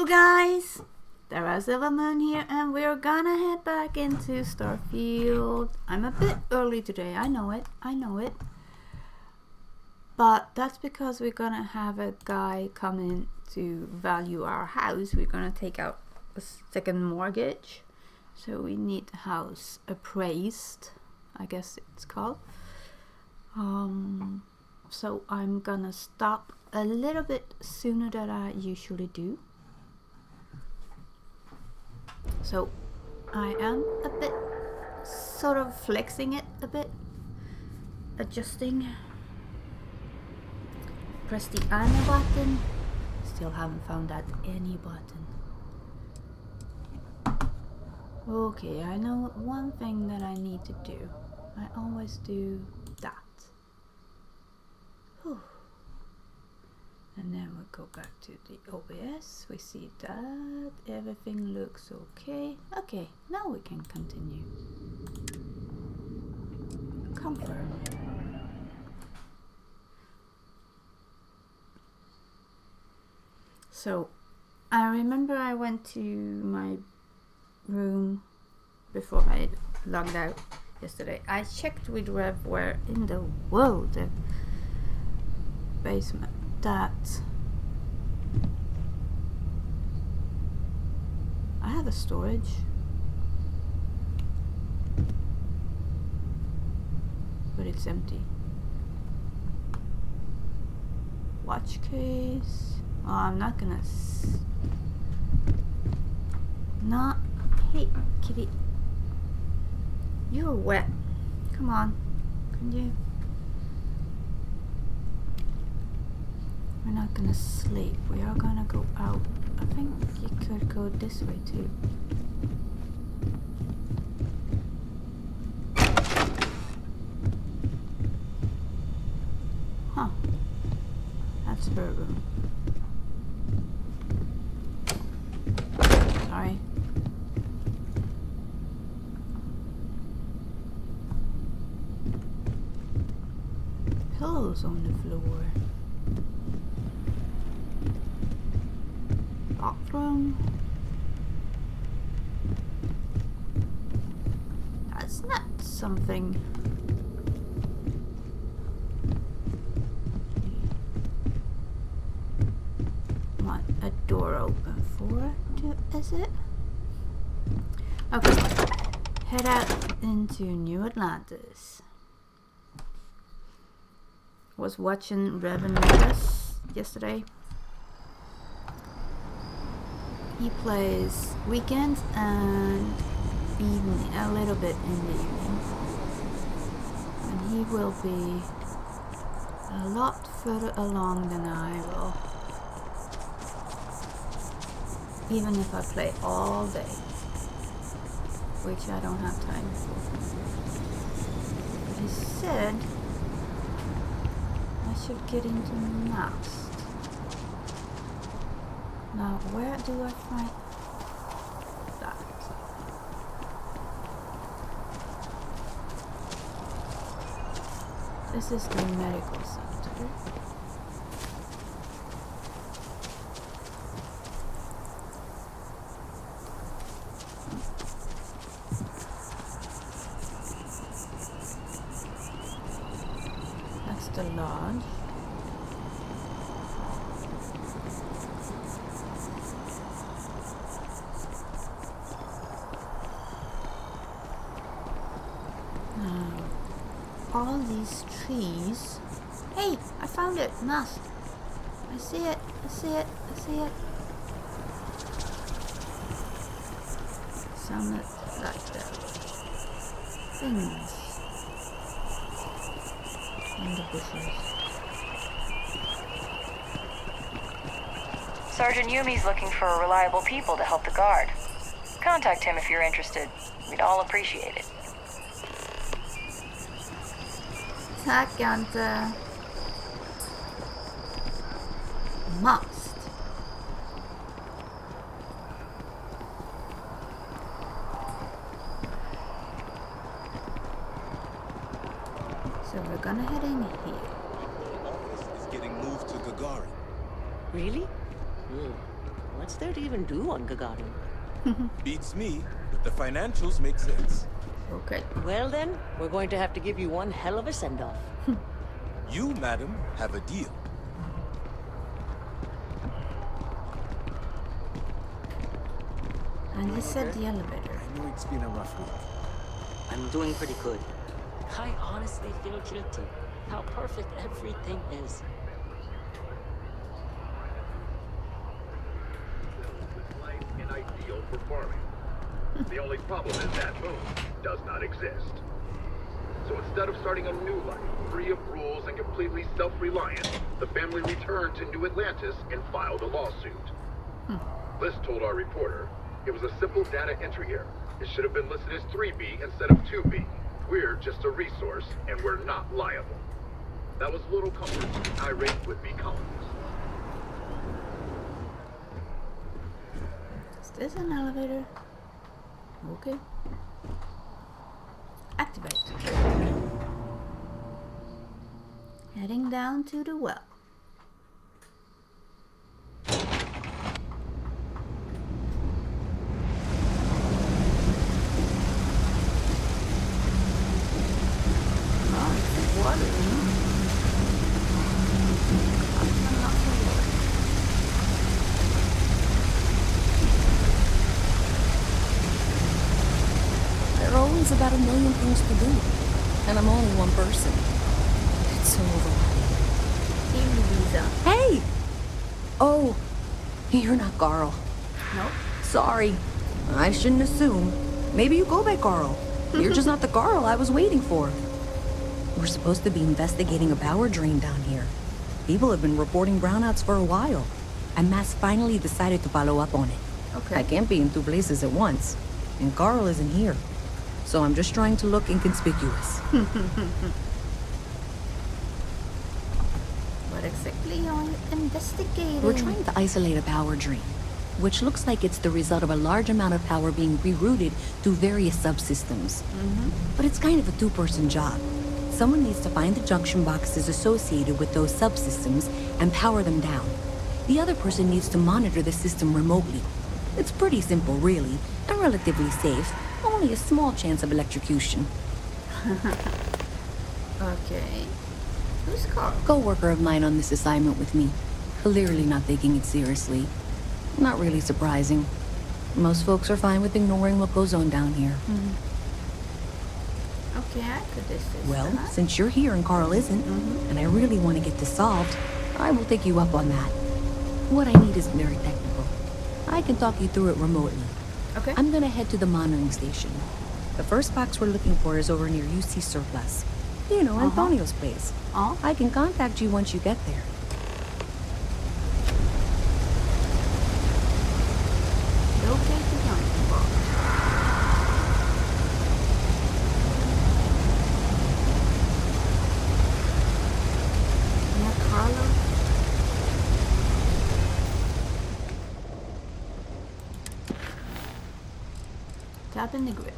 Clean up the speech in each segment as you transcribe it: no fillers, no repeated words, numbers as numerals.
guys, Dara Silvermoon here, and we're gonna head back into Starfield. I'm a bit early today, I know it. But that's because we're gonna have a guy come in to value our house. We're gonna take out a second mortgage. So we need the house appraised, I guess it's called. So I'm gonna stop a little bit sooner than I usually do. So I am a bit sort of flexing it a bit, adjusting. Press the any button. Still haven't found that any button. Okay, I know one thing that I need to do. I always do that. Whew. And then we go back to the OBS. We see that everything looks okay. Okay, now we can continue. Confirm. So, I remember I went to my room before I logged out yesterday. I checked with Rev where in the world the basement that I have a storage, but it's empty. Watch case. Oh, I'm not gonna not. Hey, kitty. You're wet. Come on. Can you? We're not gonna sleep. We are gonna go out. I think you could go this way too. Huh. That's her room. Sorry. Pillows on the floor. Bathroom. That's not something. Want a door open for? Is it? Okay. Head out into New Atlantis. Was watching Revan Vegas yesterday. He plays weekends and evening, a little bit in the evening. And he will be a lot further along than I will. Even if I play all day, which I don't have time for. But he said I should get into Mast. Now, where do I find that? This is the medical center. That's the lodge. All these trees. Hey, I found it. Nest. I see it. Sounded like the things in the bushes. Sergeant Yumi's looking for reliable people to help the guard. Contact him if you're interested. We'd all appreciate it. Tack inte must. So we're gonna head in here. The office is getting moved to Gagarin. Really? Ugh. What What's there to even do on Gagarin? Beats me, but the financials make sense. Okay. Well then, we're going to have to give you one hell of a send-off. You, madam, have a deal. And he said the elevator. I know it's been a rough week. I'm doing pretty good. I honestly feel guilty. How perfect everything is. An ideal for farming. The only problem is that moon does not exist. So instead of starting a new life, free of rules and completely self-reliant, the family returned to New Atlantis and filed a lawsuit. Liz told our reporter it was a simple data entry error. It should have been listed as 3B instead of 2B. We're just a resource, and we're not liable. That was little comfort to the irate would-be colonists. Is this an elevator? Okay. Activate. Heading down to the well. Oh, it's water. I'm not so worried. There are always about a million things to do, and I'm only one person. It's so overwhelming. Team Louisa. Hey! Oh, you're not Carl. Nope. Sorry. I shouldn't assume. Maybe you go by Carl. You're just not the Carl I was waiting for. We're supposed to be investigating a power drain down here. People have been reporting brownouts for a while, and Mass finally decided to follow up on it. Okay. I can't be in two places at once, and Carl isn't here. So I'm just trying to look inconspicuous. What exactly are you investigating? We're trying to isolate a power drain, which looks like it's the result of a large amount of power being rerouted through various subsystems. But it's kind of a two-person job. Someone needs to find the junction boxes associated with those subsystems and power them down. The other person needs to monitor the system remotely. It's pretty simple, really, and relatively safe. Only a small chance of electrocution. Okay. Who's Carl? Co-worker of mine on this assignment with me. Clearly not taking it seriously. Not really surprising. Most folks are fine with ignoring what goes on down here. Okay, I could assist. Well, huh? since you're here and Carl isn't, and I really want to get this solved, I will take you up on that. What I need isn't very technical. I can talk you through it remotely. Okay. I'm gonna head to the monitoring station. The first box we're looking for is over near UC Surplus. You know, Antonio's place. Oh. I can contact you once you get there. Locate the junction box. Yeah, Carlo. Tap in the grid.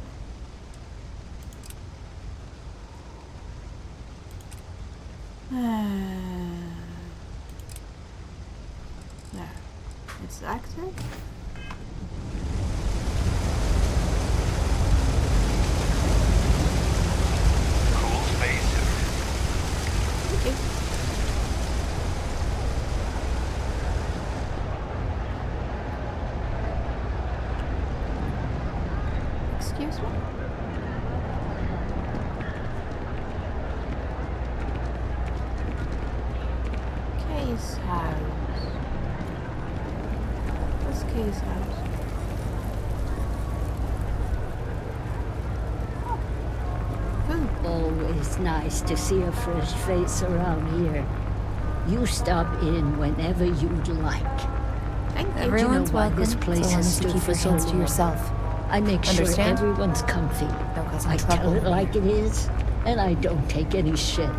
There. It's active. Cool spacesuit. Okay. Excuse me? Case house. What's case house? Food. Always nice to see a fresh face around here. You stop in whenever you'd like. Thank you. Everyone's Do you know why welcome, this place so long has as you stood keep for your so hands to long? yourself. I make Understand? sure everyone's comfy. Don't cause I any tell trouble. it like it is, and I don't take any shit.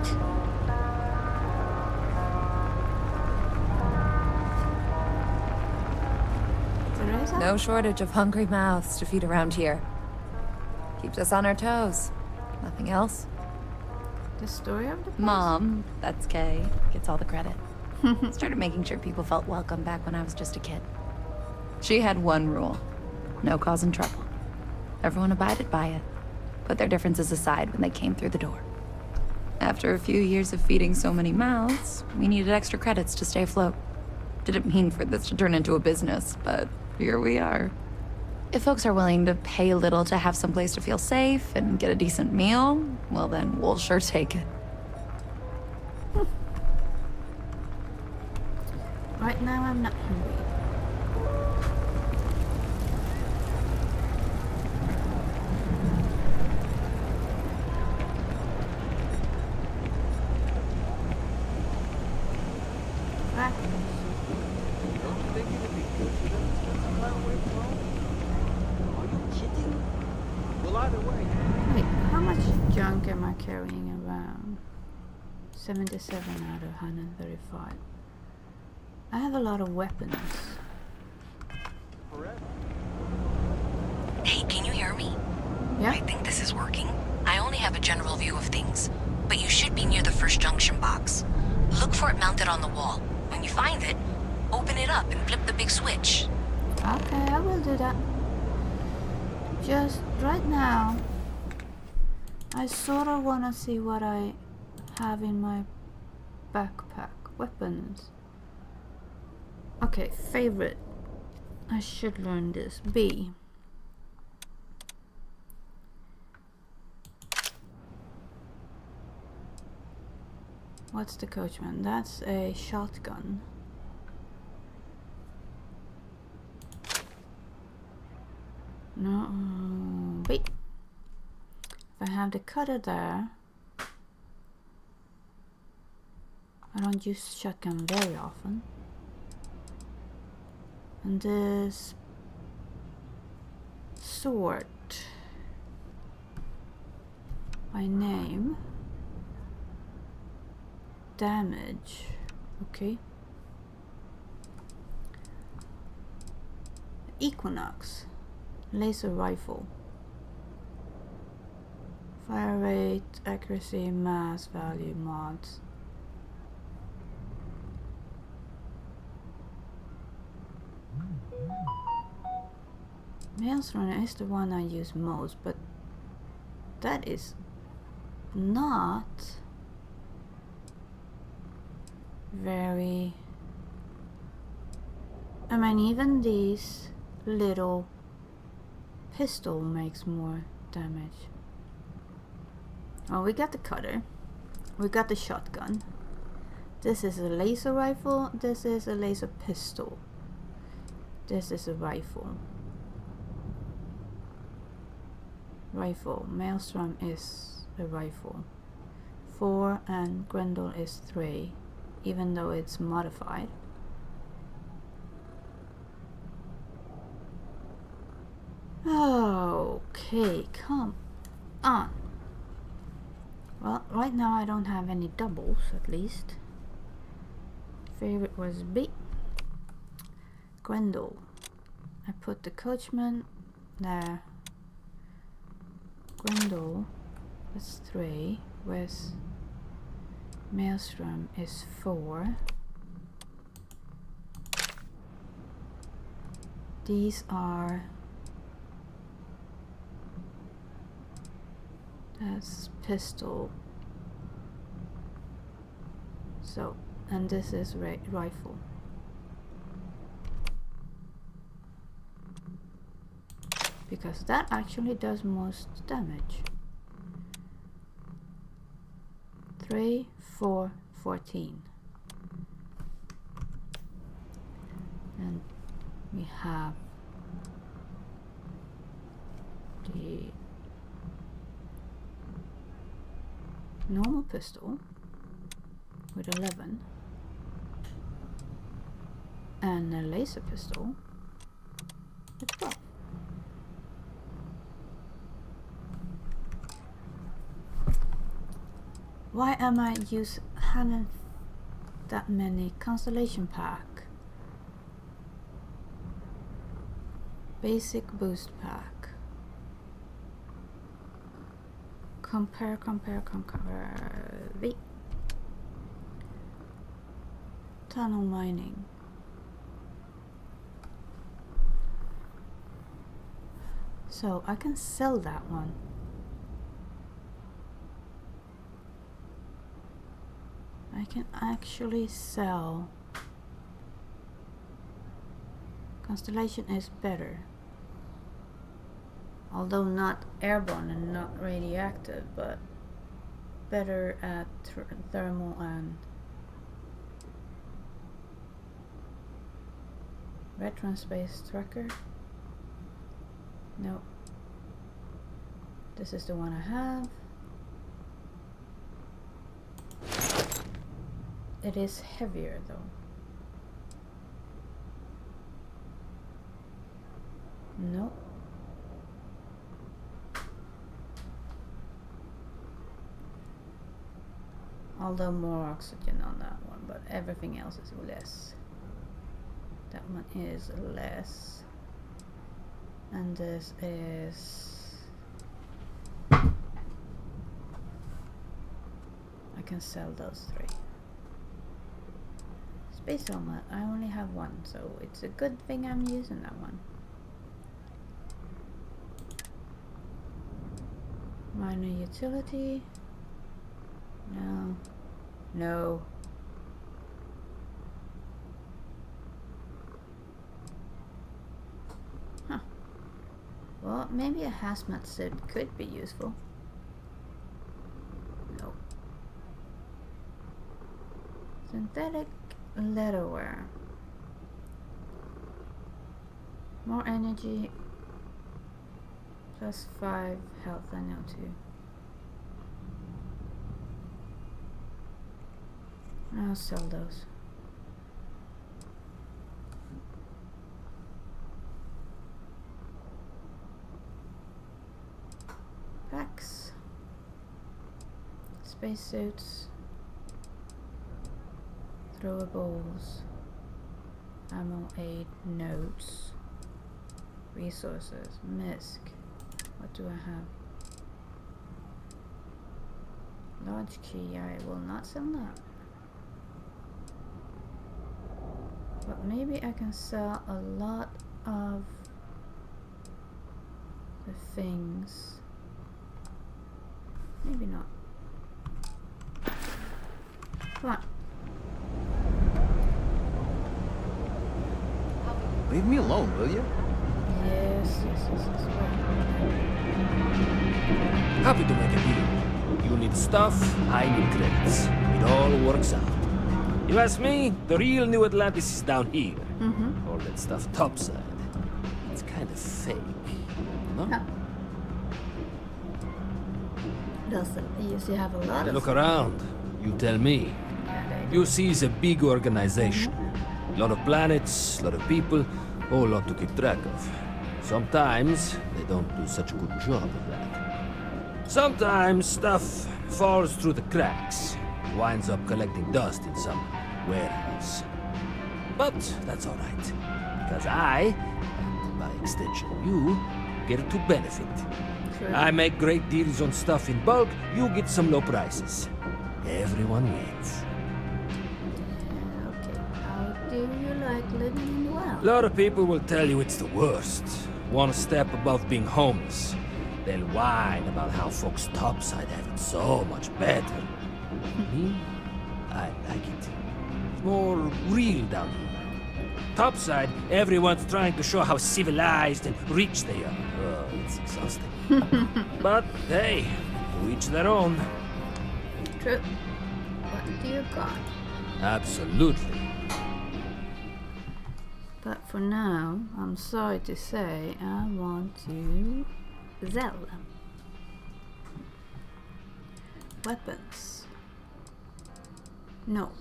Teresa? No shortage of hungry mouths to feed around here. Keeps us on our toes. Nothing else. The story of the place? Mom, that's Kay, gets all the credit. Started making sure people felt welcome back when I was just a kid. She had one rule. No causing trouble. Everyone abided by it. Put their differences aside when they came through the door. After a few years of feeding so many mouths, we needed extra credits to stay afloat. Didn't mean for this to turn into a business, but here we are. If folks are willing to pay a little to have some place to feel safe and get a decent meal, well then, we'll sure take it. Right now I'm not hungry. Back. Don't you think it would be good for them to spend some time away from home? Are you kidding? Well, either way. Wait, how much junk am I carrying around? 77 out of 135. I have a lot of weapons. Hey, can you hear me? Yeah? I think this is working. I only have a general view of things, but you should be near the first junction box. Look for it mounted on the wall. When you find it, open it up and flip the big switch. Okay, I will do that. Just right now, I sort of want to see what I have in my backpack. Weapons. Okay, favorite. I should learn this. B. What's the coachman? That's a shotgun. No, wait. If I have the cutter there, I don't use shotgun very often. And this sword by name, damage, okay. Equinox, laser rifle, fire rate, accuracy, mass value, mods. Maelstrom is the one I use most, but that is not very... I mean, even these little pistol makes more damage. Oh, we got the cutter. We got the shotgun. This is a laser rifle. This is a laser pistol. This is a rifle. Rifle. Maelstrom is a rifle. 4 and Grendel is 3, even though it's modified. Okay, come on. Well, right now I don't have any doubles, at least. Favorite was B. Grendel. I put the coachman there. Grendel is 3, with Maelstrom is 4. These are... that's pistol. So, and this is rifle. Because that actually does most damage. 3, 4, 14. And we have the normal pistol with 11 and a laser pistol with 12. Why am I having that many constellation pack? Basic boost pack. Compare. V. Tunnel mining. So I can sell that one. I can actually sell. Constellation is better. Although not airborne and not radioactive, but better at thermal and veteran space tracker. No. This is the one I have. It is heavier though. No. Although more oxygen on that one, but everything else is less. That one is less. And this is... I can sell those three. Space helmet, I only have one, so it's a good thing I'm using that one. Minor utility. No. No. Huh. Well, maybe a hazmat suit could be useful. No. Synthetic leatherware. More energy. Plus 5 health and O2. I'll sell those. Packs. Spacesuits. Throwables. Ammo aid notes. Resources. MISC. What do I have? Large key. I will not sell that. But maybe I can sell a lot of the things. Maybe not. Come on. Leave me alone, will you? Yes. Happy to make a deal. You need stuff, I need credits. It all works out. You ask me, the real new Atlantis is down here. All that stuff topside. It's kind of fake, no? Huh. Doesn't they usually have a lot of Look around. You tell me. You see, it's a big organization. A lot of planets, a lot of people, whole lot to keep track of. Sometimes they don't do such a good job of that. Sometimes stuff falls through the cracks, winds up collecting dust in some warehouse. But that's all right, because I, and by extension you, get to benefit. True. I make great deals on stuff in bulk, you get some low prices. Everyone wins. Okay, how do you like living in the wild? A lot of people will tell you it's the worst. One step above being homeless. They'll whine about how folks topside have it so much better. Me? I like it. It's more real down here. Topside, everyone's trying to show how civilized and rich they are. Oh, it's exhausting. But hey, to each their own. True. What do you got? Absolutely. But for now, I'm sorry to say, I want to sell them. Weapons. No.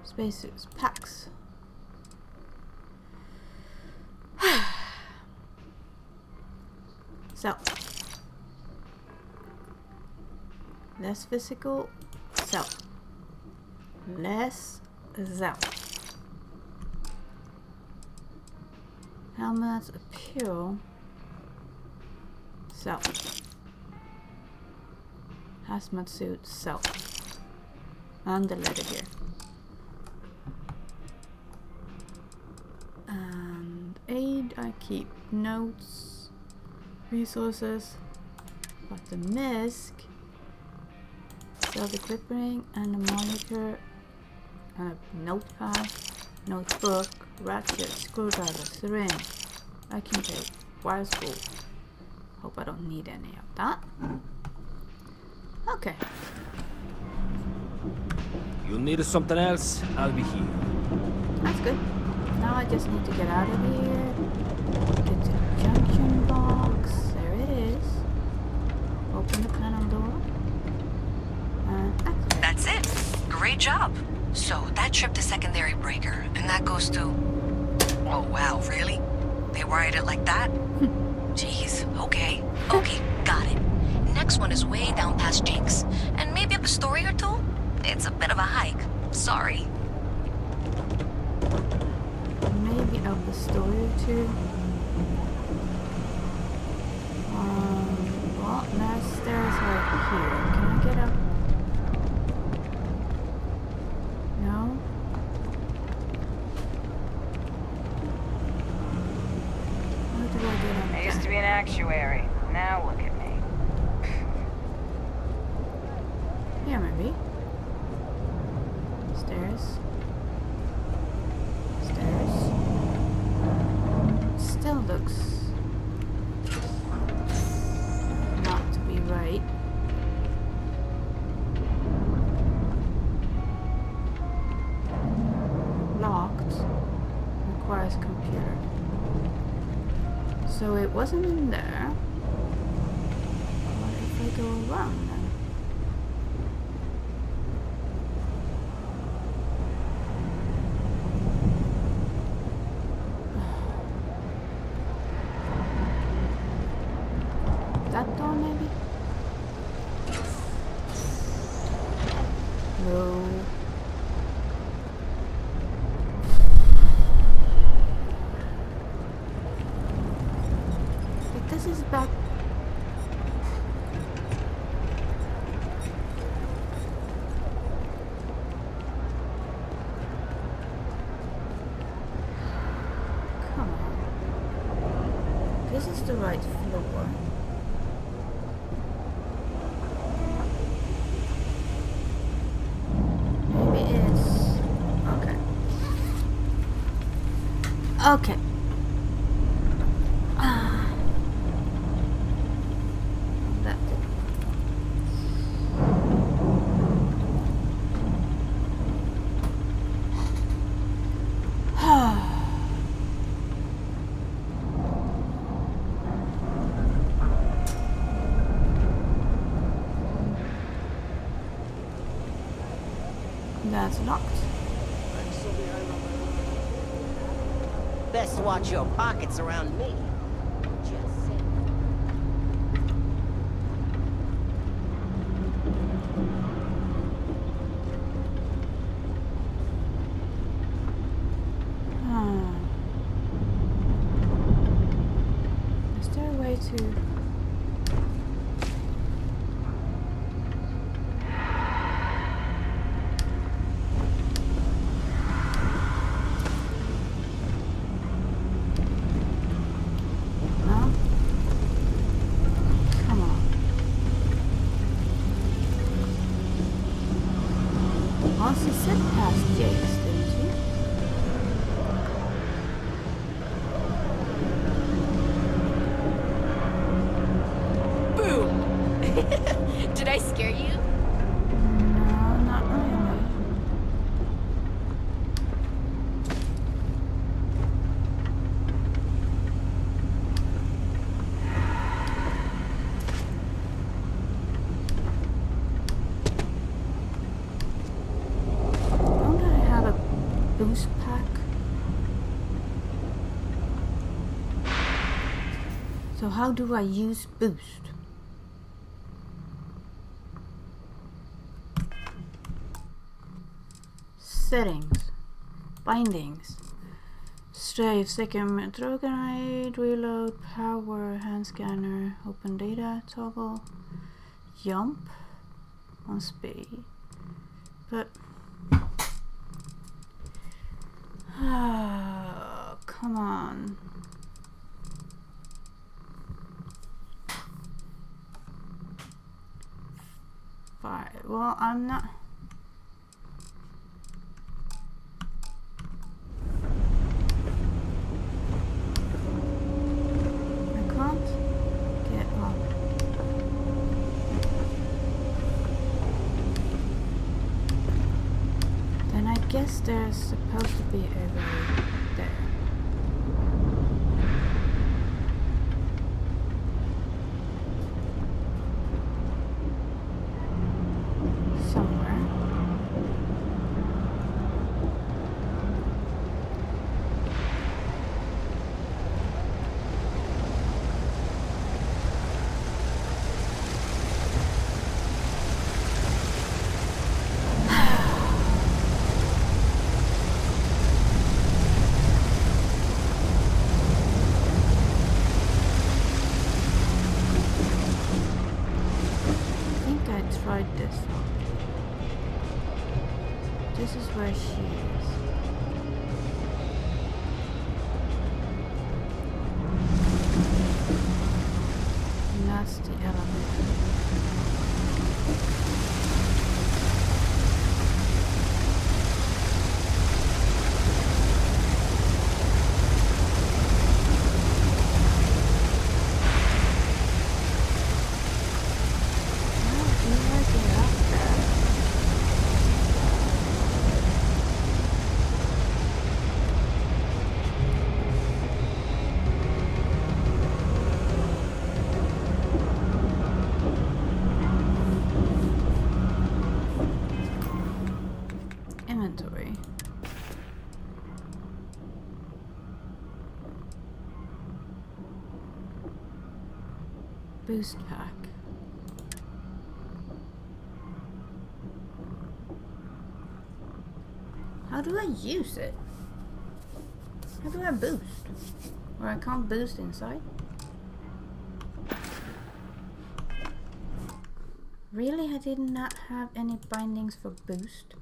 Spacesuits. Packs. Sell. Less physical. Sell. Less. Sell. Helmets appeal. Sell. Hazmat suit. Sell. And the leather gear. And aid I keep. notes, resources, got the misc, self-equipping, and a monitor, and a notepad, notebook, ratchet, screwdriver, syringe. I can take wire spool. Hope I don't need any of that. Okay. You need something else? I'll be here. That's good. Now I just need to get out of here. Get to the junction box. There it is. Open the panel door. And activate. That's it. Great job. So that trip to secondary breaker, and that goes to... Oh, wow, really? They wired it like that? Jeez, okay. Okay, got it. Next one is way down past Jake's. And maybe up a story or two? It's a bit of a hike. Sorry. Maybe up a story or two. Well, there's stairs right here. Can I get up? No? How do I get up I used to there? be an actuary. Now look at me. Here, maybe. Stairs. Stairs. Still looks not to be right. Locked. Requires computer. So it wasn't in there. What if I go around then? That door maybe? No. Like this is back. Come on. This is the right floor. Maybe it's okay. Okay. That did. That's locked. Best watch your pockets around me. Just saying. Is there a way to... No? Come on. Also sit past Jake's, didn't you? Boom! Did I scare you? No, not really. Don't I have a boost pack? So how do I use boost? Settings, bindings, strafe, second throw grenade, reload, power, hand scanner, open data, toggle, jump on speed. But come on. fire. Well, I'm not. I can't get up. Then I guess there's supposed to be a way there. Somewhere. I think I tried this already. This is where she is. And that's the elevator. How do I get up there? Inventory. Boost pack. How do I use it? How do I boost? Or I can't boost inside? Really? I did not have any bindings for boost.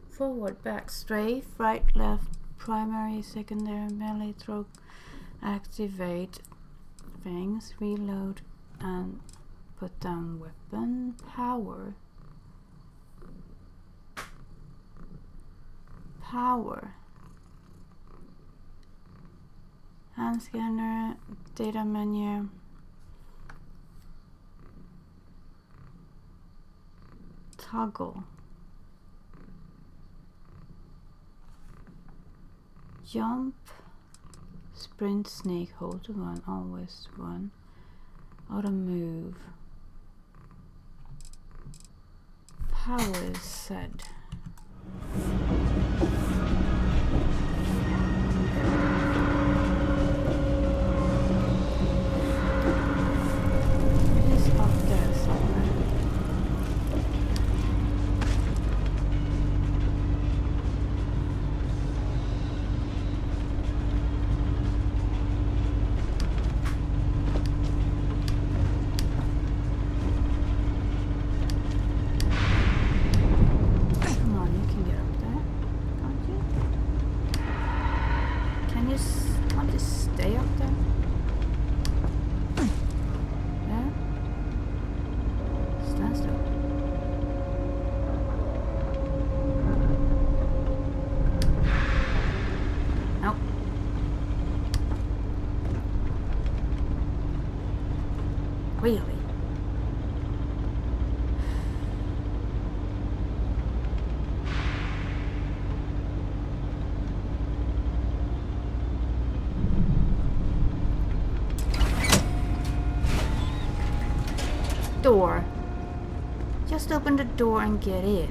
Forward, back, strafe, right, left, primary, secondary, melee, throw, activate things, reload, and put down weapon, power. Power. Hand scanner, data menu. Toggle. Jump. Sprint, sneak, hold to one, always one. Auto move. Power is said. It is up there somewhere. Come on, you can get up there, can't you? Can't you stay up there? There? Stand still. Nope. Really? Door. Just open the door and get in.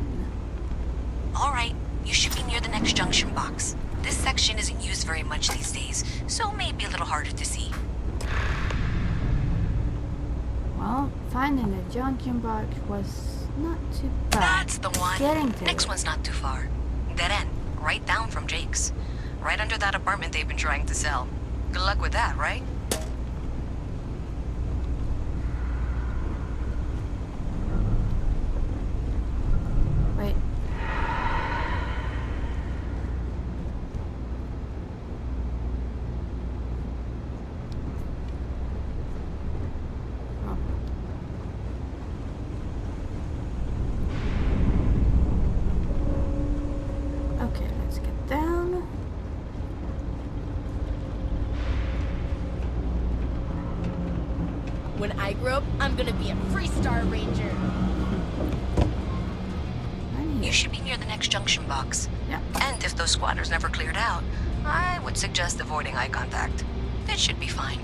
All right, you should be near the next junction box. This section isn't used very much these days, so maybe a little harder to see. Well, finding the junction box was not too bad. That's the one. Getting to Next it. one's not too far. Dead end, right down from Jake's. Right under that apartment they've been trying to sell. Good luck with that, right? Wait. Oh. I grew up, I'm gonna be a Freestar Ranger. You should be near the next junction box. Yeah. And if those squatters never cleared out, I would suggest avoiding eye contact. It should be fine.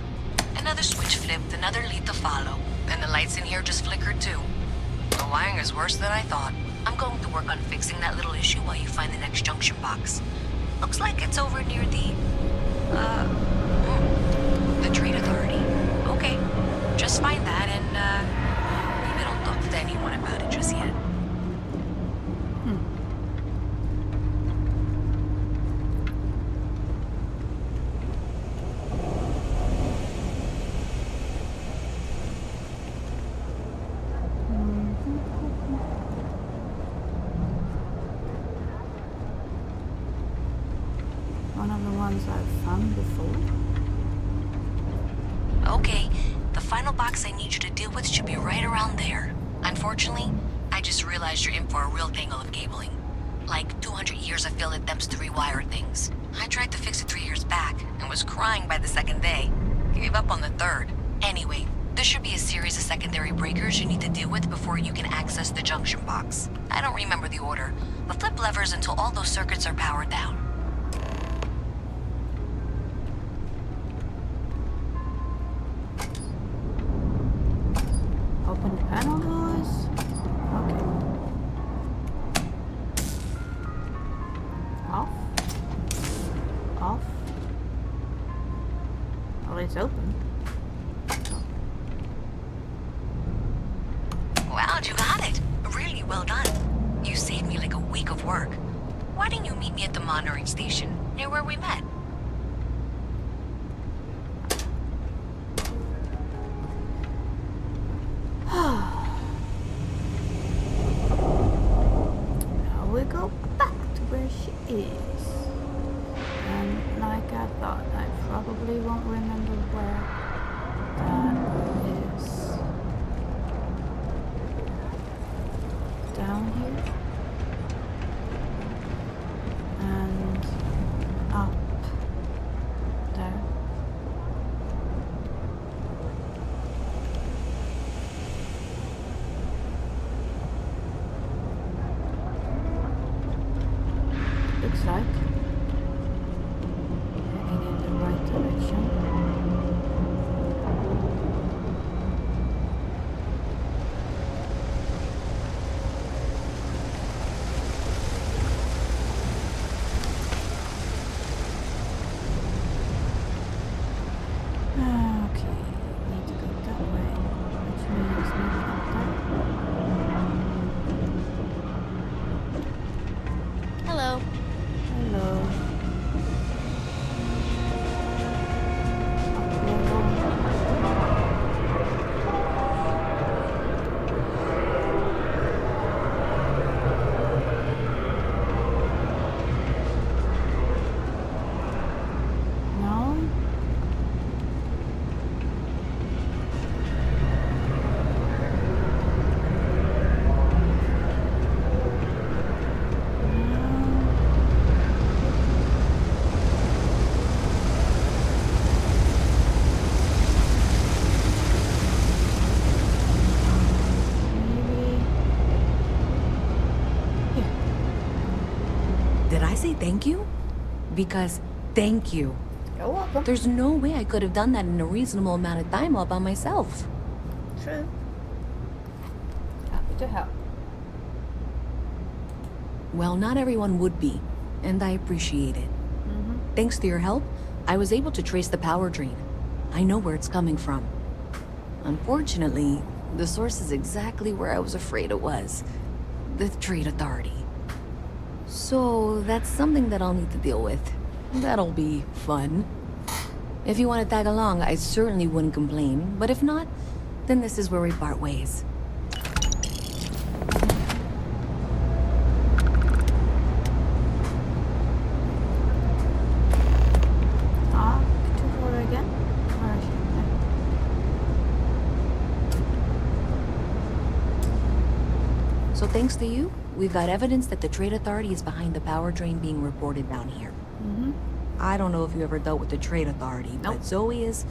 Another switch flipped, another lead to follow, and the lights in here just flickered too. The wiring is worse than I thought. I'm going to work on fixing that little issue while you find the next junction box. Looks like it's over near the Trade Authority. Okay, just find that and, maybe don't talk to anyone about it just yet. One of the ones I've found before. Okay, the final box I need you to deal with should be right around there. Unfortunately, I just realized you're in for a real tangle of cabling. Like 200 years of failed attempts to rewire things. I tried to fix it 3 years back, and was crying by the second day. Gave up on the third. Anyway, there should be a series of secondary breakers you need to deal with before you can access the junction box. I don't remember the order, but flip levers until all those circuits are powered down. Open the panel doors. Okay. Off. Off. Well, it's open. Wow, you got it. Really well done. You saved me like a week of work. Why didn't you meet me at the monitoring station, near where we met? Now we go back to where she is. And like I thought, I probably won't remember where that is. Down here. And up there. Looks like heading in the right direction. Okay, need to go that way, which means maybe up there. Hello. Hello. No? Did I say thank you? Because thank you. You're welcome. There's no way I could have done that in a reasonable amount of time all by myself. True. Happy to help. Well, not everyone would be, and I appreciate it. Thanks to your help, I was able to trace the power drain. I know where it's coming from. Unfortunately, the source is exactly where I was afraid it was. The Trade Authority. So, that's something that I'll need to deal with. That'll be fun. If you want to tag along, I certainly wouldn't complain, but if not, then this is where we part ways. To her again? Where is she? So thanks to you, we've got evidence that the Trade Authority is behind the power drain being reported down here. I don't know if you ever dealt with the Trade Authority, but Zoe is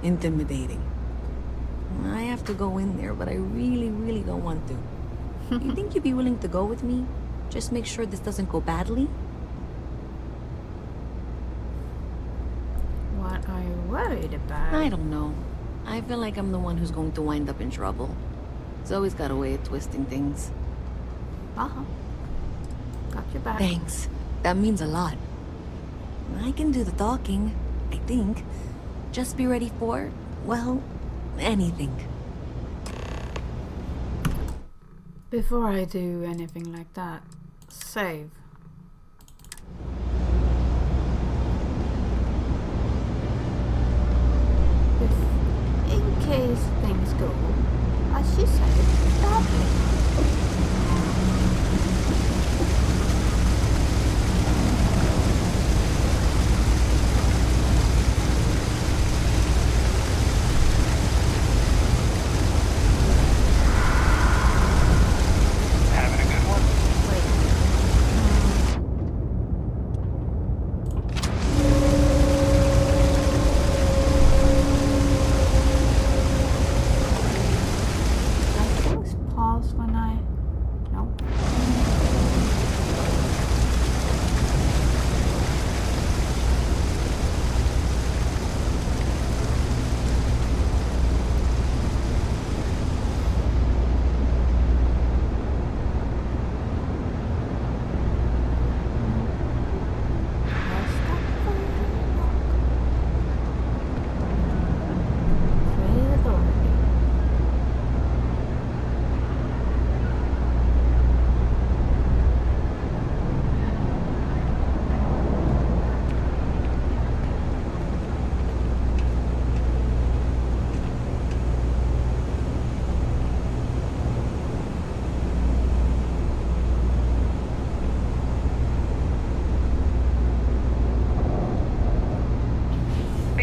intimidating. I have to go in there, but I really, really don't want to. You think you'd be willing to go with me? Just make sure this doesn't go badly? What are you worried about? I don't know. I feel like I'm the one who's going to wind up in trouble. Zoe's got a way of twisting things. Uh-huh. Got your back. Thanks. That means a lot. I can do the talking, I think. Just be ready for, well, anything. Before I do anything like that, save. In case things go, as she said, badly.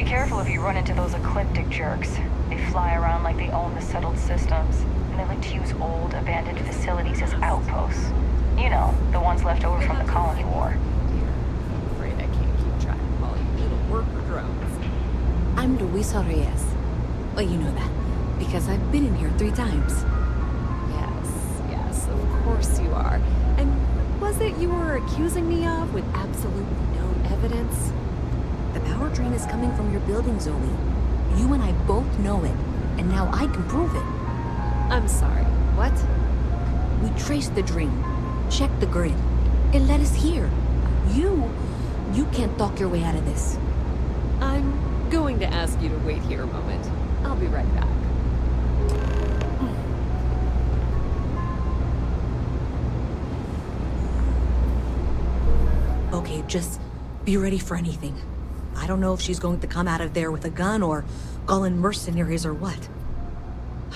Careful if you run into those eclectic jerks. They fly around like they own the settled systems, and they like to use old, abandoned facilities as outposts. You know, the ones left over from the colony war. I'm afraid I can't keep track of all you little worker drones. I'm Luisa Reyes. Well, you know that, because I've been in here 3 times. Yes, of course you are. And what was it you were accusing me of with absolutely no evidence? The power drain is coming from your building, Zoe. You and I both know it, and now I can prove it. I'm sorry, what? We traced the drain, checked the grid. It led us here. You can't talk your way out of this. I'm going to ask you to wait here a moment. I'll be right back. Okay, just be ready for anything. I don't know if she's going to come out of there with a gun or call in mercenaries or what.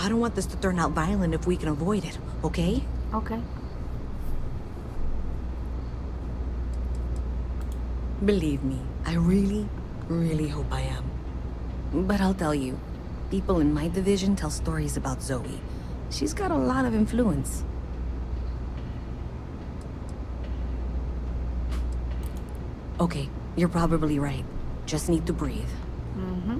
I don't want this to turn out violent if we can avoid it, okay? Okay. Believe me, I really, really hope I am. But I'll tell you, people in my division tell stories about Zoe. She's got a lot of influence. Okay, you're probably right. Just need to breathe. Mm-hmm.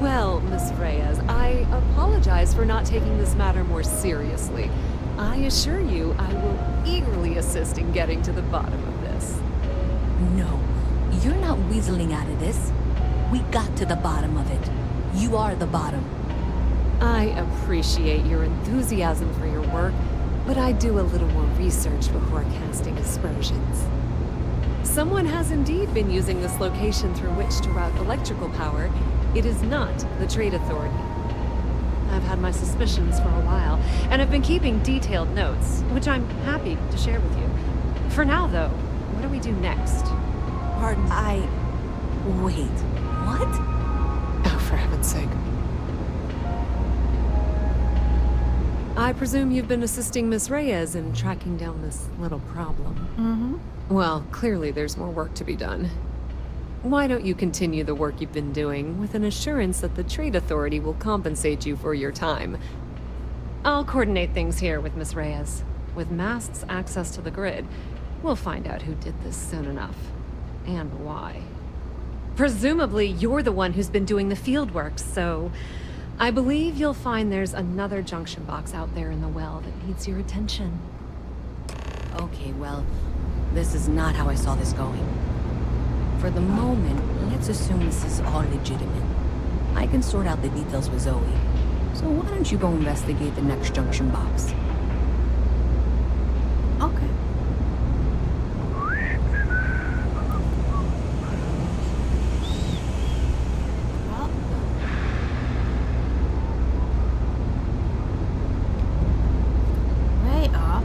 Well, Miss Reyes, I apologize for not taking this matter more seriously. I assure you I will eagerly assist in getting to the bottom of this. No, you're not weaseling out of this. We got to the bottom of it. You are the bottom. I appreciate your enthusiasm for your work, but I do a little more research before casting aspersions. Someone has indeed been using this location through which to route electrical power. It is not the Trade Authority. I've had my suspicions for a while, and have been keeping detailed notes, which I'm happy to share with you. For now, though, what do we do next? Pardon? Wait, what? Oh, for heaven's sake. I presume you've been assisting Miss Reyes in tracking down this little problem. Mm-hmm. Well, clearly there's more work to be done. Why don't you continue the work you've been doing with an assurance that the Trade Authority will compensate you for your time? I'll coordinate things here with Miss Reyes. With Mast's access to the grid, We'll find out who did this soon enough. And why. Presumably, you're the one who's been doing the field work, so... I believe you'll find there's another junction box out there in the well that needs your attention. Okay, well, this is not how I saw this going. For the moment, let's assume this is all legitimate. I can sort out the details with Zoe. So why don't you go investigate the next junction box? Okay. Well. Way up.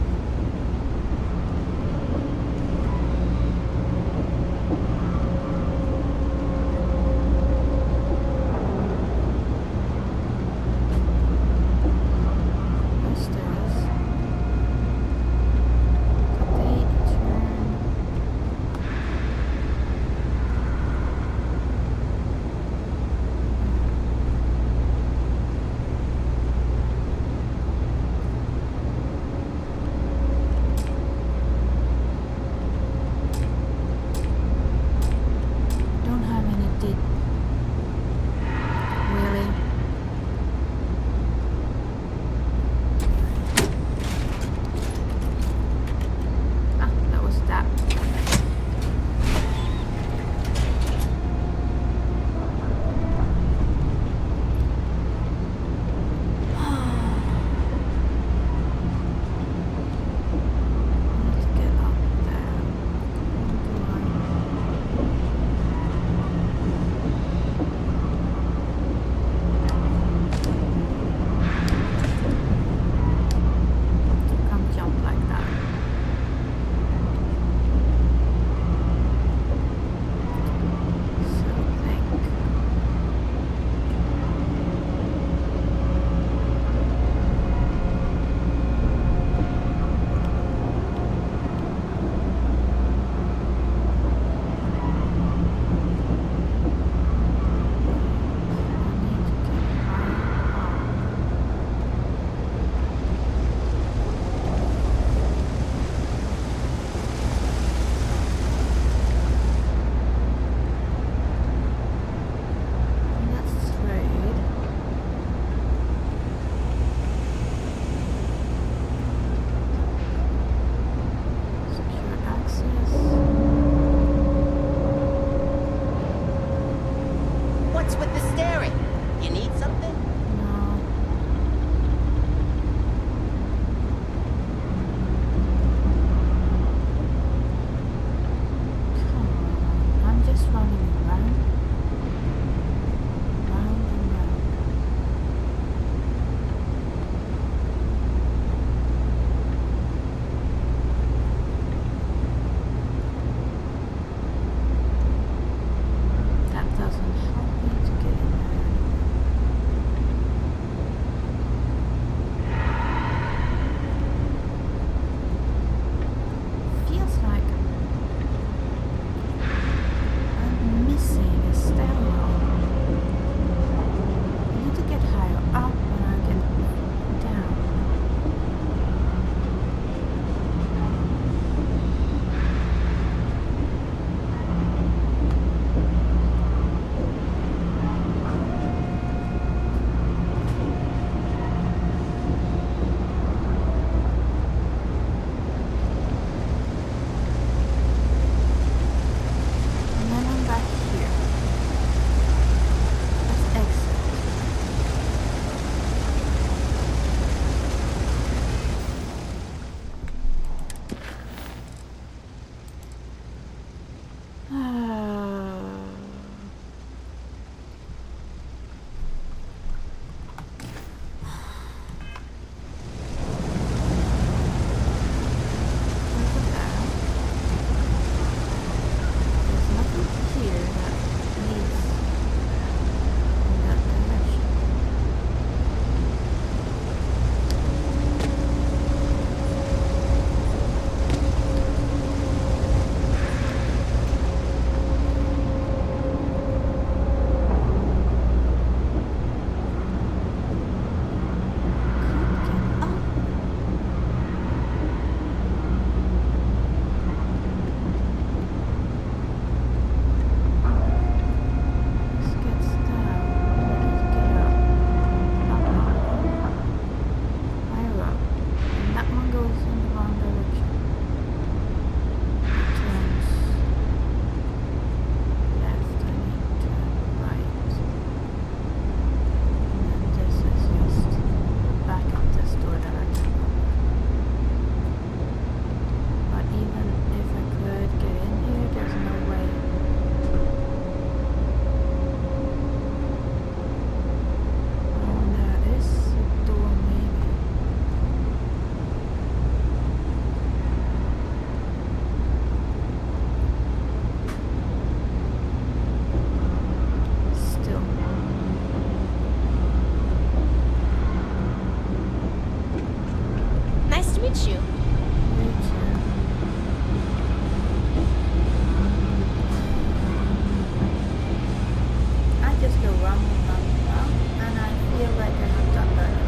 just go round and round and round, and I feel like I have done that enough.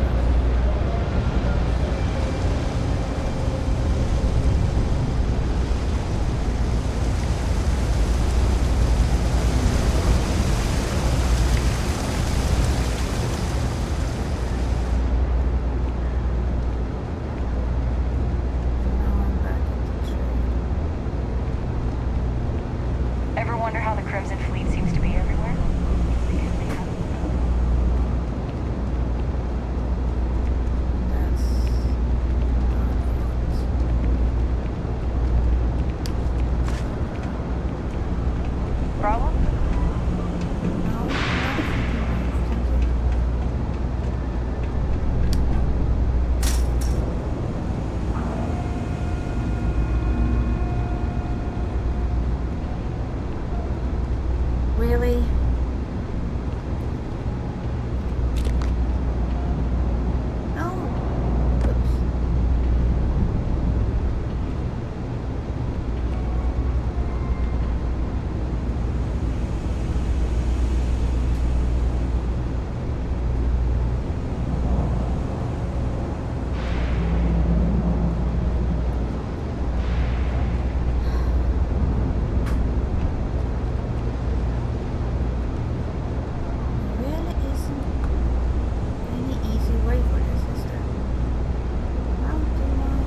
Now I'm back into trade. Ever wonder how the Crimson Fleet seems to be everywhere? Because they have That's problem? no, not if you can move. Thank you. Really? No. Oops. There really isn't any easy way for this, is there? How do I get in there?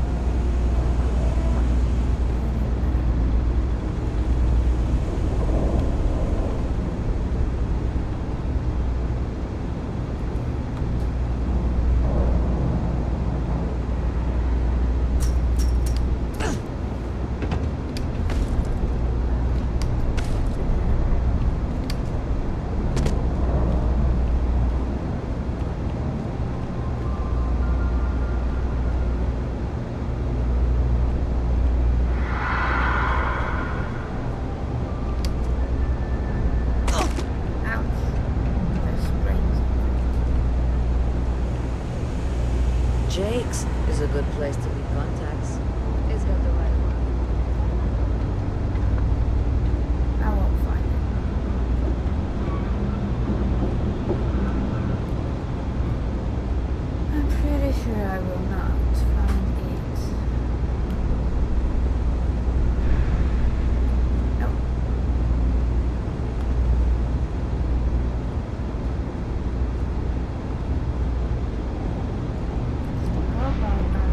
Ouch. This sprains Jake's is a good place to meet contacts. It's got the right one. I won't find it. I'm pretty sure I will not find it. Nope. How about I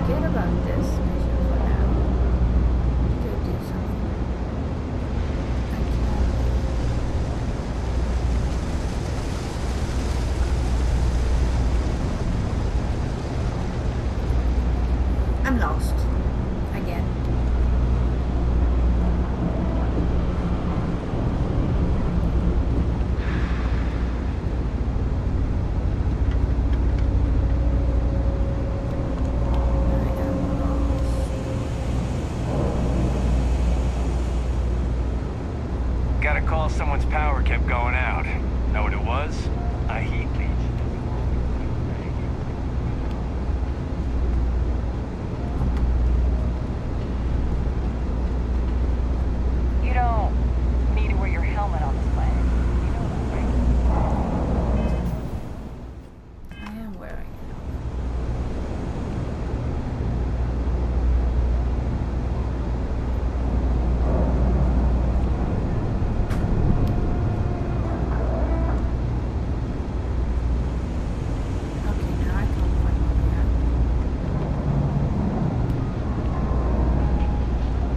forget about this mission for now? Go do something. I can. I'm lost. Again. I am lost. Got a call someone's power kept going out. Know what it was? A heat leak. You don't need to wear your helmet on this planet. You know that, right? I am wearing it. Okay, now I can't find my way out.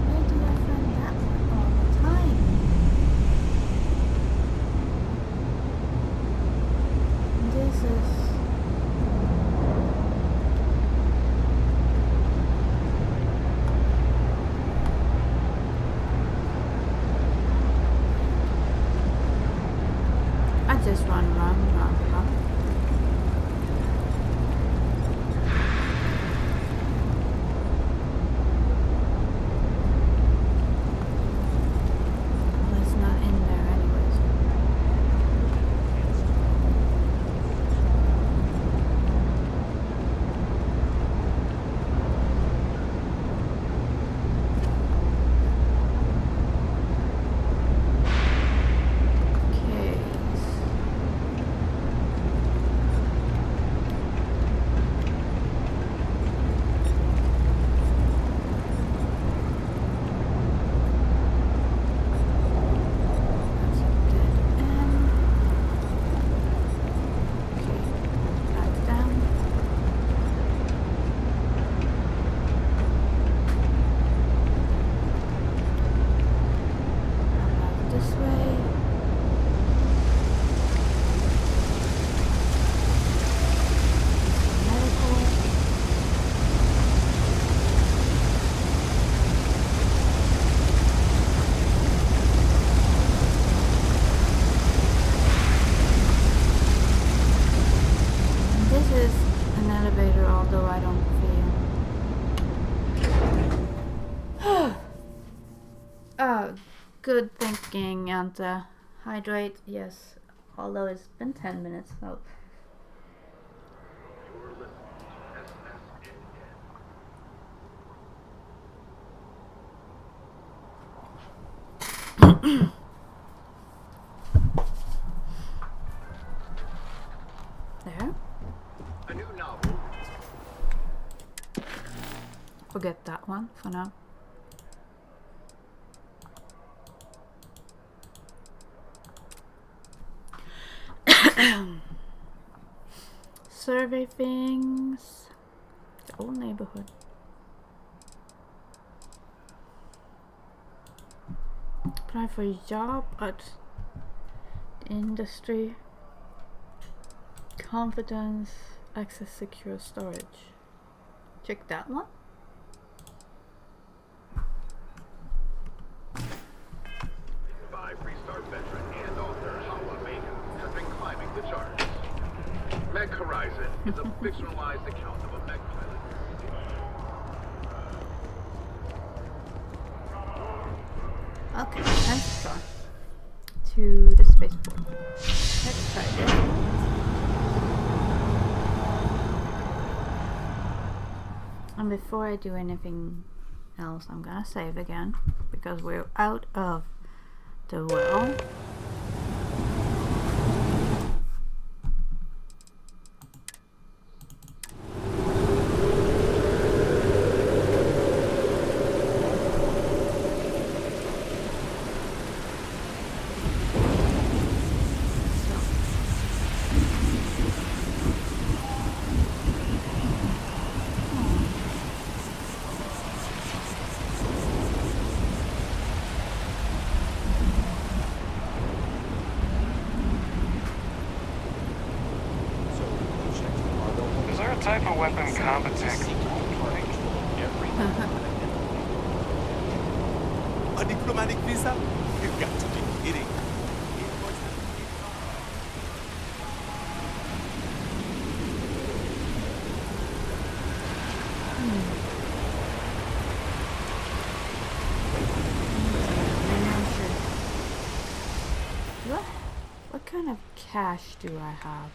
Where do I find that one all the time? This is... I just run around and around and around. Well, it's not in there anyways. Okay. although I don't feel. Good thinking, and hydrate, yes. Although it's been 10 minutes, so. There. A new novel. Forget that one for now. Survey things. The old neighborhood. Apply for a job at the industry. Confidence. Access secure storage. Check that one. Freestar veteran and author Hala Vega has been climbing the charts. Mech Horizon is a fictionalized account of a mech pilot. Okay, let's go to the spaceport. Let's try this. And before I do anything else, I'm gonna save again because we're out of the well. Is there a type of weapon combat tech? A diplomatic visa? You've got to be kidding. What kind of cash do I have?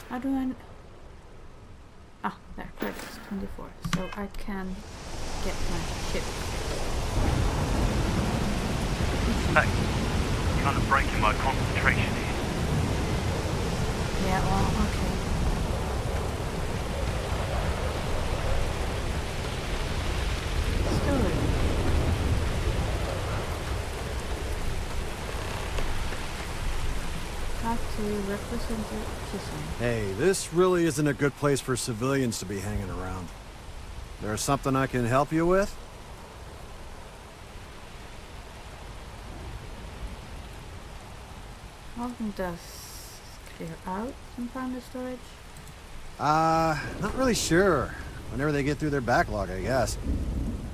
How do I... Ah, there, credits, 24. So I can get my ship. Hey, kind of breaking my concentration here. Yeah, well, okay. Story. Talk to Representative Chisholm. Hey, this really isn't a good place for civilians to be hanging around. There's something I can help you with? How often does clear out some primary storage? Not really sure. Whenever they get through their backlog, I guess.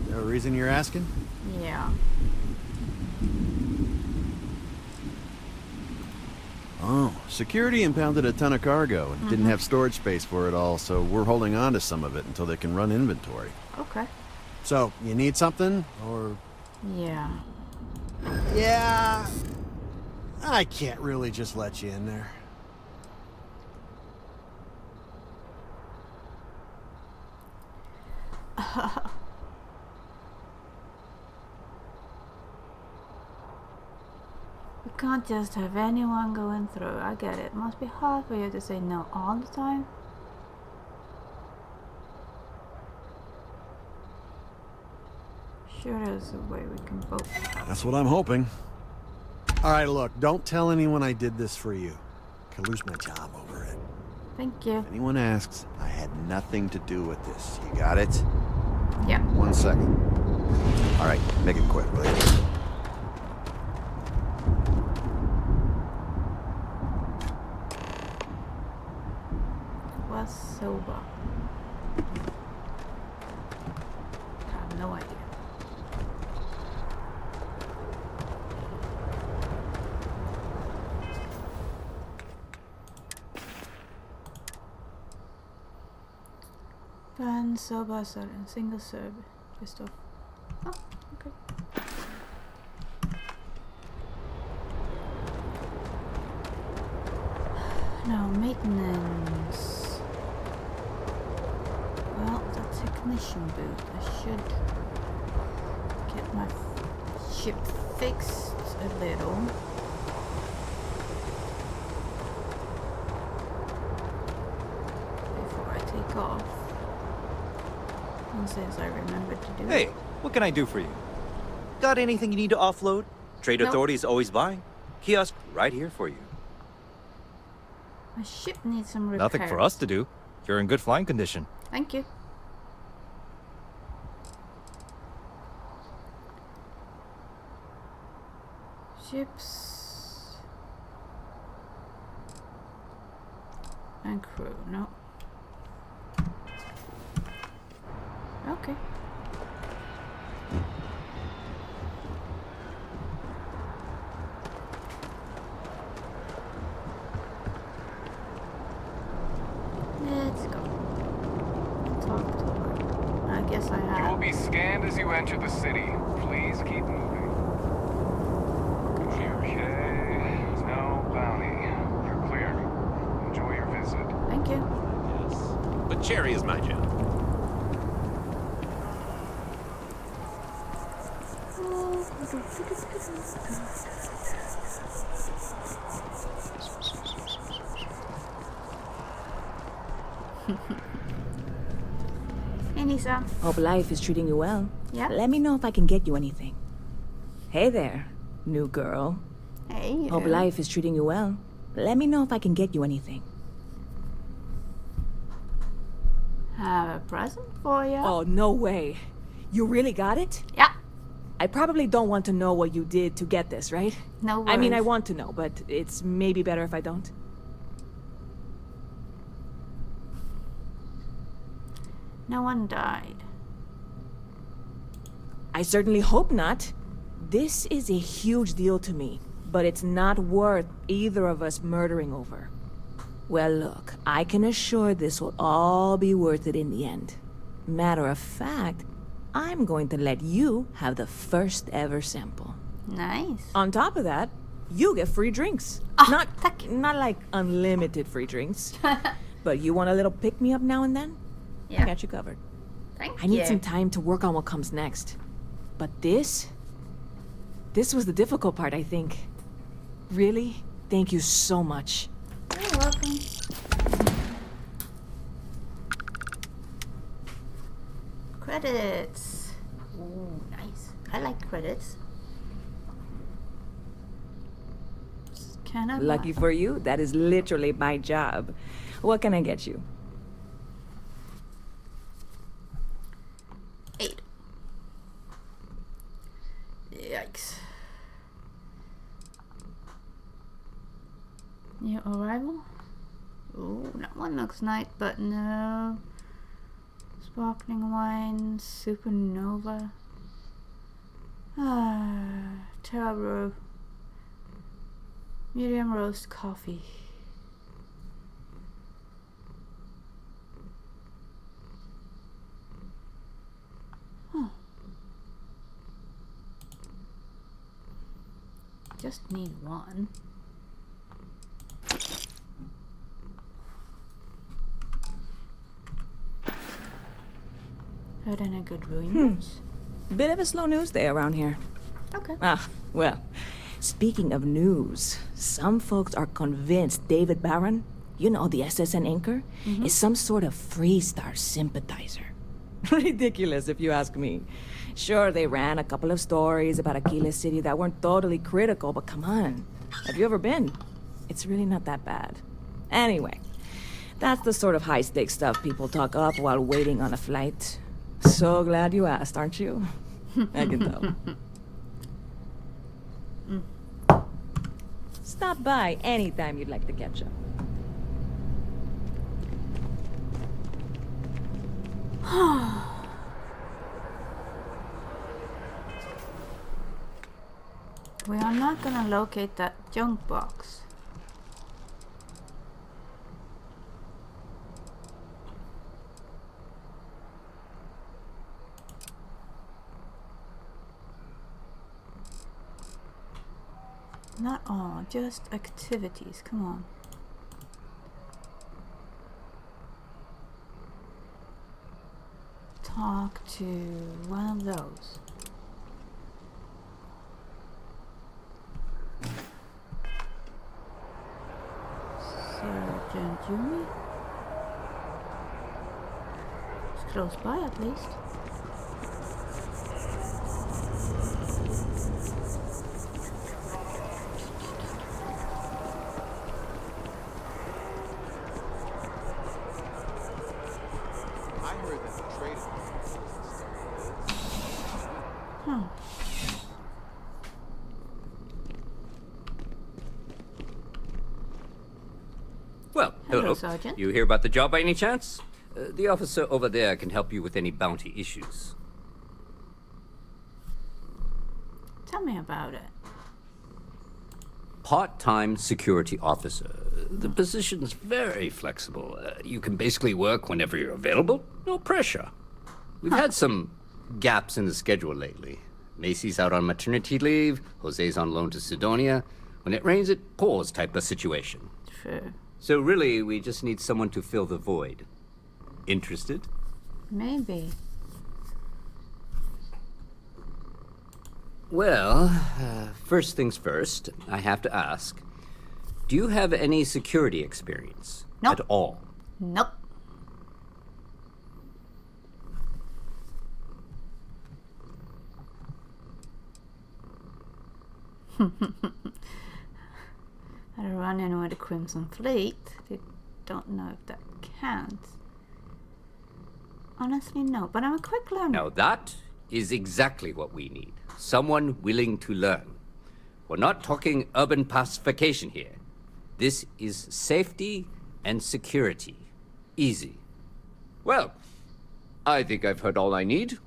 No reason you're asking? Yeah. Oh, security impounded a ton of cargo and didn't have storage space for it all, so we're holding on to some of it until they can run inventory. Okay. So, you need something, or...? Yeah. Yeah... I can't really just let you in there. You can't just have anyone going through. I get it. Must be hard for you to say no all the time. Sure, there's a way we can both. That's what I'm hoping. Alright, look, don't tell anyone I did this for you. Could lose my job over it. Thank you. If anyone asks, I had nothing to do with this. You got it? Yeah. 1 second. Alright, make it quick, will you? Was sober. I have no idea. Fan, soba, and single serve. Just off. Oh, okay. Now, maintenance. Well, the technician booth. I should get my ship fixed a little. Before I take off. And since I remembered to do Hey, it. what can I do for you? Got anything you need to offload? Trade Nope. authorities always buy. Kiosk right here for you. My ship needs some repairs. Nothing for us to do. You're in good flying condition. Thank you. Ships and crew. No. Okay. Let's go. Talk to her. I guess I You have. will be scanned as you enter the city. Please keep moving. Okay. No bounty. You're clear. Enjoy your visit. Thank you. Yes. But Cherry is my job. Hey, Nisa. Hope life is treating you well. Yeah? Let me know if I can get you anything. Hey there, new girl. Hey. Hope life is treating you well. Let me know if I can get you anything. Have a present for you. Oh, no way. You really got it? Yeah. I probably don't want to know what you did to get this, right? No worries. I mean, I want to know, but it's maybe better if I don't. No one died. I certainly hope not. This is a huge deal to me, but it's not worth either of us murdering over. Well, look, I can assure this will all be worth it in the end. Matter of fact, I'm going to let you have the first ever sample. Nice. On top of that, you get free drinks. Not like unlimited free drinks, but you want a little pick-me-up now and then? Yeah. I got you covered. Thank I need you. some time to work on what comes next. But this was the difficult part, I think. Really? Thank you so much. You're welcome. Credits. Ooh, nice. I like credits. Can I? Lucky for you, that is literally my job. What can I get you? 8. Yikes. New arrival? Ooh, that one looks nice, but no. Sparkling wine, supernova. Terra brew. Medium roast coffee. Huh. Just need one. Heard any good rumors? Bit of a slow news day around here. Okay. Well, speaking of news, some folks are convinced David Barron, you know, the SSN anchor, is some sort of Freestar sympathizer. Ridiculous, if you ask me. Sure, they ran a couple of stories about Aquila City that weren't totally critical, but come on. Have you ever been? It's really not that bad. Anyway, that's the sort of high-stakes stuff people talk up while waiting on a flight. So glad you asked, aren't you? I can tell. Stop by anytime you'd like to catch up. We are not gonna locate that junk box. Not all, just activities. Come on. Talk to one of those. Sergeant Yumi? It's close by at least. I heard that the trade Huh. Well, Hello, Sergeant. You hear about the job by any chance? The officer over there can help you with any bounty issues. Tell me about it. Part-time security officer. The position's very flexible. You can basically work whenever you're available. No pressure. We've had some gaps in the schedule lately. Macy's out on maternity leave. Jose's on loan to Sidonia. When it rains, it pours type of situation. Sure. So really, we just need someone to fill the void. Interested? Maybe. Well, first things first, I have to ask, do you have any security experience? Nope. At all? Nope. I run in with the Crimson Fleet. They don't know if that counts. Honestly, no, but I'm a quick learner. Now that is exactly what we need. Someone willing to learn. We're not talking urban pacification here. This is safety and security. Easy. Well, I think I've heard all I need.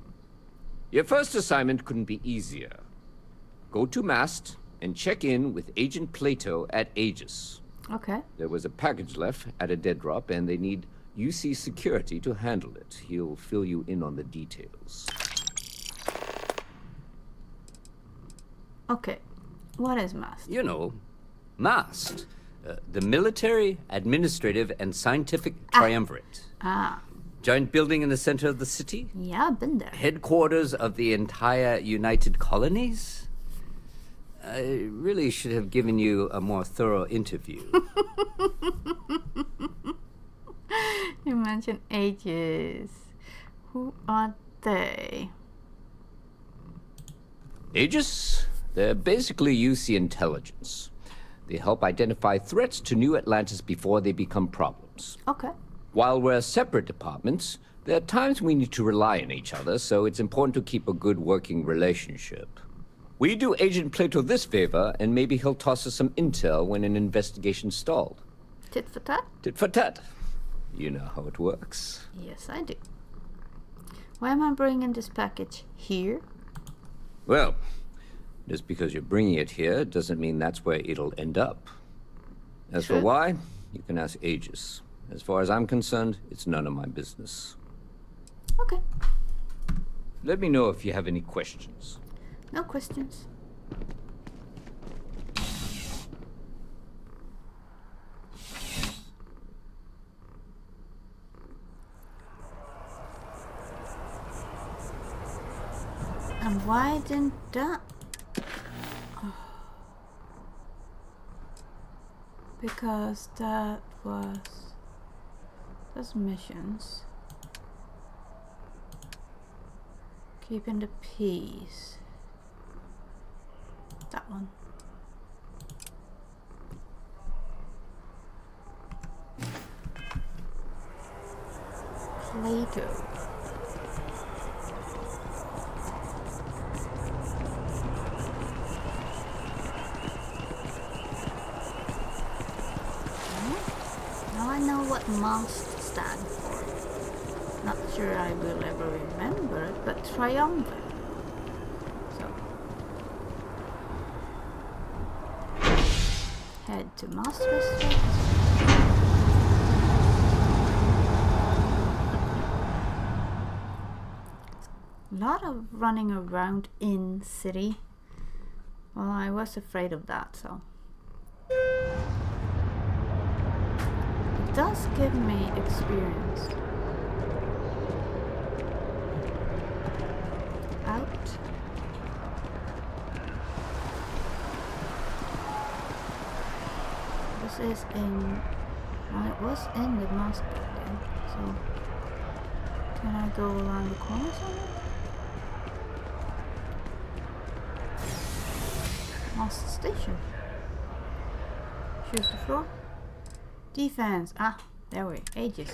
Your first assignment couldn't be easier. Go to Mast and check in with Agent Plato at Aegis. Okay. There was a package left at a dead drop, and they need UC security to handle it. He'll fill you in on the details. Okay. What is MAST? You know, MAST. The Military, Administrative, and Scientific Triumvirate. Ah. Giant building in the center of the city. Yeah, I've been there. Headquarters of the entire United Colonies. I really should have given you a more thorough interview. You mentioned Aegis. Who are they? Aegis? They're basically UC intelligence. They help identify threats to New Atlantis before they become problems. Okay. While we're separate departments, there are times we need to rely on each other, so it's important to keep a good working relationship. We do Agent Plato this favor, and maybe he'll toss us some intel when an investigation stalled. Tit for tat? Tit for tat. You know how it works. Yes, I do. Why am I bringing this package here? Well, just because you're bringing it here doesn't mean that's where it'll end up. As for why, you can ask Aegis. As far as I'm concerned, it's none of my business. Okay. Let me know if you have any questions. No questions. And why didn't that? Oh. Because that was those missions. Keeping the peace. That one. Plato. Now I know what MAST stand for. Not sure I will ever remember it, but triumvirate. So head to MAST district. A lot of running around in city. Well, I was afraid of that, so. It does give me experience. Out. This is in. Well, it was in the mask building, so. Can I go around the corner somewhere? Master station. Choose the floor. Defense. Ah, there we go. Ages.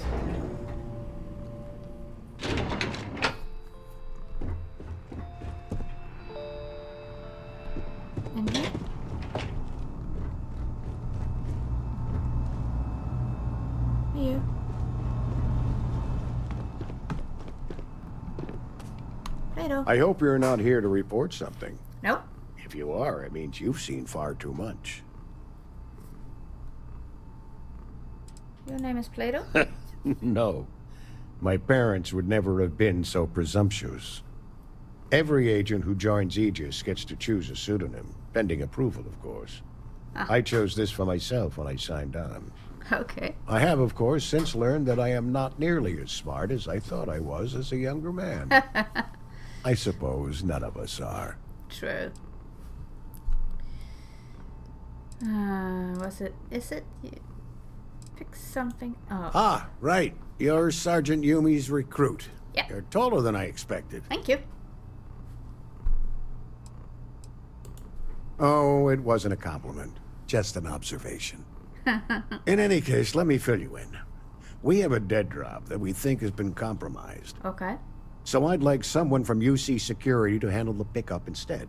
In here? Here. Play-Doh. I hope you're not here to report something. Nope. If you are, it means you've seen far too much. Your name is Play-Doh? No. My parents would never have been so presumptuous. Every agent who joins Aegis gets to choose a pseudonym, pending approval, of course. Ah. I chose this for myself when I signed on. Okay. I have, of course, since learned that I am not nearly as smart as I thought I was as a younger man. I suppose none of us are. True. Is it? Pick something up. Ah, right. You're Sergeant Yumi's recruit. Yeah. You're taller than I expected. Thank you. Oh, it wasn't a compliment. Just an observation. In any case, let me fill you in. We have a dead drop that we think has been compromised. Okay. So I'd like someone from UC Security to handle the pickup instead.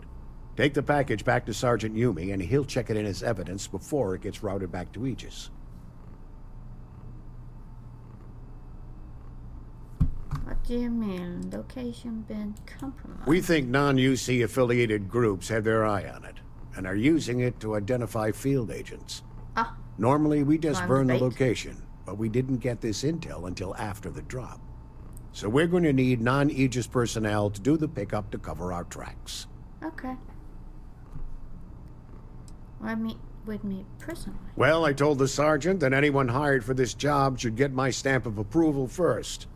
Take the package back to Sergeant Yumi, and he'll check it in as evidence before it gets routed back to Aegis. What do you mean? Location been compromised? We think non-UC affiliated groups have their eye on it, and are using it to identify field agents. Ah. Normally, we just Time burn to the bait. location, but we didn't get this intel until after the drop. So we're going to need non-Aegis personnel to do the pickup to cover our tracks. Okay. Well, meet with me personally. Well, I told the sergeant that anyone hired for this job should get my stamp of approval first.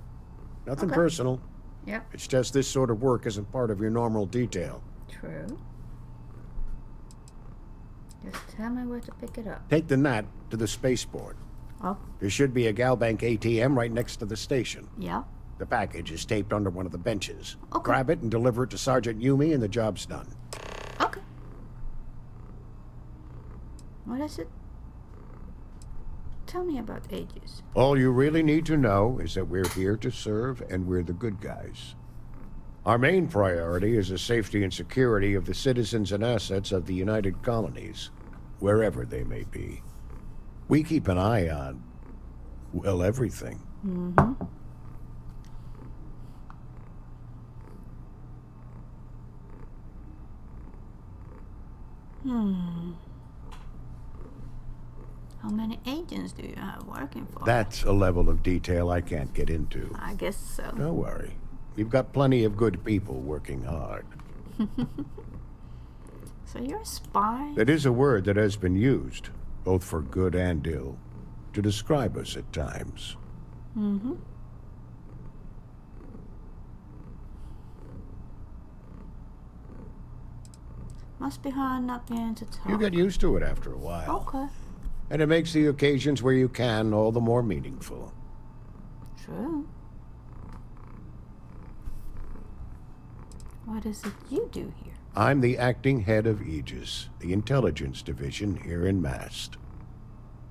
Nothing Okay. personal. Yep. It's just this sort of work isn't part of your normal detail. True. Just tell me where to pick it up. Take the NAT to the spaceport. Oh. There should be a Galbank ATM right next to the station. Yeah. The package is taped under one of the benches. Okay. Grab it and deliver it to Sergeant Yumi and the job's done. Okay. What is it? Tell me about Aegis. All you really need to know is that we're here to serve and we're the good guys. Our main priority is the safety and security of the citizens and assets of the United Colonies, wherever they may be. We keep an eye on, well, everything. Mm-hmm. How many agents do you have working for? That's a level of detail I can't get into. I guess so. Don't worry. We've got plenty of good people working hard. So you're a spy? That is a word that has been used, both for good and ill, to describe us at times. Mm-hmm. Must be hard not being to talk. You get used to it after a while. Okay. And it makes the occasions where you can all the more meaningful. True. What is it you do here? I'm the acting head of Aegis, the intelligence division here in Mast.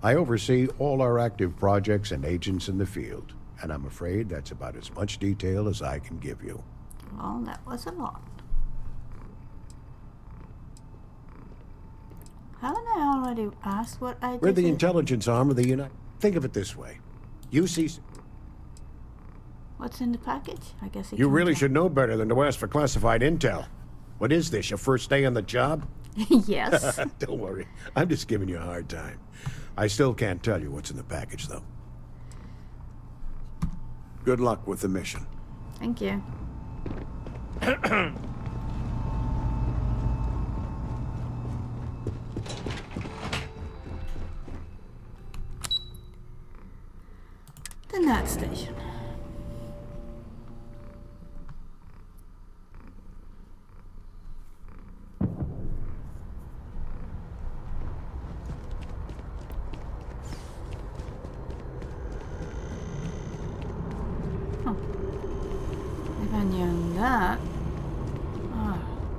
I oversee all our active projects and agents in the field, and I'm afraid that's about as much detail as I can give you. Well, that was a lot. Haven't I already asked what I did? We're the intelligence arm of the United... Think of it this way. You see... What's in the package? I guess You really should know better than to ask for classified intel. What is this, your first day on the job? Yes. Don't worry. I'm just giving you a hard time. I still can't tell you what's in the package, though. Good luck with the mission. Thank you.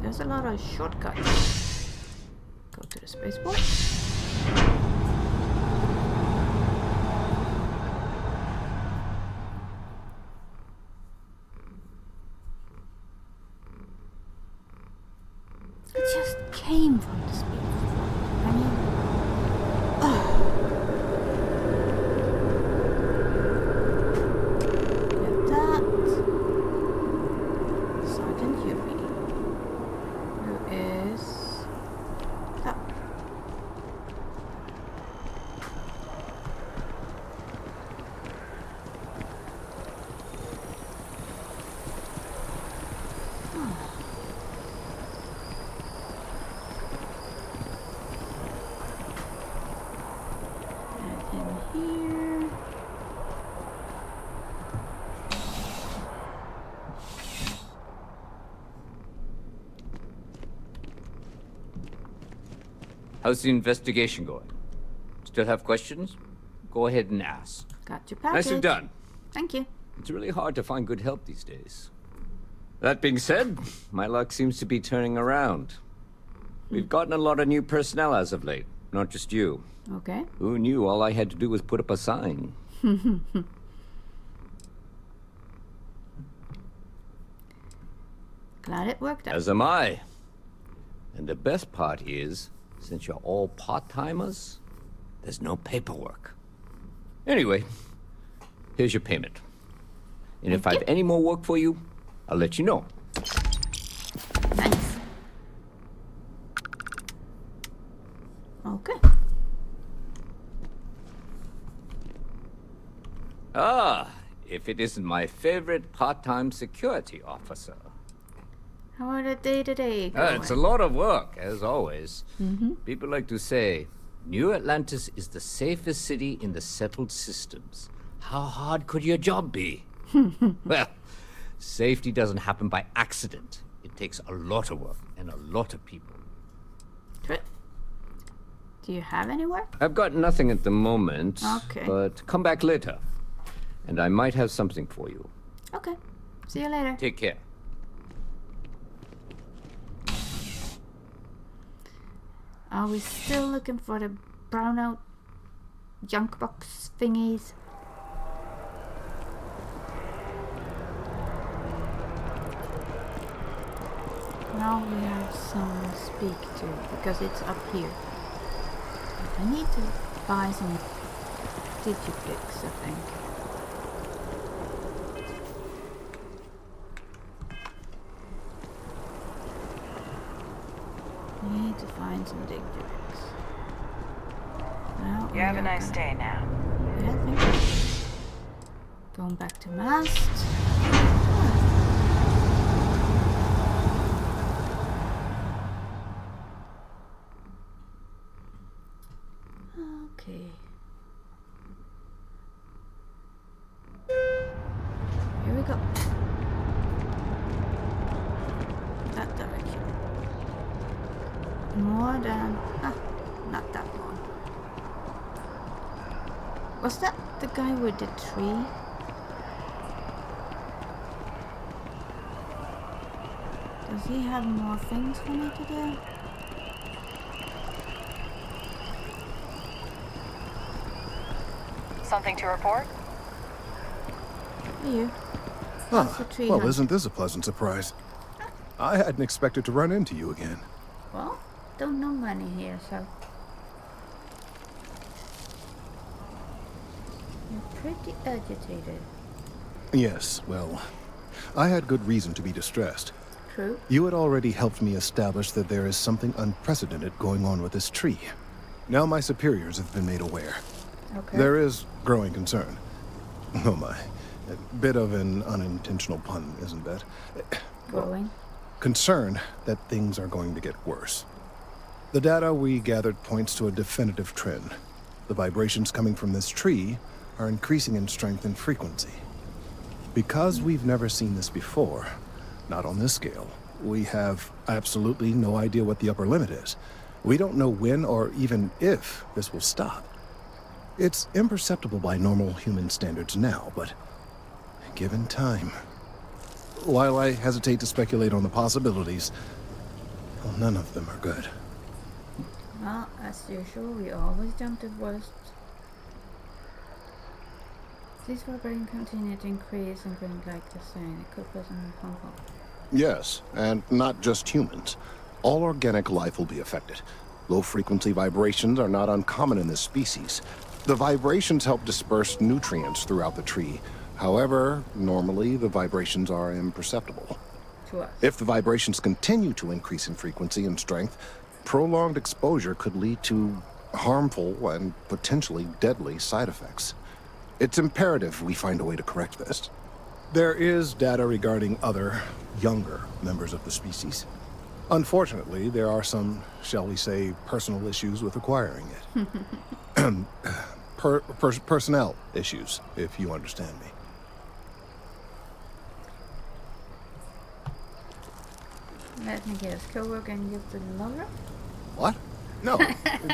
there's a lot of shortcuts. Go to the spaceport. It just came from the spaceport. I mean, get that. Sergeant Yuri, who is that. Here. How's the investigation going? Still have questions? Go ahead and ask. Got your package. Nicely done. Thank you. It's really hard to find good help these days. That being said, my luck seems to be turning around. We've gotten a lot of new personnel as of late, not just you. Okay. Who knew all I had to do was put up a sign? Glad it worked out. As am I. And the best part is, since you're all part-timers, there's no paperwork. Anyway, here's your payment. And if I have any more work for you, I'll let you know. Thanks. Okay. Ah, if it isn't my favorite part-time security officer. How are the day-to-day going? It's a lot of work, as always. Mm-hmm. People like to say, New Atlantis is the safest city in the settled systems. How hard could your job be? Well, safety doesn't happen by accident. It takes a lot of work and a lot of people. Do you have any work? I've got nothing at the moment. Okay. But come back later, and I might have something for you. Okay. See you later. Take care. Are we still looking for the brownout junk box thingies? Now we have someone to speak to because it's up here. I need to buy some digipicks, I think. Need to find some digipicks. Now You have a nice day now. Yeah, thank you. Going back to mast. Okay. Here we go. That direction. More than... not that one. Was that the guy with the tree? Does he have more things for me to do? Something to report? You. Huh. Well, isn't this a pleasant surprise? I hadn't expected to run into you again. Well, don't know money here, so... You're pretty agitated. Yes, well, I had good reason to be distressed. True. You had already helped me establish that there is something unprecedented going on with this tree. Now my superiors have been made aware. Okay. There is growing concern. Oh my. A bit of an unintentional pun, isn't that? Growing? Concern that things are going to get worse. The data we gathered points to a definitive trend. The vibrations coming from this tree are increasing in strength and frequency. Because we've never seen this before, not on this scale, we have absolutely no idea what the upper limit is. We don't know when or even if this will stop. It's imperceptible by normal human standards now, but given time... While I hesitate to speculate on the possibilities, Well, none of them are good. Well, as usual, we always jump to worst. These vibrations continue to increase and bring like the saying, it could cause an harmful. Yes, and not just humans. All organic life will be affected. Low-frequency vibrations are not uncommon in this species. The vibrations help disperse nutrients throughout the tree. However, normally the vibrations are imperceptible. To us. If the vibrations continue to increase in frequency and strength, prolonged exposure could lead to harmful and potentially deadly side effects. It's imperative we find a way to correct this. There is data regarding other, younger members of the species. Unfortunately, there are some, shall we say, personal issues with acquiring it. Personnel issues, if you understand me. Let me guess, co-worker and give the lover? What? No,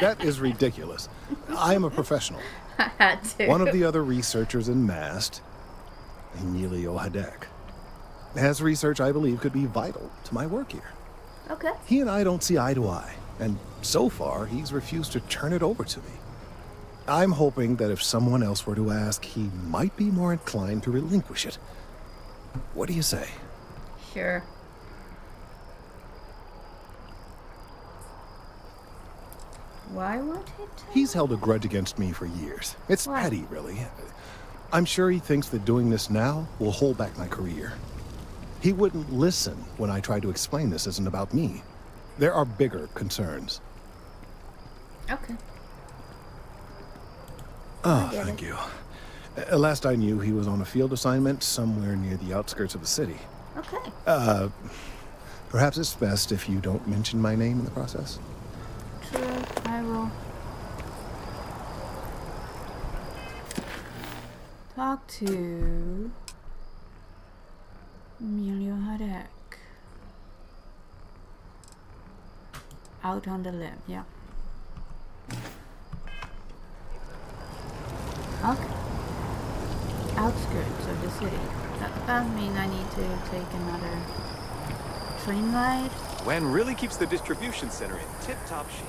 that is ridiculous. I am a professional. I had to. One of the other researchers in MAST, Emilio Hadek, has research I believe could be vital to my work here. Okay. He and I don't see eye to eye, and so far he's refused to turn it over to me. I'm hoping that if someone else were to ask, he might be more inclined to relinquish it. What do you say? Sure. Why won't he tell? He's held a grudge against me for years. It's Why? petty, really. I'm sure he thinks that doing this now will hold back my career. He wouldn't listen when I tried to explain this isn't about me. There are bigger concerns. Okay. Oh, thank you. Last I knew, he was on a field assignment somewhere near the outskirts of the city. Okay. Perhaps it's best if you don't mention my name in the process. True, I will. Talk to Emilio Hadek. Out on the limb, yeah. Okay. Outskirts of the city. That means I need to take another train ride. Wen really keeps the distribution center in tip-top shape.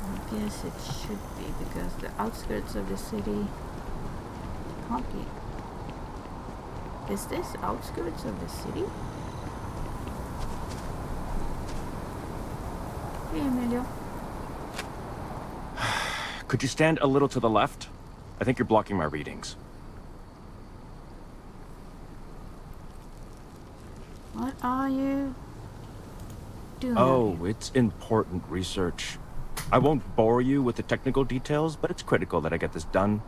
I guess it should be because the outskirts of the city can't be. Is this outskirts of the city? Hey, Emilio. Could you stand a little to the left? I think you're blocking my readings. What are you doing? Oh, it's important research. I won't bore you with the technical details, but it's critical that I get this done.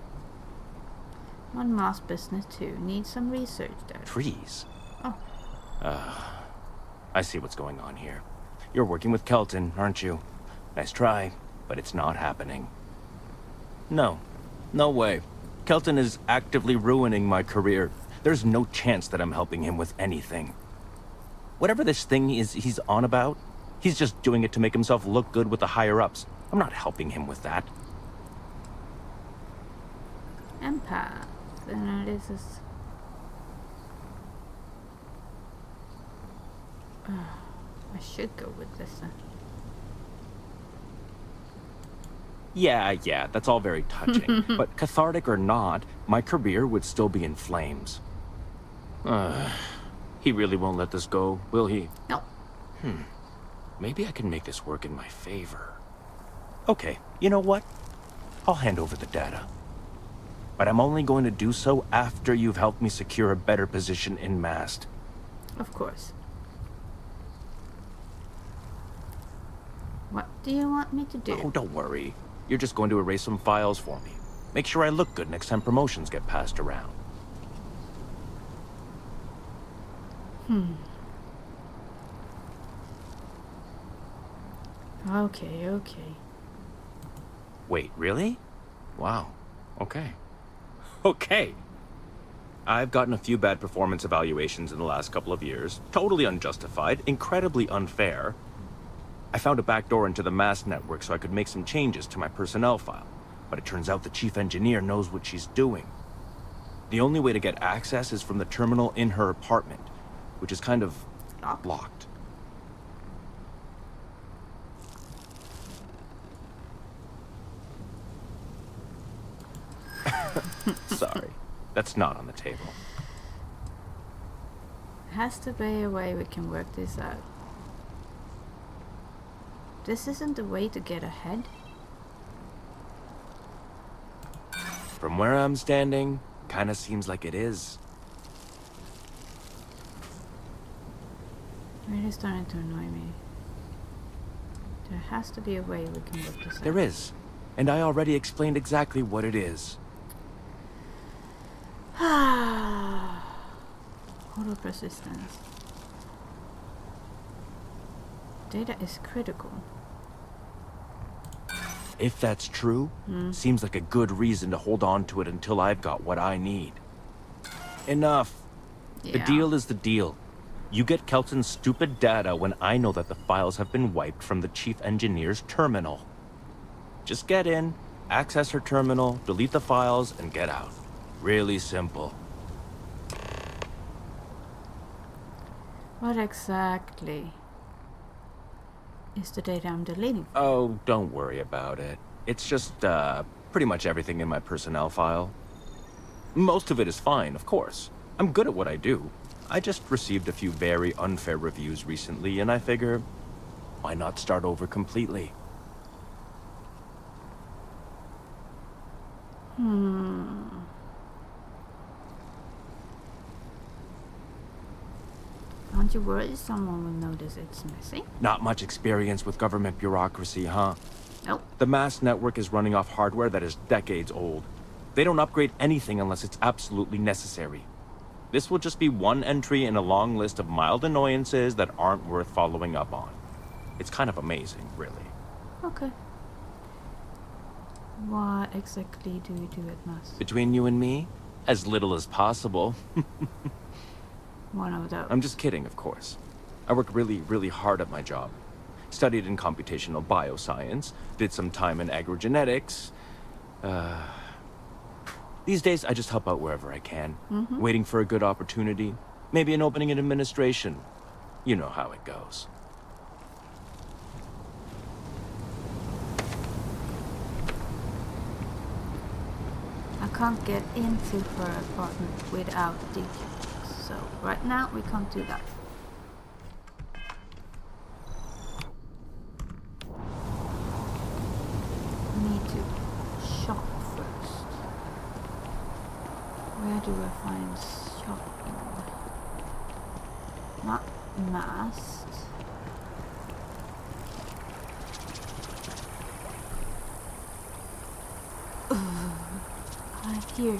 One mouse business too. Need some research there. Trees? Oh. I see what's going on here. You're working with Kelton, aren't you? Nice try, but it's not happening. No. No way. Kelton is actively ruining my career. There's no chance that I'm helping him with anything. Whatever this thing is he's on about, he's just doing it to make himself look good with the higher-ups. I'm not helping him with that. Empath. Then this is. I should go with this. Yeah, that's all very touching. But cathartic or not, my career would still be in flames. He really won't let this go, will he? No. Maybe I can make this work in my favor. Okay, you know what? I'll hand over the data. But I'm only going to do so after you've helped me secure a better position in MAST. Of course. What do you want me to do? Oh, don't worry. You're just going to erase some files for me. Make sure I look good next time promotions get passed around. Okay. Wait, really? Wow. Okay. Okay. I've gotten a few bad performance evaluations in the last couple of years. Totally unjustified, incredibly unfair. I found a backdoor into the MAST network so I could make some changes to my personnel file. But it turns out the chief engineer knows what she's doing. The only way to get access is from the terminal in her apartment, which is kind of locked. Sorry, that's not on the table. Has to be a way we can work this out. This isn't the way to get ahead. From where I'm standing, kinda seems like it is. Really starting to annoy me. There has to be a way we can work this out. There is, and I already explained exactly what it is. Hold up resistance. Data is critical. If that's true, seems like a good reason to hold on to it until I've got what I need. Enough. The Yeah. deal is the deal. You get Kelton's stupid data when I know that the files have been wiped from the chief engineer's terminal. Just get in, access her terminal, delete the files, and get out. Really simple. What exactly is the data I'm deleting? Oh, don't worry about it. It's just, pretty much everything in my personnel file. Most of it is fine, of course. I'm good at what I do. I just received a few very unfair reviews recently, and I figure, why not start over completely? Aren't you worried someone will notice it's messy? Not much experience with government bureaucracy, huh? Nope. The mass network is running off hardware that is decades old. They don't upgrade anything unless it's absolutely necessary. This will just be one entry in a long list of mild annoyances that aren't worth following up on. It's kind of amazing, really. Okay. What exactly do you do at mass? Between you and me, as little as possible. One of those. I'm just kidding, of course. I work really, really hard at my job. Studied in computational bioscience, did some time in agrogenetics. These days, I just help out wherever I can. Waiting for a good opportunity. Maybe an opening in administration. You know how it goes. I can't get into her apartment without details. So right now we can't do that. I need to shop first. Where do I find shopping? Not mast. I hear.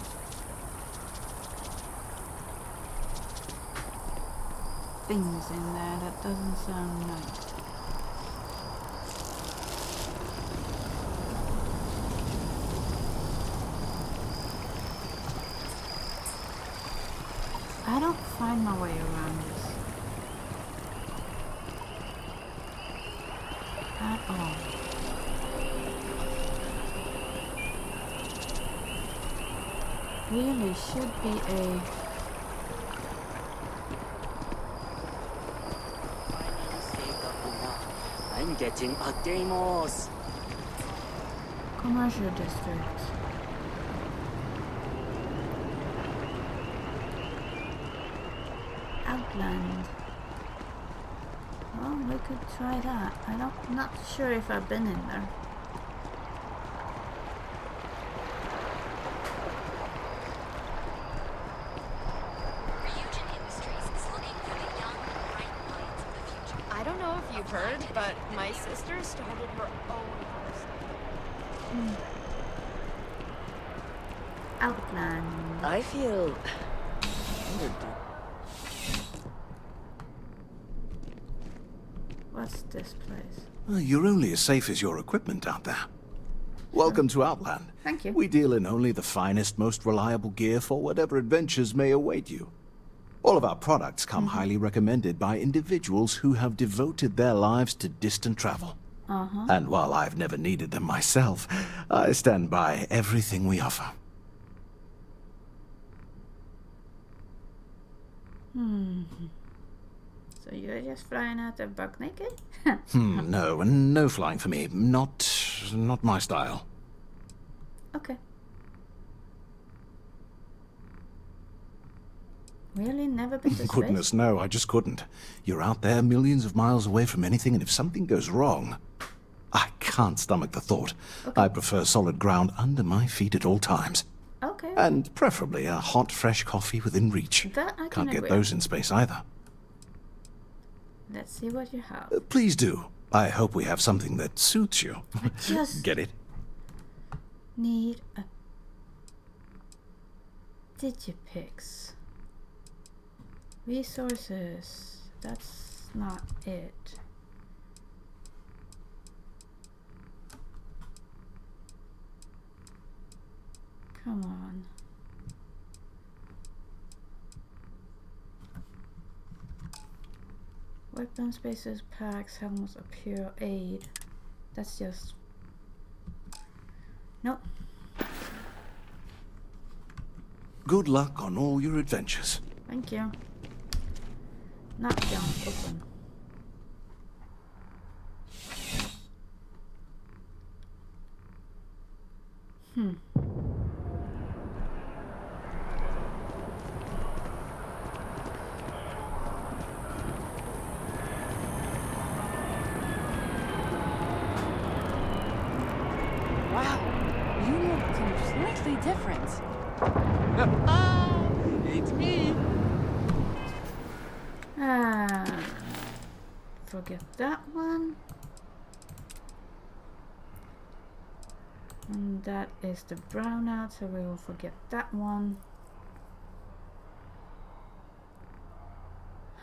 Things in there that doesn't sound nice. I don't find my way around this at all. Really should be a I'm getting a demos. commercial district. Outland. Well, we could try that. I'm not sure if I've been in there. I don't know if you've heard, but my sister started her own house. Outland. I feel... What's this place? Well, you're only as safe as your equipment out there. Welcome to Outland. Thank you. We deal in only the finest, most reliable gear for whatever adventures may await you. All of our products come highly recommended by individuals who have devoted their lives to distant travel. And while I've never needed them myself, I stand by everything we offer. So you're just flying out of buck naked? No, no flying for me. Not my style. Okay. Really? Never been to space? Goodness, no, I just couldn't. You're out there millions of miles away from anything, and if something goes wrong, I can't stomach the thought. Okay. I prefer solid ground under my feet at all times. Okay. And preferably a hot, fresh coffee within reach. That I can Can't get agree those on. in space either. Let's see what you have. Please do. I hope we have something that suits you. I just Get it? need a Digipix. Resources. That's not it. Come on. Weapon spaces, packs, helmets, appear, aid. That's just... Nope. Good luck on all your adventures. Thank you. Not jump, open. Wow, you look completely different. It's me. Forget that one. And that is the brownout, so we will forget that one.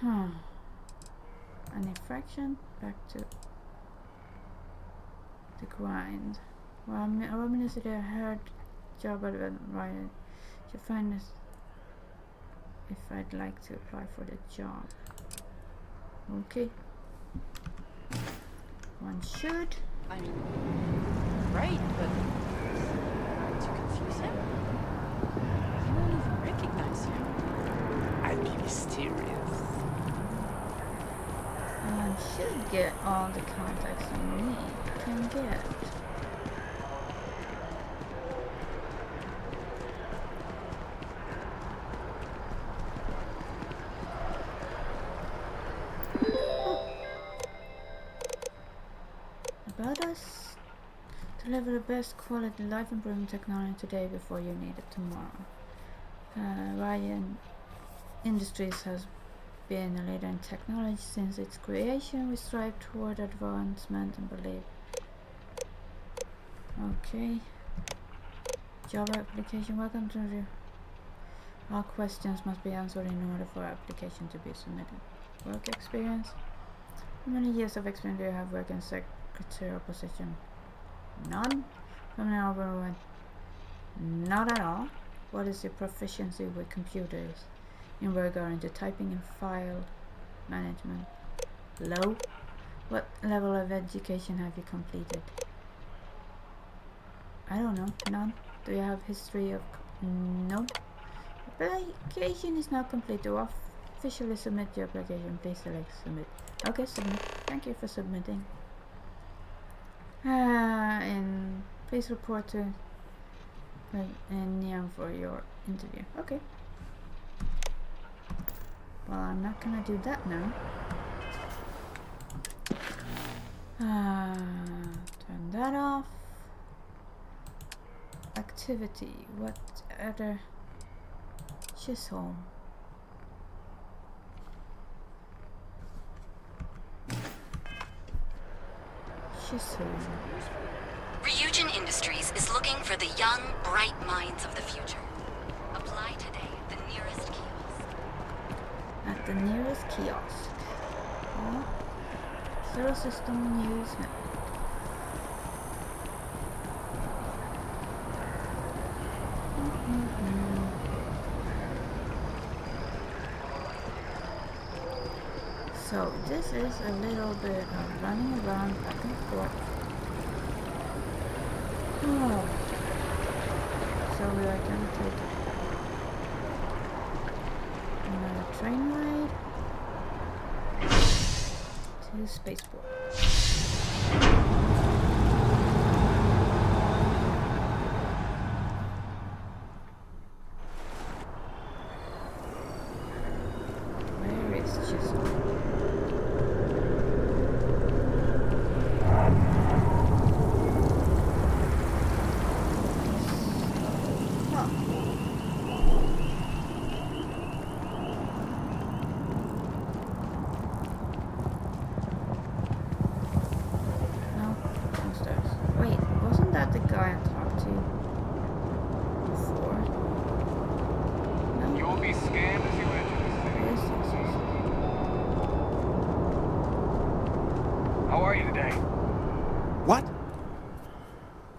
An infraction, back to the grind. Well, minister I heard job advisor to find us if I'd like to apply for the job. Okay. One should. I mean, right, but to confuse him? He won't even recognize you. I'll be mysterious. I should get all the contacts I need. Can get. About us. Deliver the best quality life improving technology today before you need it tomorrow. Ryan Industries has been a leader in technology since its creation. We strive toward advancement and believe. Okay. Job application. Welcome to the... All questions must be answered in order for application to be submitted. Work experience. How many years of experience do you have working in secretarial position? None. Familiar with? Not at all. What is your proficiency with computers in regard to typing and file management? Low. What level of education have you completed? I don't know. None. Do you have history of... No. Application is now complete. To officially submit your application, please select submit. Okay, submit. Thank you for submitting. And please report to Niam for your interview. Okay. Well, I'm not gonna do that now. Turn that off. Activity. What other? She's home. She's home. Ryujin Industries is looking for the young, bright minds of the future. Apply today at the nearest kiosk. At the nearest kiosk. Zero System News Network. So this is a little bit of running around back and forth. Oh. So we are going to take another train ride to the spaceport. Where is Chisholm? Wait, wasn't that the guy I talked to before? No? You will be scanned as you enter the city. Yes. How are you today? What?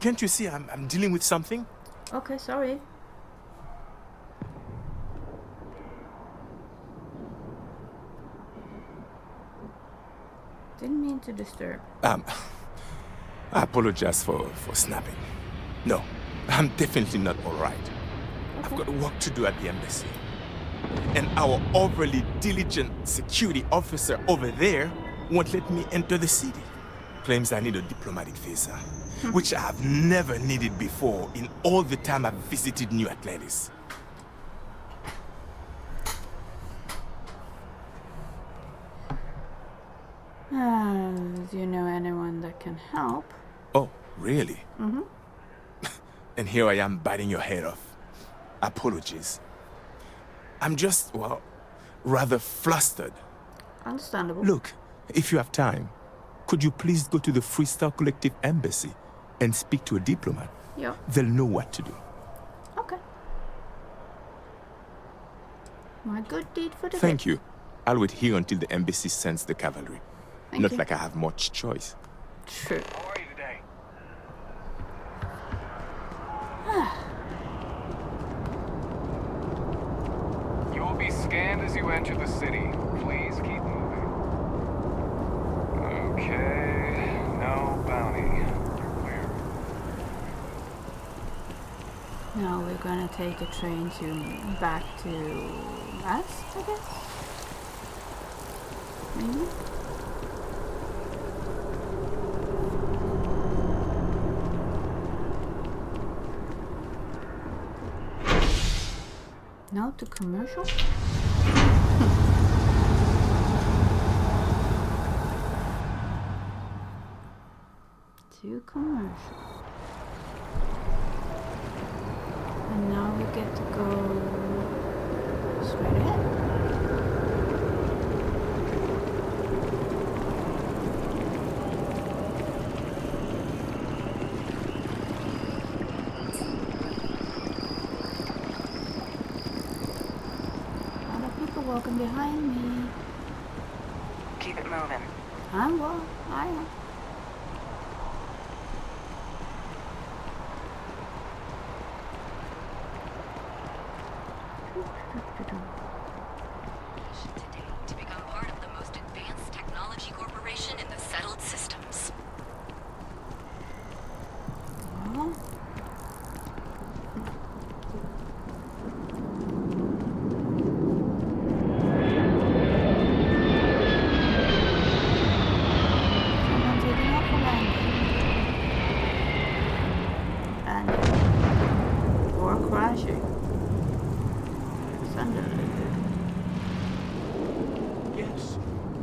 Can't you see I'm dealing with something? Okay, sorry. Didn't mean to disturb. I apologize for snapping. No, I'm definitely not all right. Okay. I've got work to do at the embassy. And our overly diligent security officer over there won't let me enter the city. Claims I need a diplomatic visa, which I have never needed before in all the time I've visited New Atlantis. Do you know anyone that can help? Oh, really? Mm-hmm. And here I am biting your head off. Apologies. I'm just, well, rather flustered. Understandable. Look, if you have time, could you please go to the Freestar Collective Embassy and speak to a diplomat? Yeah. They'll know what to do. Okay. My good deed for the day. Thank you. I'll wait here until the embassy sends the cavalry. Thank Not you. like I have much choice. True. How are you today? You will be scanned as you enter the city. Please keep moving. Okay, no bounty. You're clear. Now we're gonna take a train back to west, I guess? Maybe? No to commercial? To commercial. And now we get to go straight ahead. Walking behind me. Keep it moving. I will. I am. Today to become part of the most advanced technology corporation in the settled systems. Oh. Yes,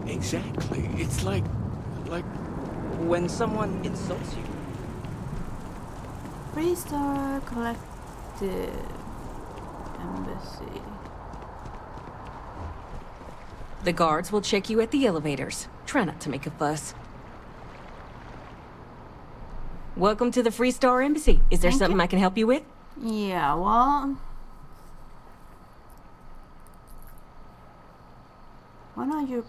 exactly. It's like when someone insults you. Freestar Collective Embassy. The guards will check you at the elevators. Try not to make a fuss. Welcome to the Freestar Embassy. Is there something I can help you with? Yeah, well... why don't you...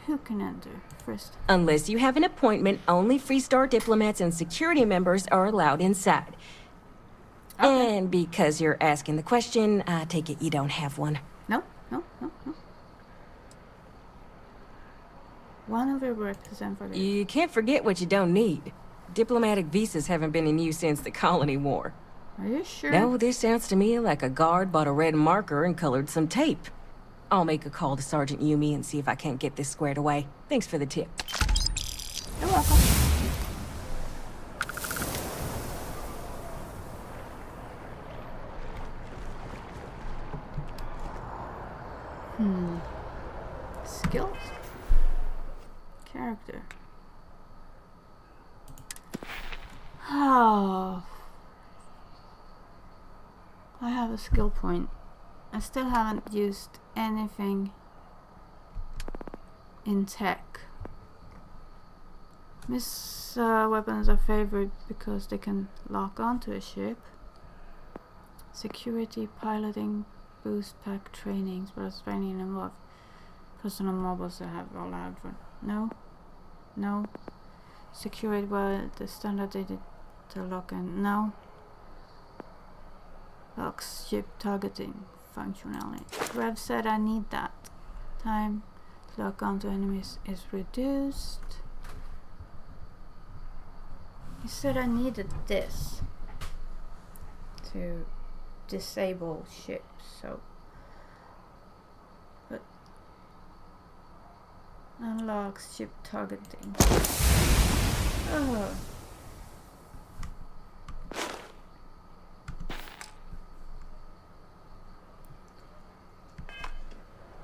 Who can enter first? Unless you have an appointment, only Freestar diplomats and security members are allowed inside. Okay. And because you're asking the question, I take it you don't have one. No. One of your representatives. You can't forget what you don't need. Diplomatic visas haven't been in use since the Colony War. Are you sure? No, this sounds to me like a guard bought a red marker and colored some tape. I'll make a call to Sergeant Yumi and see if I can't get this squared away. Thanks for the tip. You're welcome. Skills? Character. Oh. I have a skill point. I still haven't used anything in tech. These weapons are favored because they can lock onto a ship. Security, piloting, boost pack trainings, but training involved personal mobiles that have allowed for no. Security, well, the standard data lock in no. Locks ship targeting functionality. Rev said I need that. Time to lock onto enemies is reduced. He said I needed this to disable ships, so but unlocks ship targeting. Oh.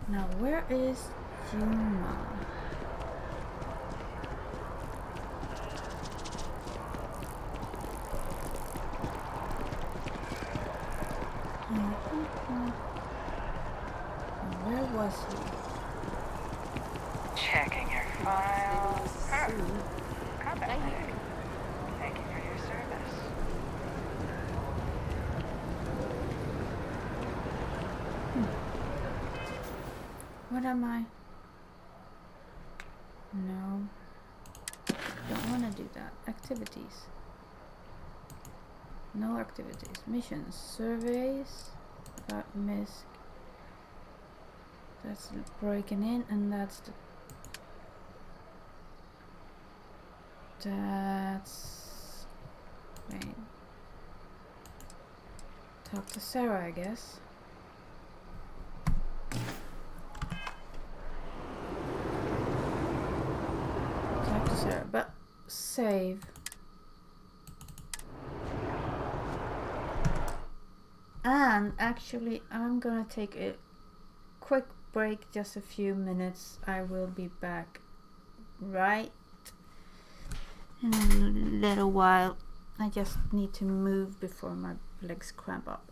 Now where is Juma? Where was he? Checking your files. Combat medic. Thank you for your service. What am I? No. Don't want to do that. Activities. No activities. Missions. Surveys. About misc. That's breaking in, and that's the. That's. Wait. Talk to Sarah, I guess. Talk to Sarah, but save. And actually, I'm gonna take a quick break, just a few minutes. I will be back right in a little while. I just need to move before my legs cramp up.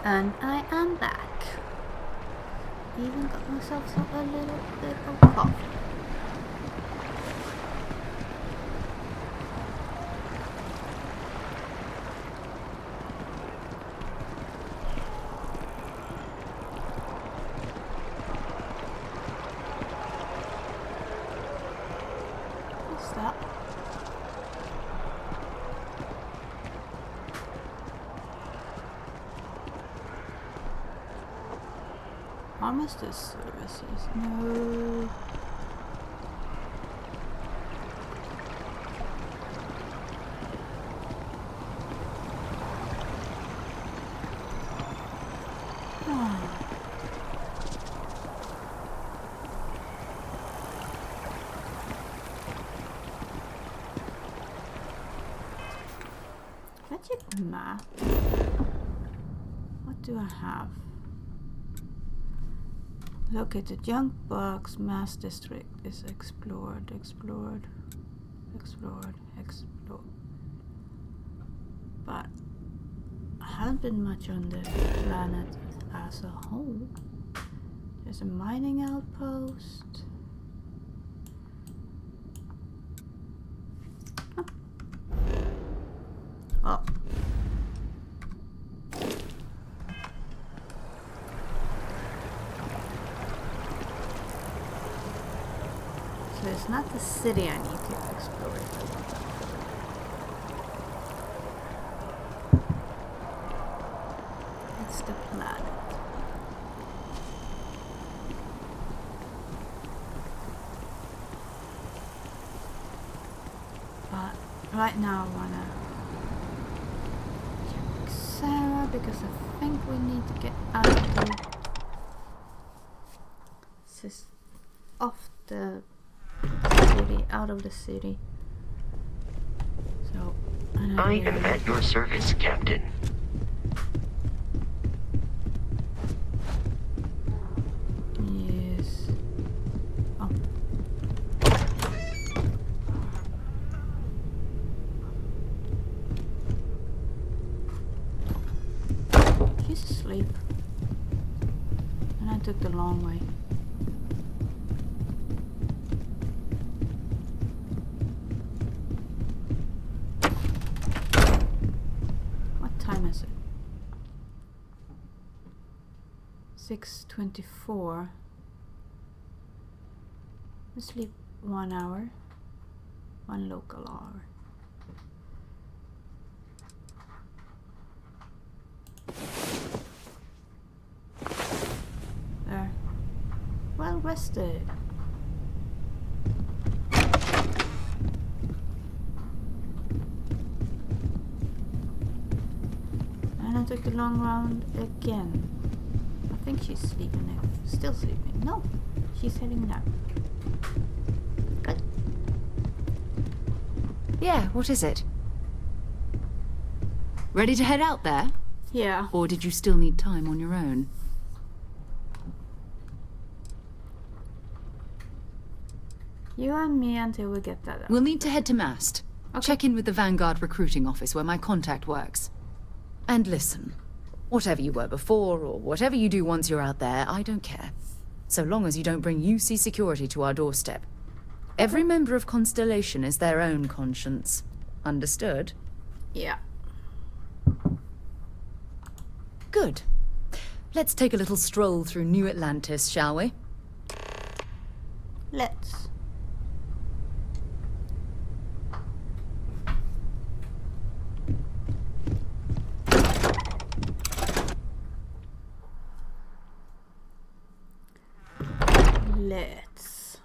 And I am back. Even got myself a little bit of coffee. What's that? Armistice services. No. Magic map. What do I have? Locate the junk box. Mass district is explored. But I haven't been much on the planet as a whole. There's a mining outpost. Huh. Oh. So it's not the city I need to explore. It's the planet. But right now I wanna check Sarah because I think we need to get out of the city, out of the city. So I am at your service, Captain. Yes. Oh. She's asleep. And I took the long way. What time is it? 6:24. We sleep 1 hour. 1 local hour. There. Well rested. And I took the long round again. I think she's sleeping now. Still sleeping. No, she's heading down. Good. Yeah, what is it? Ready to head out there? Yeah. Or did you still need time on your own? You and me until we get that out. We'll need to head to Mast. Okay. Check in with the Vanguard recruiting office where my contact works. And listen, whatever you were before or whatever you do once you're out there, I don't care. So long as you don't bring UC security to our doorstep. Every member of Constellation is their own conscience. Understood? Yeah. Good. Let's take a little stroll through New Atlantis, shall we? Let's. Let's.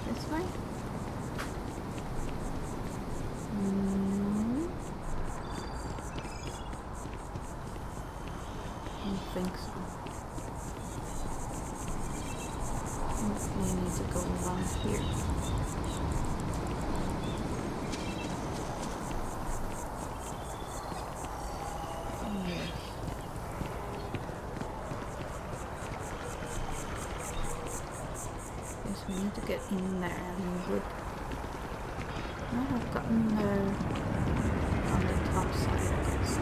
This way? I don't think so. I think we need to go around here. get in there, and we would not have gotten there on the top side, I guess.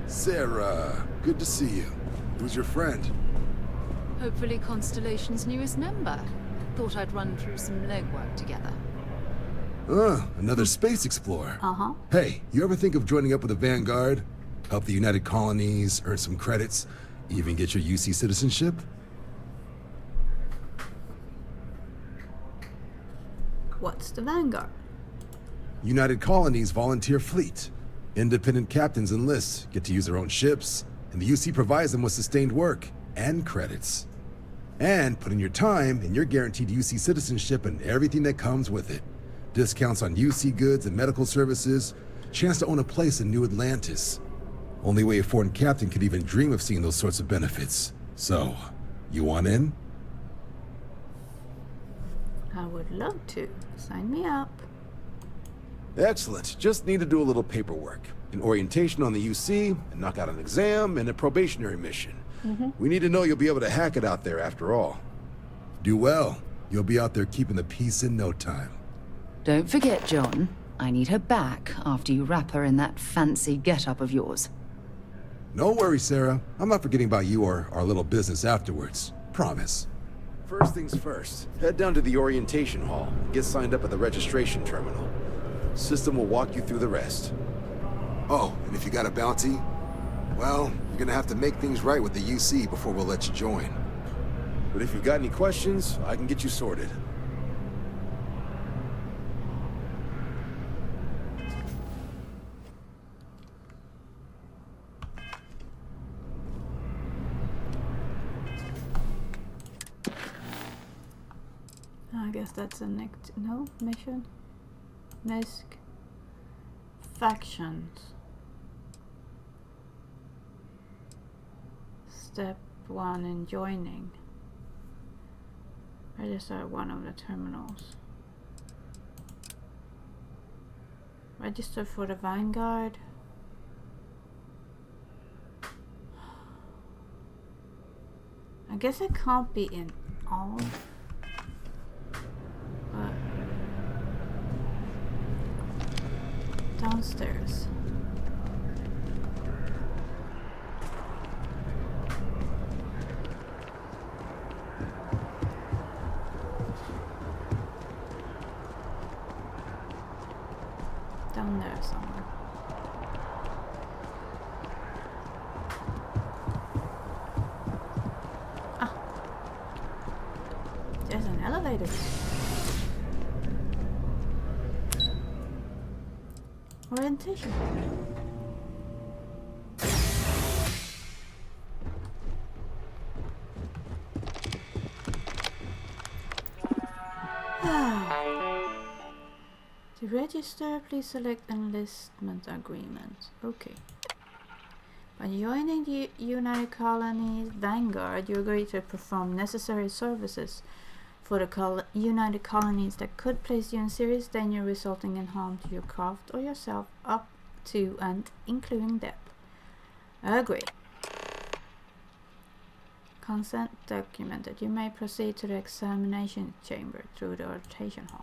Sarah, good to see you. Who's your friend? Hopefully Constellation's newest member. Thought I'd run through some legwork together. Another space explorer. Uh-huh. Hey, you ever think of joining up with the Vanguard? Help the United Colonies, earn some credits, even get your UC citizenship? What's the Vanguard? United Colonies volunteer fleet. Independent captains enlist, get to use their own ships, and the UC provides them with sustained work and credits. And put in your time, and you're guaranteed UC citizenship and everything that comes with it. Discounts on UC goods and medical services, chance to own a place in New Atlantis. Only way a foreign captain could even dream of seeing those sorts of benefits. So, you want in? I would love to. Sign me up. Excellent. Just need to do a little paperwork. An orientation on the UC, and knock out an exam, and a probationary mission. We need to know you'll be able to hack it out there after all. Do well. You'll be out there keeping the peace in no time. Don't forget, John. I need her back after you wrap her in that fancy get-up of yours. No worries, Sarah. I'm not forgetting about you or our little business afterwards. Promise. First things first, head down to the orientation hall and get signed up at the registration terminal. System will walk you through the rest. Oh, and if you got a bounty, well, you're gonna have to make things right with the UC before we'll let you join. But if you've got any questions, I can get you sorted. I guess that's a next mission. Misc factions. Step 1 in joining. Register at one of the terminals. Register for the Vanguard. I guess I can't be in all. But downstairs. Down there somewhere. Ah, there's an elevator. Orientation. To register, please select enlistment agreement. Okay. By joining the United Colonies Vanguard, you agree to perform necessary services for the United Colonies that could place you in serious danger, resulting in harm to your craft or yourself, up to and including death. Agree. Consent documented. You may proceed to the examination chamber through the rotation hall.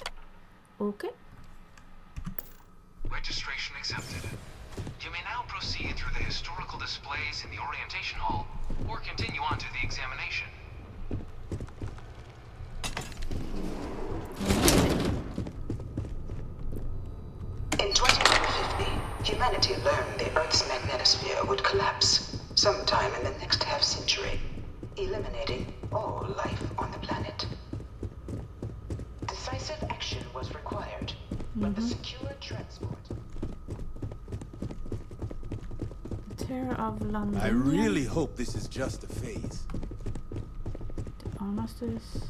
Okay. Registration accepted. You may now proceed through the historical displays in the orientation hall, or continue on to the examination. In 2150, humanity learned the Earth's magnetosphere would collapse sometime in the next half-century, eliminating all life on the planet. Decisive action was required, but the secure transport... Terror of London. I really hope this is just a phase. The armisters.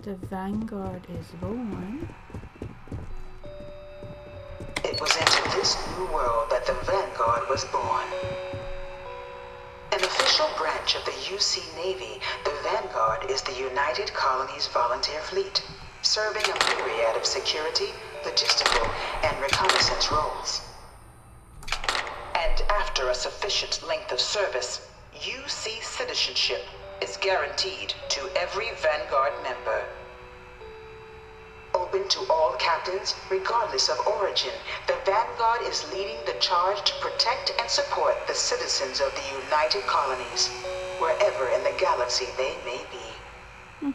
The Vanguard is born. It was into this new world that the Vanguard was born. An official branch of the UC Navy, the Vanguard is the United Colonies Volunteer Fleet, serving a myriad of security, logistical, and reconnaissance roles. And after a sufficient length of service, UC citizenship is guaranteed to every Vanguard member. Open to all captains, regardless of origin, the Vanguard is leading the charge to protect and support the citizens of the United Colonies, wherever in the galaxy they may be.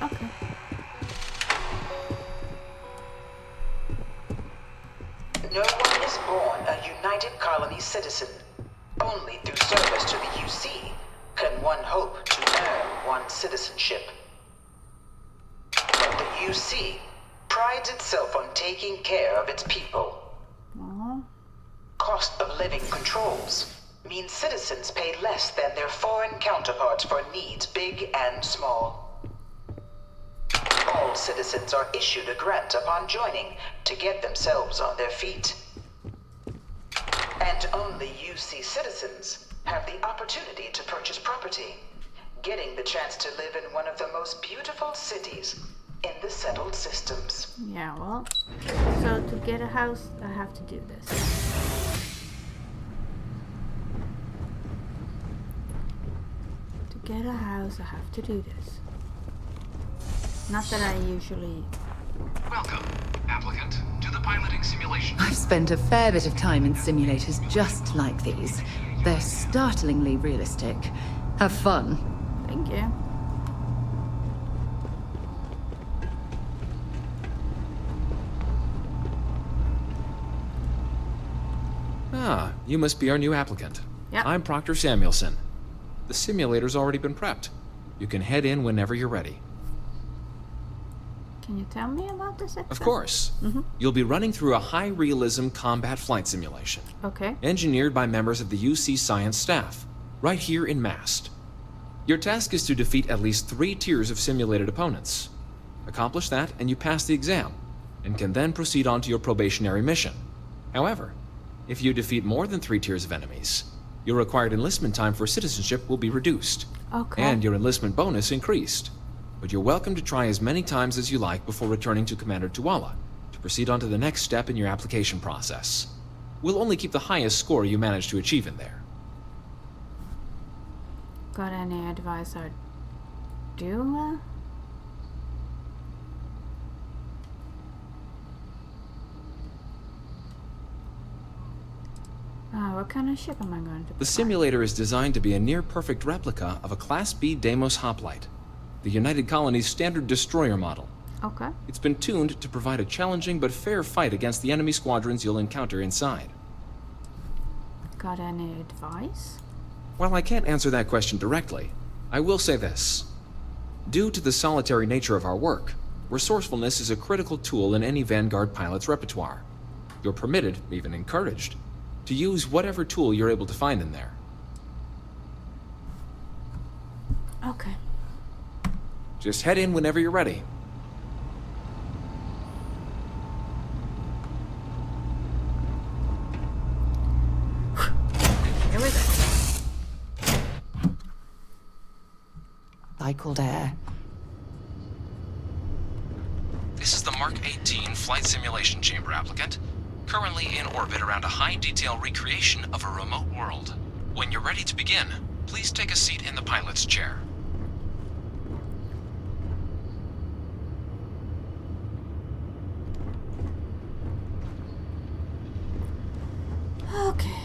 Okay. No one is born a United Colonies citizen. Only through service to the UC can one hope to earn one's citizenship. But the UC prides itself on taking care of its people. Cost of living controls mean citizens pay less than their foreign counterparts for needs big and small. All citizens are issued a grant upon joining to get themselves on their feet. And only UC citizens have the opportunity to purchase property, getting the chance to live in one of the most beautiful cities in the settled systems. Yeah, well, so to get a house, I have to do this. To get a house, I have to do this. Not that I usually... Welcome, applicant, to the piloting simulation. I've spent a fair bit of time in simulators just like these. They're startlingly realistic. Have fun. Thank you. Ah, you must be our new applicant. Yep. I'm Proctor Samuelson. The simulator's already been prepped. You can head in whenever you're ready. Can you tell me about this exam? Of course. You'll be running through a high-realism combat flight simulation. Okay. Engineered by members of the UC science staff, right here in Mast. Your task is to defeat at least 3 tiers of simulated opponents. Accomplish that, and you pass the exam, and can then proceed on to your probationary mission. However, if you defeat more than 3 tiers of enemies, your required enlistment time for citizenship will be reduced. Okay. And your enlistment bonus increased. But you're welcome to try as many times as you like before returning to Commander Tuala to proceed on to the next step in your application process. We'll only keep the highest score you manage to achieve in there. Got any advice I do? What kind of ship am I going to The simulator is designed to be a near-perfect replica of a Class B Deimos hoplite, the United Colonies' standard destroyer model. Okay. It's been tuned to provide a challenging but fair fight against the enemy squadrons you'll encounter inside. Got any advice? While I can't answer that question directly, I will say this. Due to the solitary nature of our work, resourcefulness is a critical tool in any Vanguard pilot's repertoire. You're permitted, even encouraged, to use whatever tool you're able to find in there. Okay. Just head in whenever you're ready. Here we go. Cycled air. This is the Mark 18 flight simulation chamber applicant, currently in orbit around a high-detail recreation of a remote world. When you're ready to begin, please take a seat in the pilot's chair. Okay.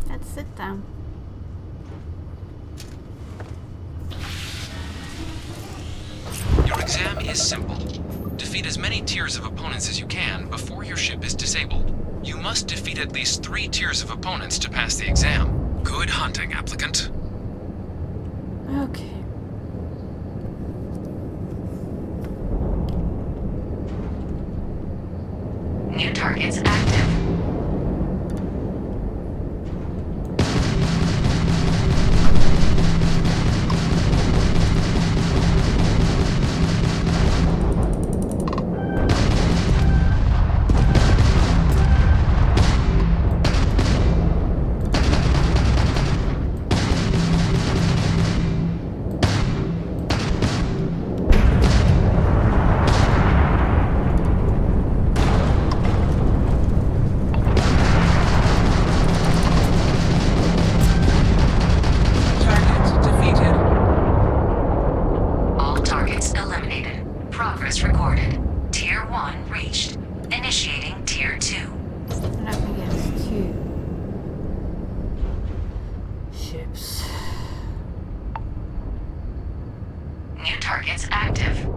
Let's sit down. Your exam is simple. Defeat as many tiers of opponents as you can before your ship is disabled. You must defeat at least 3 tiers of opponents to pass the exam. Good hunting, applicant. Okay. New targets active. targets eliminated. Progress recorded. Tier 1 reached. Initiating Tier 2. And up against 2 ships. New targets active.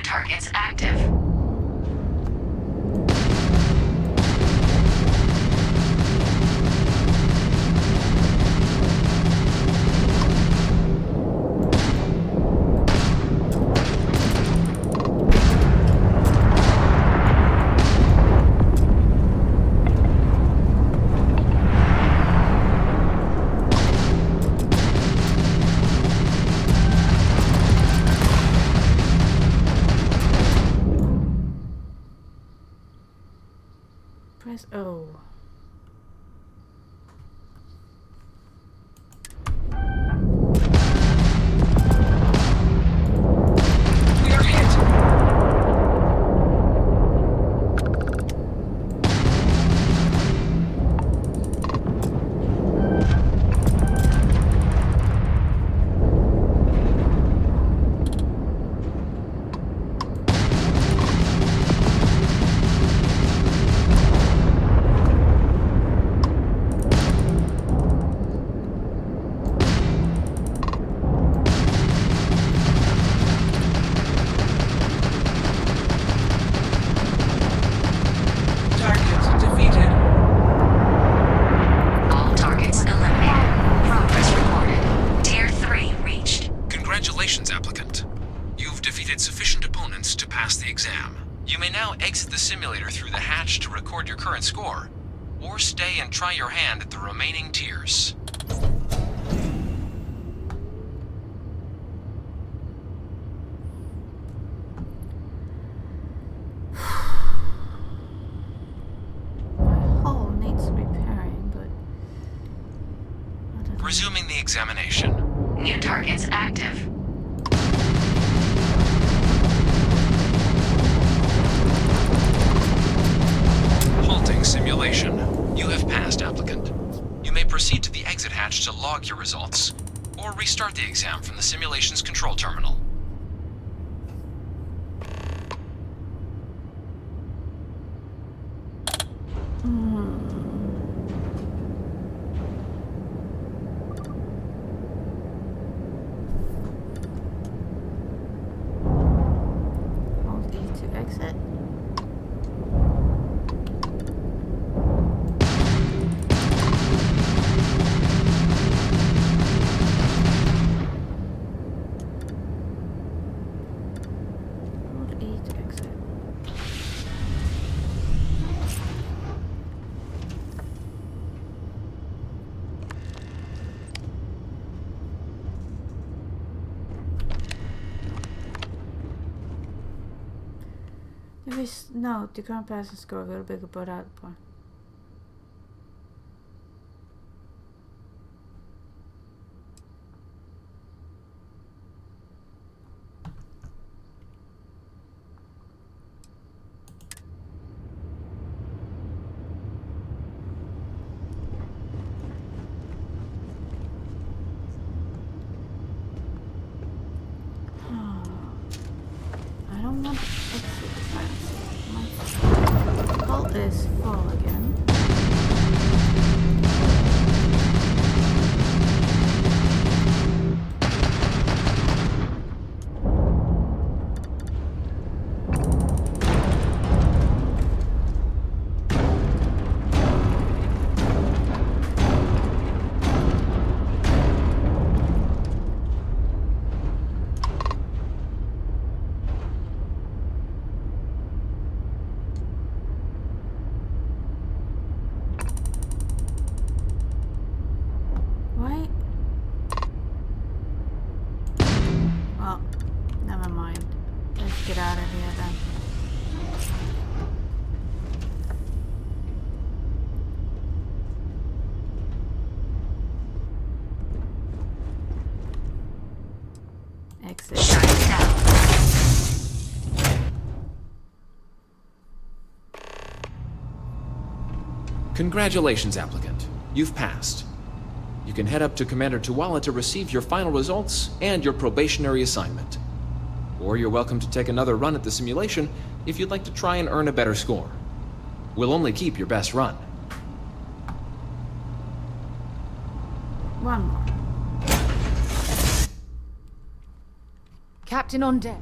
Targets active. Press O. We are hit. Congratulations, applicant. You've defeated sufficient opponents to pass the exam. You may now exit the simulator through the hatch to record your current score, or stay and try your hand at the remaining tiers. My hull needs repairing, but Resuming the examination. New targets active. Halting simulation. You have passed, applicant. You may proceed to the exit hatch to log your results, or restart the exam from the simulation's control terminal. Hold E to exit. Hold E to exit. No, the current passing score a little bit about out point. don't want exit fancy. My hull is full again. Why? Well, never mind. Let's get out of here then. Exit. Congratulations, applicant. You've passed. You can head up to Commander Tuwala to receive your final results and your probationary assignment. Or you're welcome to take another run at the simulation if you'd like to try and earn a better score. We'll only keep your best run. One more. Captain on deck.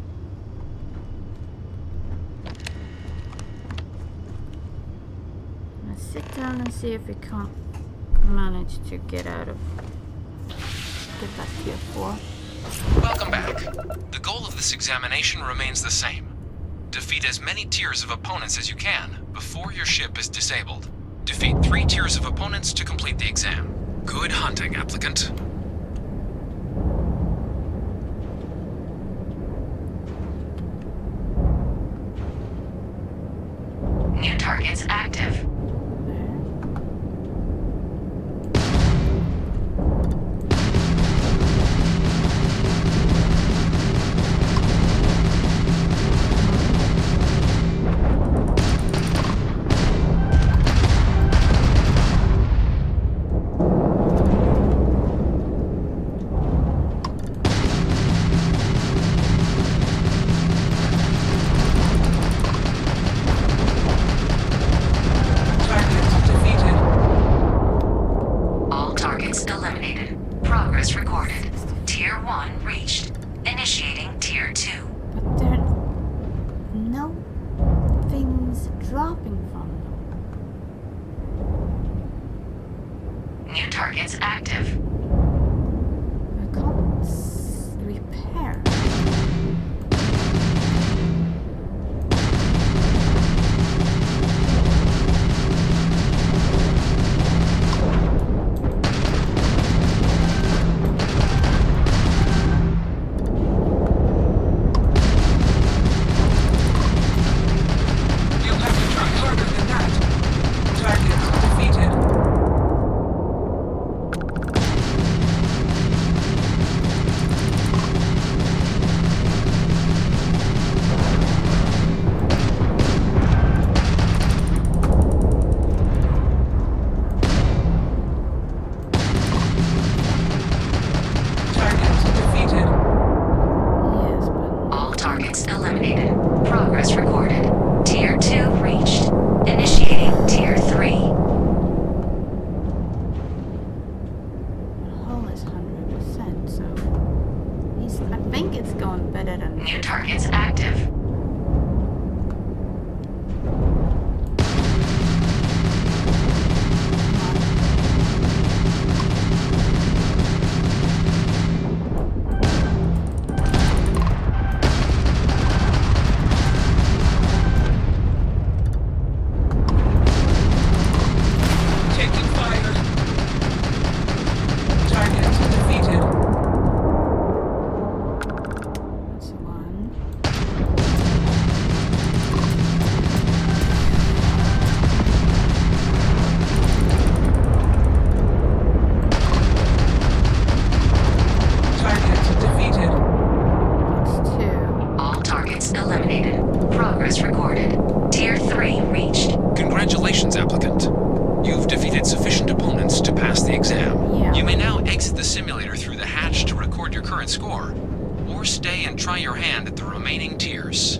Let's sit down and see if we can't manage to get out of... get back to ep4. Welcome back. The goal of this examination remains the same. Defeat as many tiers of opponents as you can before your ship is disabled. Defeat 3 tiers of opponents to complete the exam. Good hunting, applicant. New targets active. New targets active. I can't repair. You'll have to try harder than that. Target defeated. New targets active. Taking fire. Target defeated. Congratulations, applicant. You've defeated sufficient opponents to pass the exam. Yeah. You may now exit the simulator through the hatch to record your current score, or stay and try your hand at the remaining tiers.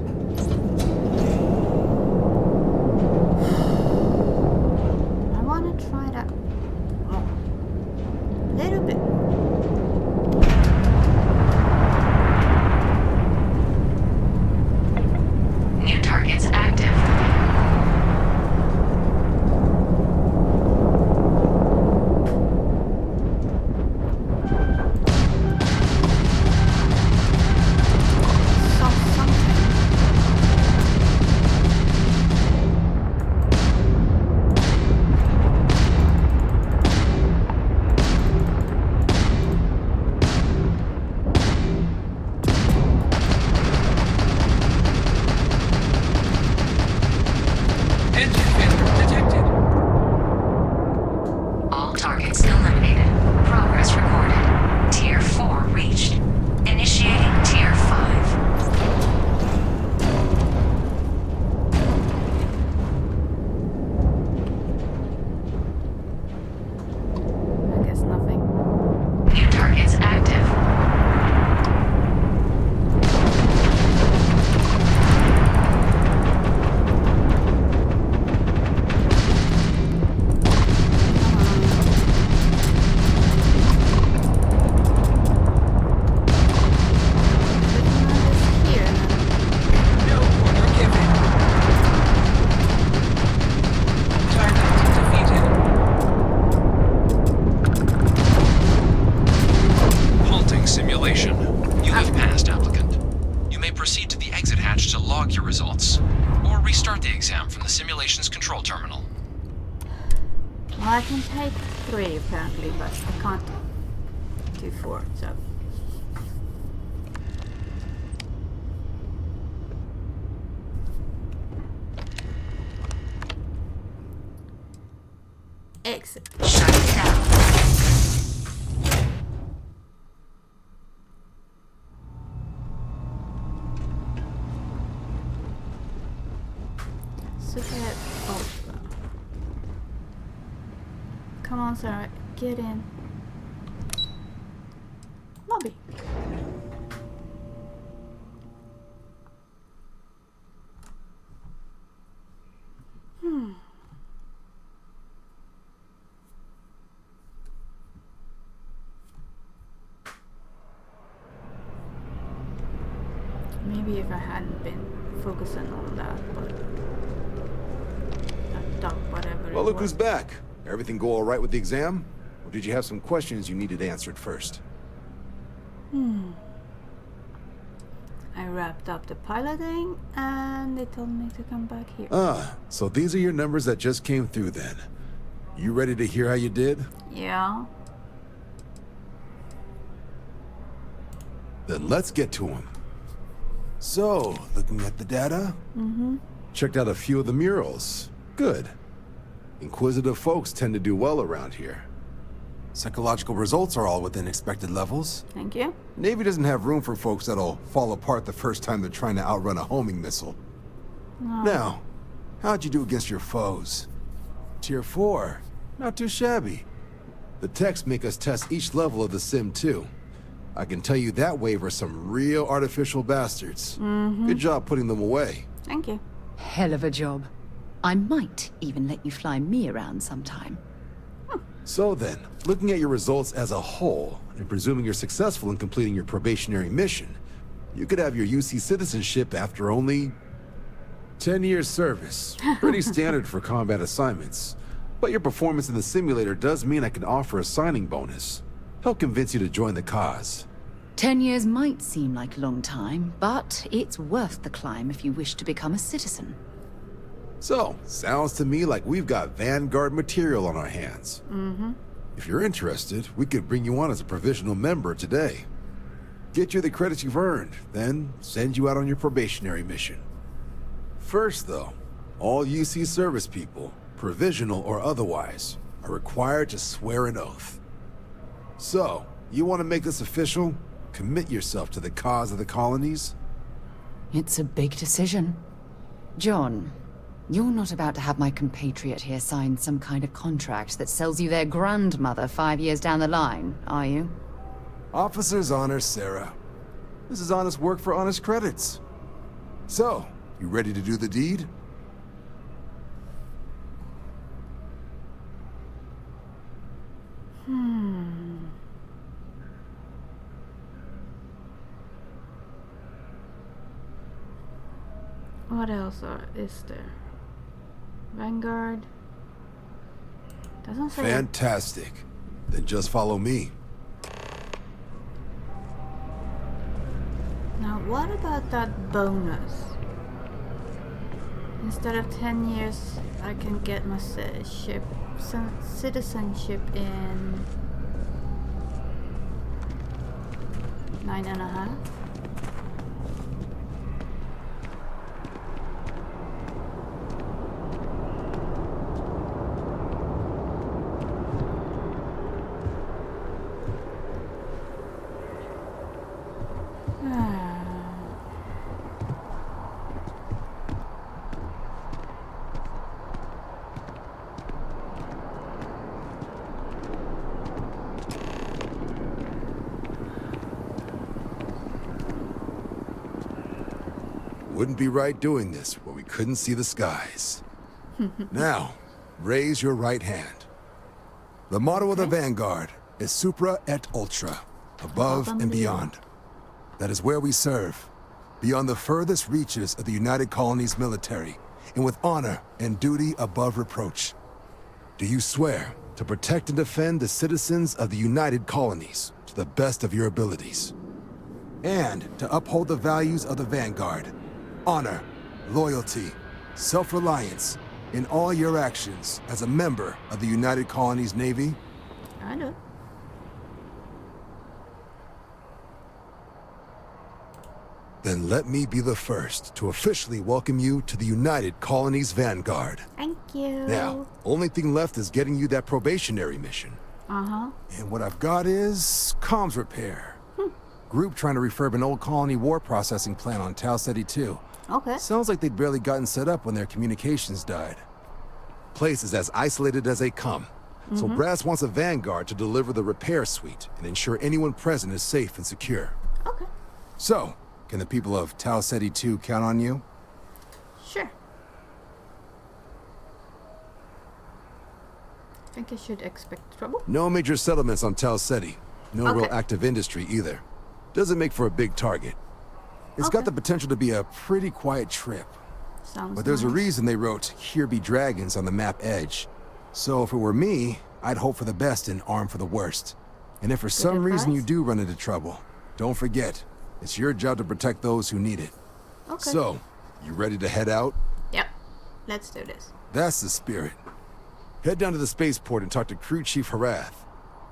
components. Or restart the exam from the simulation's control terminal. Well, I can take 3 apparently, but I can't do 4, so... Exit. Shut it down. Super Ultra. Come on, Sarah, get in. Lobby. Maybe if I hadn't been focusing on that, but that dog, whatever. Well, it look was. who's back. Everything go all right with the exam? Or did you have some questions you needed answered first? I wrapped up the piloting, and they told me to come back here. Ah, so these are your numbers that just came through then. You ready to hear how you did? Yeah. Then let's get to them. So, looking at the data? Checked out a few of the murals. Good. Inquisitive folks tend to do well around here. Psychological results are all within expected levels. Thank you. Navy doesn't have room for folks that'll fall apart the first time they're trying to outrun a homing missile. No. Now, how'd you do against your foes? Tier 4. Not too shabby. The techs make us test each level of the sim too. I can tell you that wave are some real artificial bastards. Good job putting them away. Thank you. Hell of a job. I might even let you fly me around sometime. So then, looking at your results as a whole, and presuming you're successful in completing your probationary mission, you could have your UC citizenship after only 10 years service. Pretty standard for combat assignments. But your performance in the simulator does mean I can offer a signing bonus. Help convince you to join the cause. 10 years might seem like a long time, but it's worth the climb if you wish to become a citizen. So, sounds to me like we've got Vanguard material on our hands. If you're interested, we could bring you on as a provisional member today. Get you the credits you've earned, then send you out on your probationary mission. First, though, all UC service people, provisional or otherwise, are required to swear an oath. So, you want to make this official? Commit yourself to the cause of the colonies? It's a big decision. John, you're not about to have my compatriot here sign some kind of contract that sells you their grandmother 5 years down the line, are you? Officer's honor, Sarah. This is honest work for honest credits. So, you ready to do the deed? What else is there? Vanguard. Doesn't say. Fantastic. Then just follow me. Now, what about that bonus? Instead of 10 years, I can get my citizenship in 9.5. Wouldn't be right doing this where we couldn't see the skies. Now, raise your right hand. The motto of the Vanguard is Supra et Ultra, above and beyond. That is where we serve, beyond the furthest reaches of the United Colonies military, and with honor and duty above reproach. Do you swear to protect and defend the citizens of the United Colonies to the best of your abilities? And to uphold the values of the Vanguard: honor, loyalty, self-reliance in all your actions as a member of the United Colonies Navy? I do. Then let me be the first to officially welcome you to the United Colonies Vanguard. Thank you. Now, only thing left is getting you that probationary mission. Uh-huh. And what I've got is comms repair. Group trying to refurb an old colony war processing plant on Tau Ceti 2. Okay. Sounds like they'd barely gotten set up when their communications died. Place is as isolated as they come. So Brass wants a Vanguard to deliver the repair suite and ensure anyone present is safe and secure. Okay. So, can the people of Tau Ceti 2 count on you? Sure. Think I should expect trouble? No major settlements on Tau Ceti. No real active industry either. Doesn't make for a big target. It's got the potential to be a pretty quiet trip. Sounds But there's a nice. reason they wrote "Here be dragons" on the map edge. So if it were me, I'd hope for the best and arm for the worst. And if for some reason you do run into trouble, don't forget, it's your job to protect those who need it. Okay. So, you ready to head out? Yep. Let's do this. That's the spirit. Head down to the spaceport and talk to Crew Chief Harath.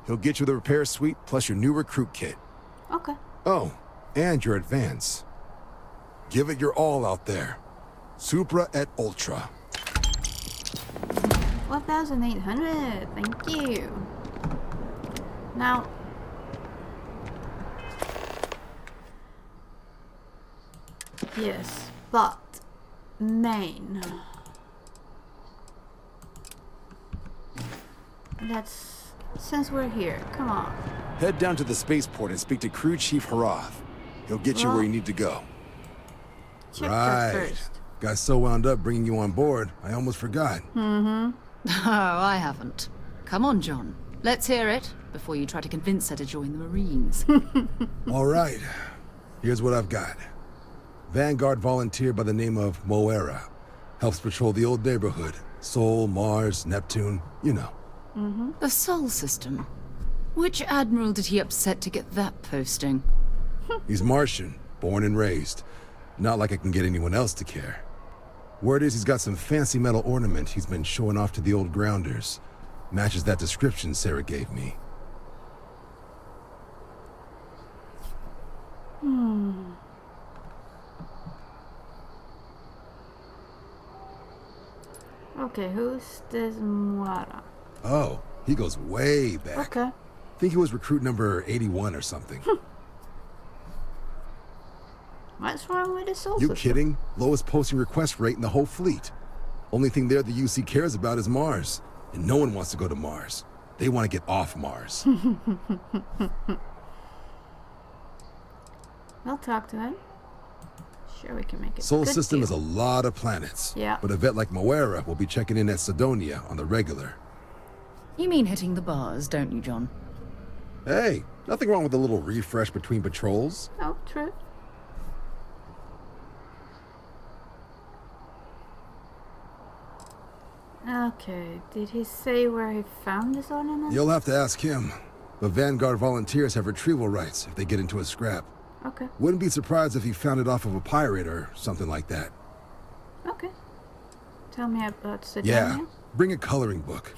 He'll get you the repair suite plus your new recruit kit. Okay. Oh, and your advance. Give it your all out there. Supra et Ultra. 1,800. Thank you. Now, yes, but main. Let's, since we're here, come on. Head down to the spaceport and speak to Crew Chief Harath. He'll get you where you need to go. Check that first. Got so wound up bringing you on board, I almost forgot. Oh, I haven't. Come on, John. Let's hear it before you try to convince her to join the Marines. All right. Here's what I've got. Vanguard volunteer by the name of Moera. Helps patrol the old neighborhood. Sol, Mars, Neptune, you know. The Sol system. Which admiral did he upset to get that posting? He's Martian, born and raised. Not like I can get anyone else to care. Word is he's got some fancy metal ornament he's been showing off to the old grounders. Matches that description Sarah gave me. Okay, who's this Moira? Oh, he goes way back. Okay. Think he was recruit number 81 or something. What's wrong with the Sol You system? kidding? Lowest posting request rate in the whole fleet. Only thing there the UC cares about is Mars. And no one wants to go to Mars. They want to get off Mars. I'll talk to him. Sure, we can make it. Sol Good system deal. is a lot of planets. Yeah. But a vet like Moera will be checking in at Sidonia on the regular. You mean hitting the bars, don't you, John? Hey, nothing wrong with a little refresh between patrols. Oh, true. Okay, did he say where he found this ornament? You'll have to ask him. But Vanguard volunteers have retrieval rights if they get into a scrap. Okay. Wouldn't be surprised if he found it off of a pirate or something like that. Okay. Tell me about Sidonia. Yeah, bring a coloring book.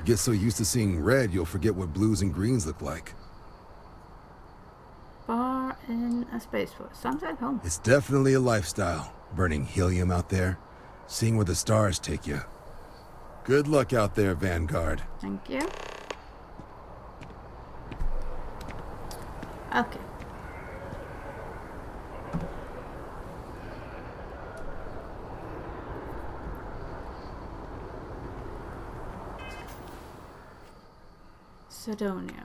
Get so used to seeing red, you'll forget what blues and greens look like. Bar in a spaceport. Sounds like home. It's definitely a lifestyle, burning helium out there, seeing where the stars take you. Good luck out there, Vanguard. Thank you. Okay. Sidonia.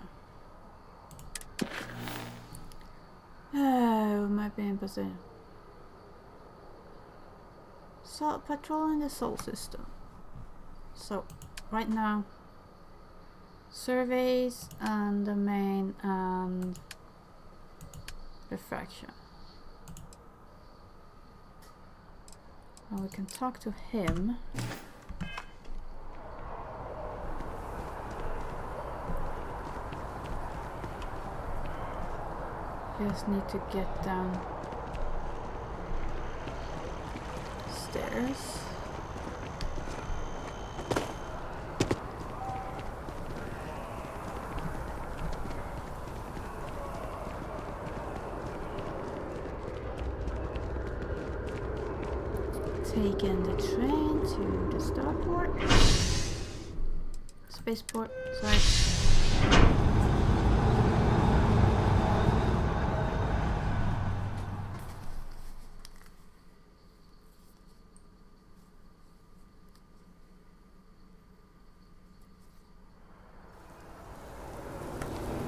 Oh, might be in position. So, patrolling the Sol system. So, right now, surveys and the main and refraction. And we can talk to him. Just need to get down upstairs. Taking the train to the starport. Spaceport, sorry.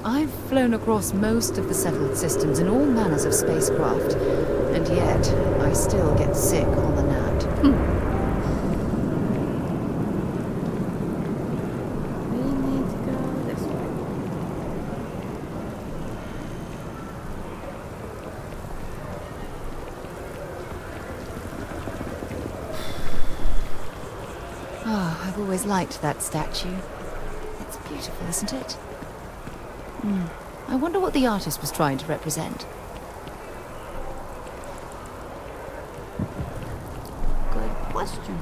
I've flown across most of the settled systems in all manners of spacecraft, and yet I still get sick on the nat. We need to go this way. Oh, I've always liked that statue. It's beautiful, isn't it? I wonder what the artist was trying to represent. Good question.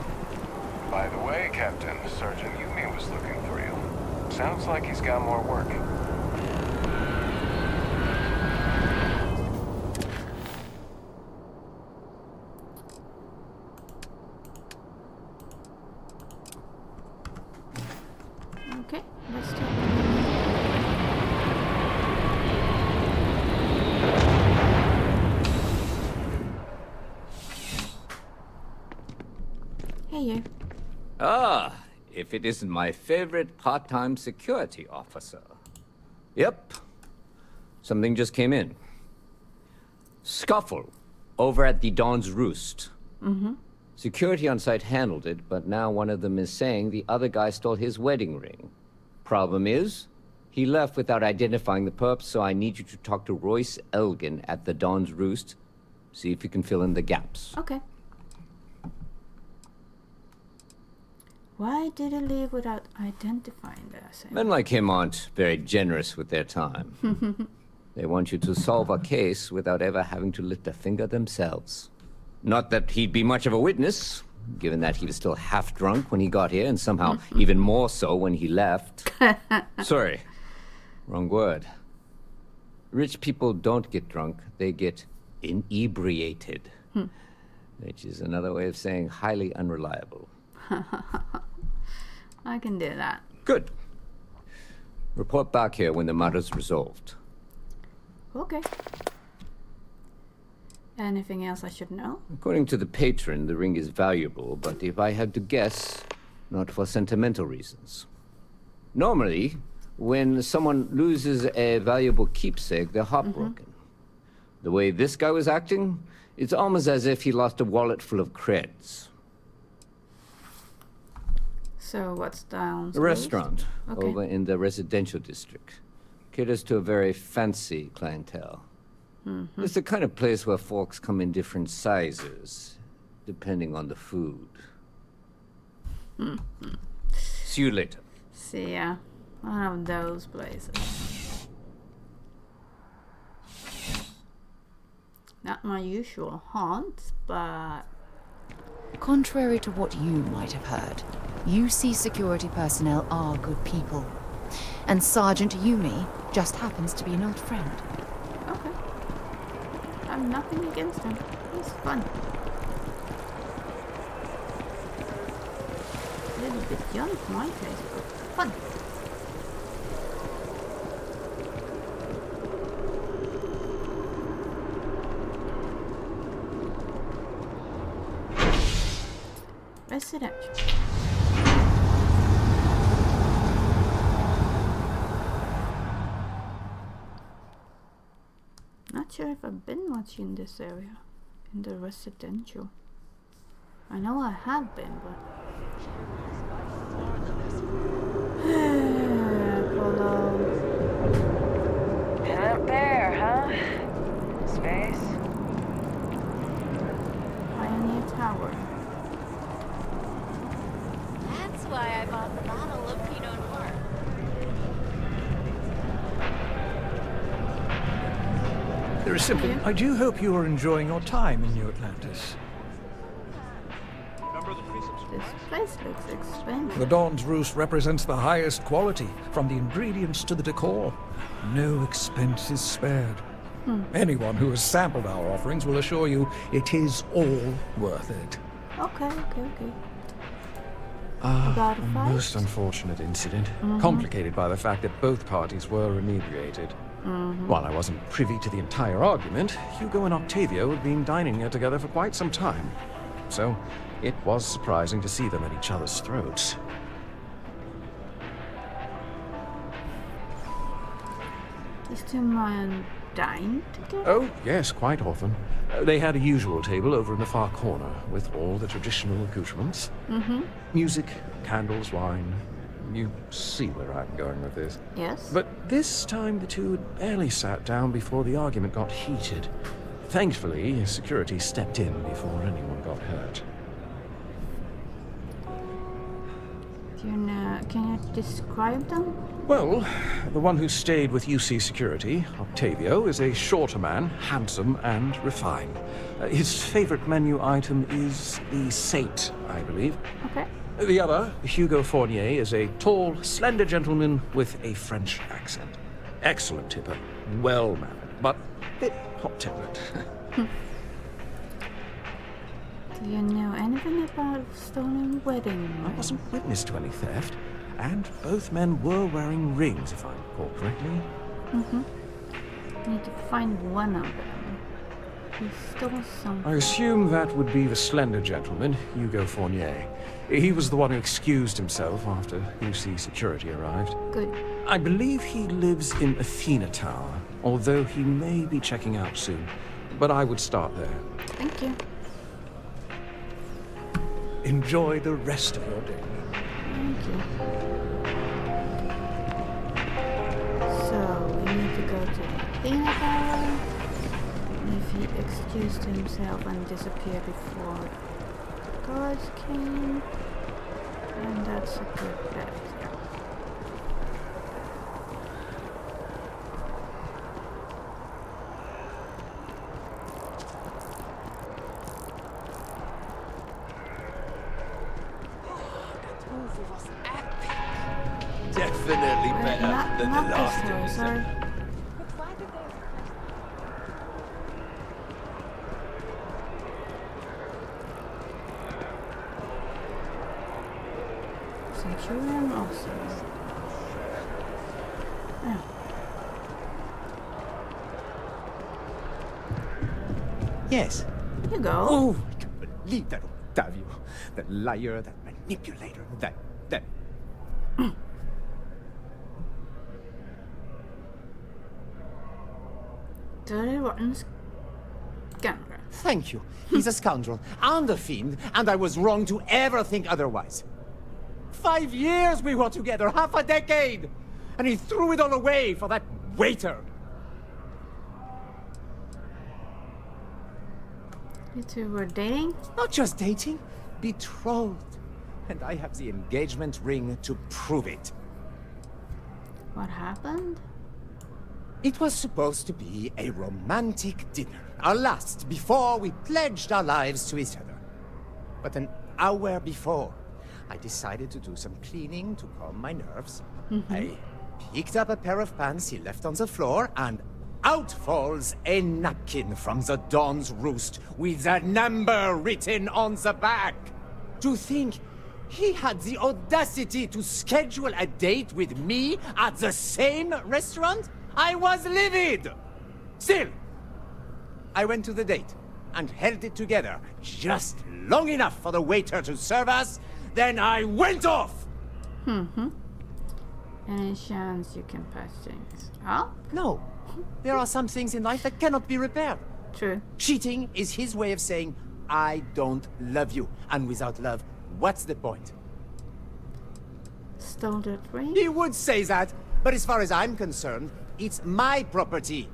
By the way, Captain, Sergeant Yumi was looking for you. Sounds like he's got more work. Okay, let's do it. Hey, you. Ah, if it isn't my favorite part-time security officer. Yep. Something just came in. Scuffle over at the Dawn's Roost. Mm-hmm. Security on site handled it, but now one of them is saying the other guy stole his wedding ring. Problem is, he left without identifying the perp, so I need you to talk to Royce Elgin at the Dawn's Roost. See if you can fill in the gaps. Okay. Why did he leave without identifying the assailant? Men like him aren't very generous with their time. They want you to solve a case without ever having to lift a finger themselves. Not that he'd be much of a witness, given that he was still half drunk when he got here, and somehow even more so when he left. Sorry, wrong word. Rich people don't get drunk, they get inebriated. Which is another way of saying highly unreliable. I can do that. Good. Report back here when the matter's resolved. Okay. Anything else I should know? According to the patron, the ring is valuable, but if I had to guess, not for sentimental reasons. Normally, when someone loses a valuable keepsake, they're heartbroken. The way this guy was acting, it's almost as if he lost a wallet full of creds. So what's down? A restaurant Okay. over in the residential district. Caters to a very fancy clientele. It's the kind of place where folks come in different sizes, depending on the food. See you later. See ya. One of those places. Not my usual haunt, but... Contrary to what you might have heard, UC security personnel are good people. And Sergeant Yumi just happens to be an old friend. Okay. I have nothing against him. He's fun. A little bit young for my taste, but fun. Residential. Not sure if I've been much in this area, in the residential. I know I have been, but... Apollo. And up there, huh? Space. Pioneer Tower. That's why I bought the bottle of Pinot Noir. There is simply... I do hope you are enjoying your time in New Atlantis. This place looks expensive. The Dawn's Roost represents the highest quality, from the ingredients to the decor. No expense is spared. Anyone who has sampled our offerings will assure you it is all worth it. Okay. A fight? most unfortunate incident, complicated by the fact that both parties were inebriated. While I wasn't privy to the entire argument, Hugo and Octavio had been dining here together for quite some time. So, it was surprising to see them at each other's throats. These two men dined together? Oh, yes, quite often. They had a usual table over in the far corner, with all the traditional accoutrements. Music, candles, wine. You see where I'm going with this. Yes. But this time the two had barely sat down before the argument got heated. Thankfully, security stepped in before anyone got hurt. Do you know, can you describe them? Well, the one who stayed with UC Security, Octavio, is a shorter man, handsome and refined. His favorite menu item is the Saint, I believe. Okay. The other, Hugo Fournier, is a tall, slender gentleman with a French accent. Excellent tipper, well-mannered, but a bit hot-tempered. Do you know anything about stolen wedding rings? I wasn't witness to any theft, and both men were wearing rings, if I recall correctly. Need to find one of them. He stole something. I assume that would be the slender gentleman, Hugo Fournier. He was the one who excused himself after UC Security arrived. Good. I believe he lives in Athena Tower, although he may be checking out soon. But I would start there. Thank you. Enjoy the rest of your day. Thank you. So, we need to go to the Athena Tower. If he excused himself and disappeared before guards came, and that's a good bet. Definitely better than the last story, sorry. Centurion also. Yeah. Yes. You go. Oh, I can't believe that Octavio. That liar, that manipulator, that... Dirty rotten scoundrel. Thank you. He's a scoundrel and a fiend, and I was wrong to ever think otherwise. 5 years we were together, half a decade! And he threw it all away for that waiter. You two were dating? Not just dating, betrothed. And I have the engagement ring to prove it. What happened? It was supposed to be a romantic dinner, our last, before we pledged our lives to each other. But an hour before, I decided to do some cleaning to calm my nerves. I picked up a pair of pants he left on the floor, and out falls a napkin from the Dawn's Roost with a number written on the back. To think he had the audacity to schedule a date with me at the same restaurant? I was livid! Still, I went to the date and held it together just long enough for the waiter to serve us. Then I went off! Any chance you can patch things up? No. There are some things in life that cannot be repaired. True. Cheating is his way of saying, I don't love you. And without love, what's the point? Stole that ring? He would say that, but as far as I'm concerned, it's my property.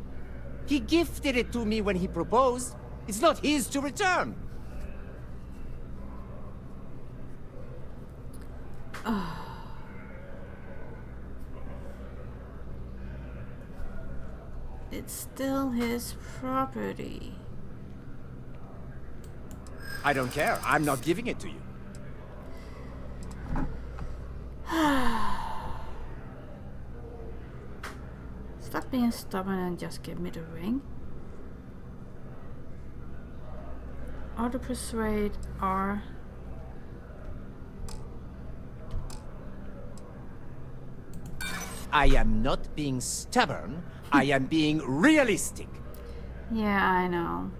He gifted it to me when he proposed. It's not his to return. It's still his property. I don't care. I'm not giving it to you. Stop being stubborn and just give me the ring. Auto persuade R. I am not being stubborn. I am being realistic. Yeah, I know.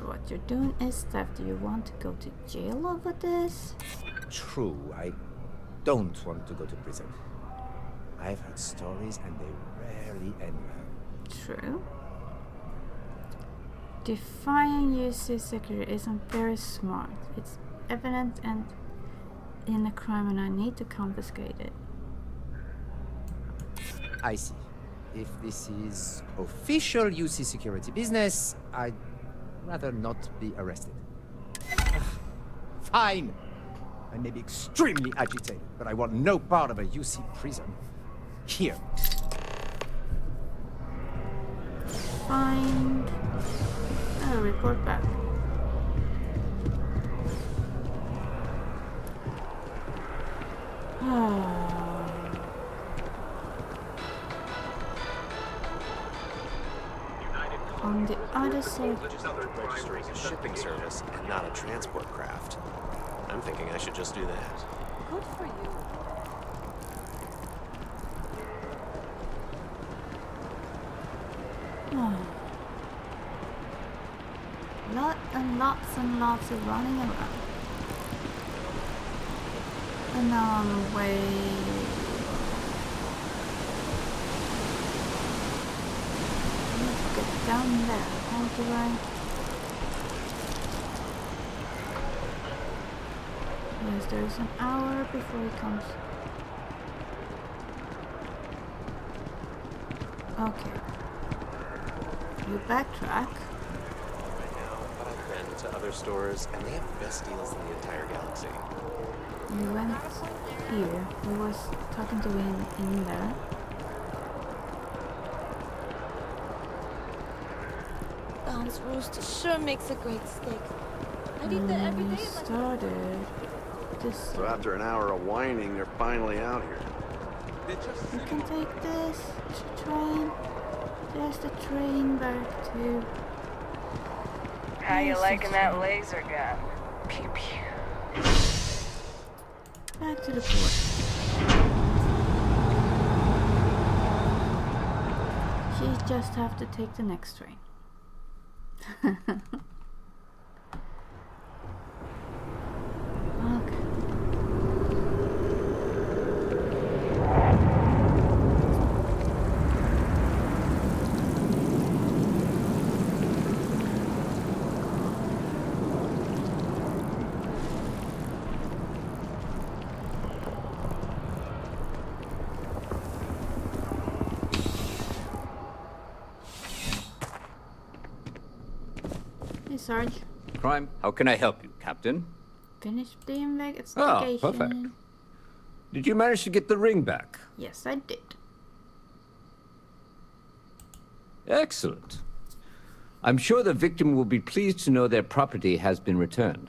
What you're doing is theft. Do you want to go to jail over this? True, I don't want to go to prison. I've heard stories and they rarely end well. True. Defying UC security isn't very smart. It's evident and in a crime and I need to confiscate it. I see. If this is official UC security business, I'd rather not be arrested. Fine. I may be extremely agitated, but I want no part of a UC prison. Here. Fine. I'll report back. On the other side. Registering a shipping service and not a transport craft. I'm thinking I should just do that. Good for you. Lots of running around. And now I'm way... I need to get down there. How do I... Yes, there's an hour before he comes. Okay. You backtrack. But I've been to other stores, and they have the best deals in the entire galaxy. You went here. He was talking to him in there. Bounce roast sure makes a great steak. I'd eat that every day. Started. This. So after an hour of whining, they're finally out here. You can take this train. There's the train back to... How you liking that laser gun? Pew pew. Back to the port. She just have to take the next train. Okay. Sarge. Crime. How can I help you, Captain? Finish the investigation. Ah, perfect. Did you manage to get the ring back? Yes, I did. Excellent. I'm sure the victim will be pleased to know their property has been returned.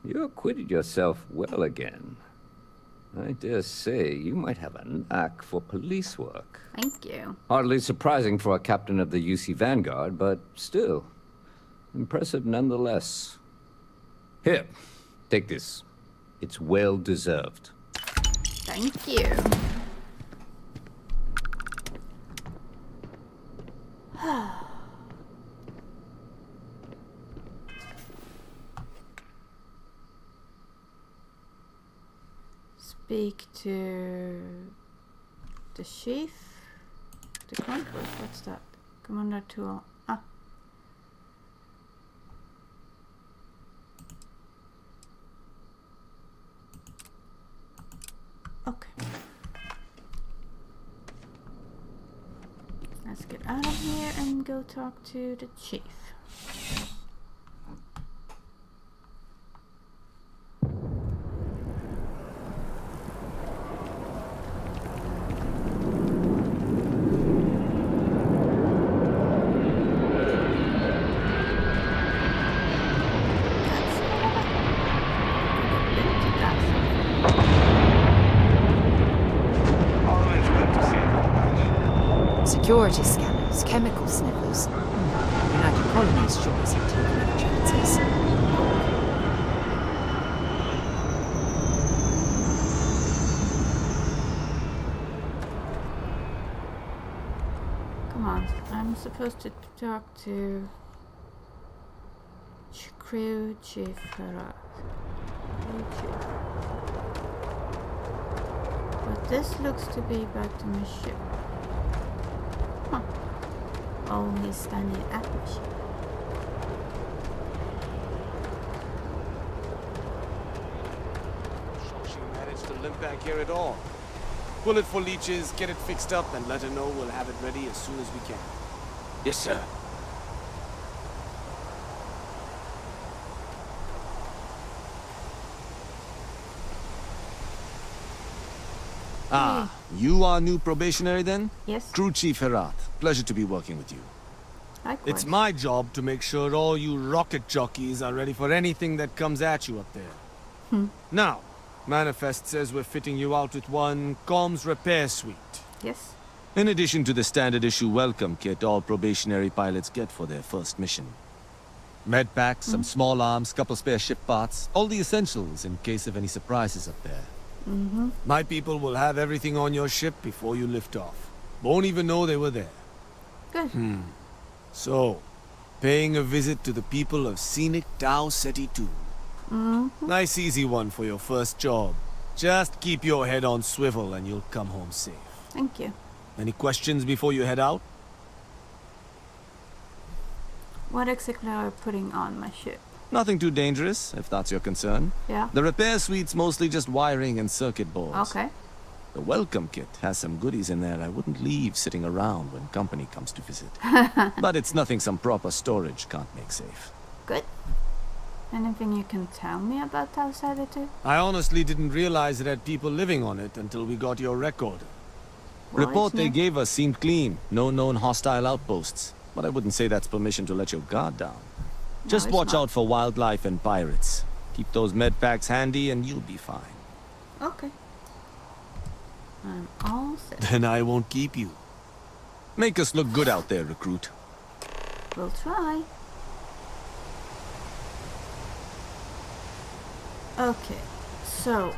You acquitted yourself well again. I dare say you might have a knack for police work. Thank you. Hardly surprising for a captain of the UC Vanguard, but still. Impressive nonetheless. Here, take this. It's well deserved. Thank you. Speak to the chief. The concourse. What's that? Commander Tool. Ah. Okay. Let's get out of here and go talk to the chief. Security scanners, chemical sniffers. United Colonies sure isn't taking any chances. Come on, I'm supposed to talk to Crew Chief Farad. But this looks to be back to my ship. Huh. Oh, he's standing at my ship. She managed to limp back here at all. Pull it for leeches, get it fixed up, and let her know we'll have it ready as soon as we can. Yes, sir. Ah, you are new probationary then? Yes. Crew Chief Herat. Pleasure to be working with you. Likewise. It's my job to make sure all you rocket jockeys are ready for anything that comes at you up there. Now, Manifest says we're fitting you out with one comms repair suite. Yes. In addition to the standard issue welcome kit all probationary pilots get for their first mission. Med packs, some small arms, couple spare ship parts, all the essentials in case of any surprises up there. My people will have everything on your ship before you lift off. Won't even know they were there. Good. So, paying a visit to the people of scenic Tau Ceti 2. Nice easy one for your first job. Just keep your head on swivel and you'll come home safe. Thank you. Any questions before you head out? What exactly are you putting on my ship? Nothing too dangerous, if that's your concern. Yeah. The repair suite's mostly just wiring and circuit boards. Okay. The welcome kit has some goodies in there I wouldn't leave sitting around when company comes to visit. But it's nothing some proper storage can't make safe. Good. Anything you can tell me about Tau Ceti 2? I honestly didn't realize it had people living on it until we got your record. Well, Report it's they new. gave us seemed clean. No known hostile outposts. But I wouldn't say that's permission to let your guard down. Just it's watch not. out for wildlife and pirates. Keep those med packs handy and you'll be fine. Okay. I'm all set. Then I won't keep you. Make us look good out there, recruit. We'll try. Okay, so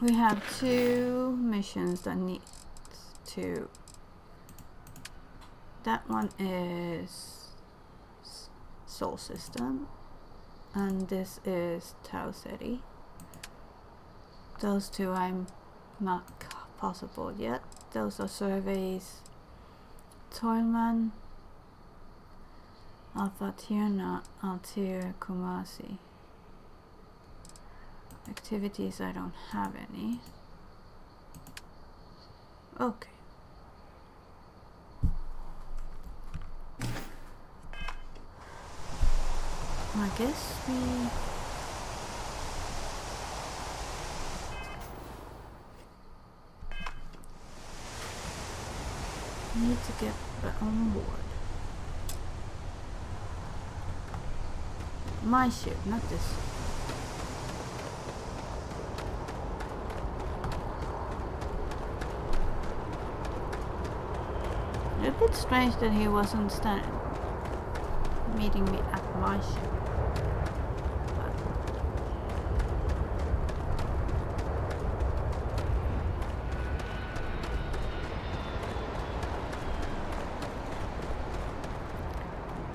we have 2 missions that need to. That one is Sol System, and this is Tau Ceti. Those 2 I'm not possible yet. Those are surveys. Toilman, Alpha Tierna, Altair, Kumasi. Activities, I don't have any. Okay. I guess we need to get on board. My ship, not this. A bit strange that he wasn't meeting me at my ship.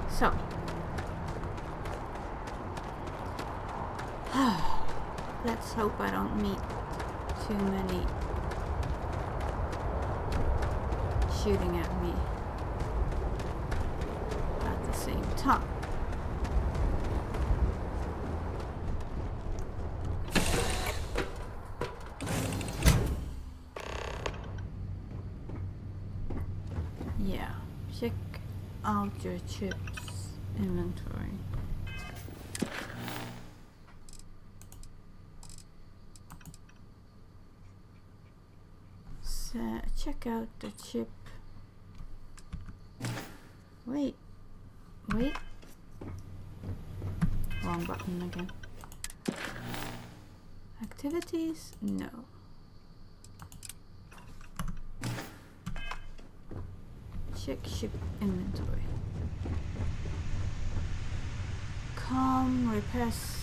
So, let's hope I don't meet too many shooting at me at the same time. Yeah, check out your chips inventory. So check out the chip. Wait. Wrong button again. Activities? No. Check ship inventory. Repairs.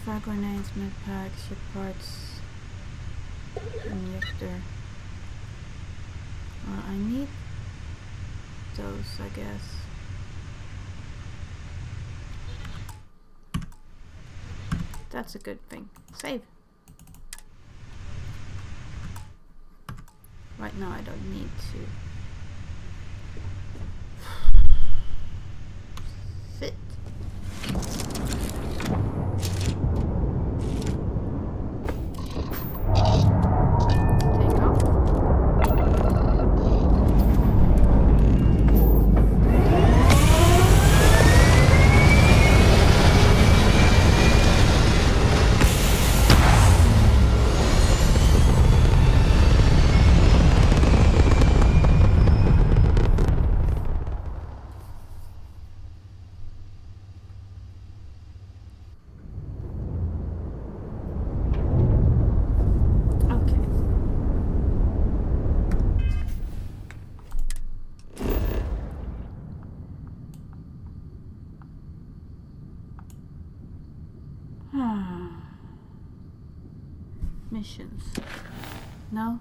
Frag grenades, medpack, ship parts, injector. Well, I need those, I guess. That's a good thing. Save. Right now I don't need to. Fit. Take off. Missions. No,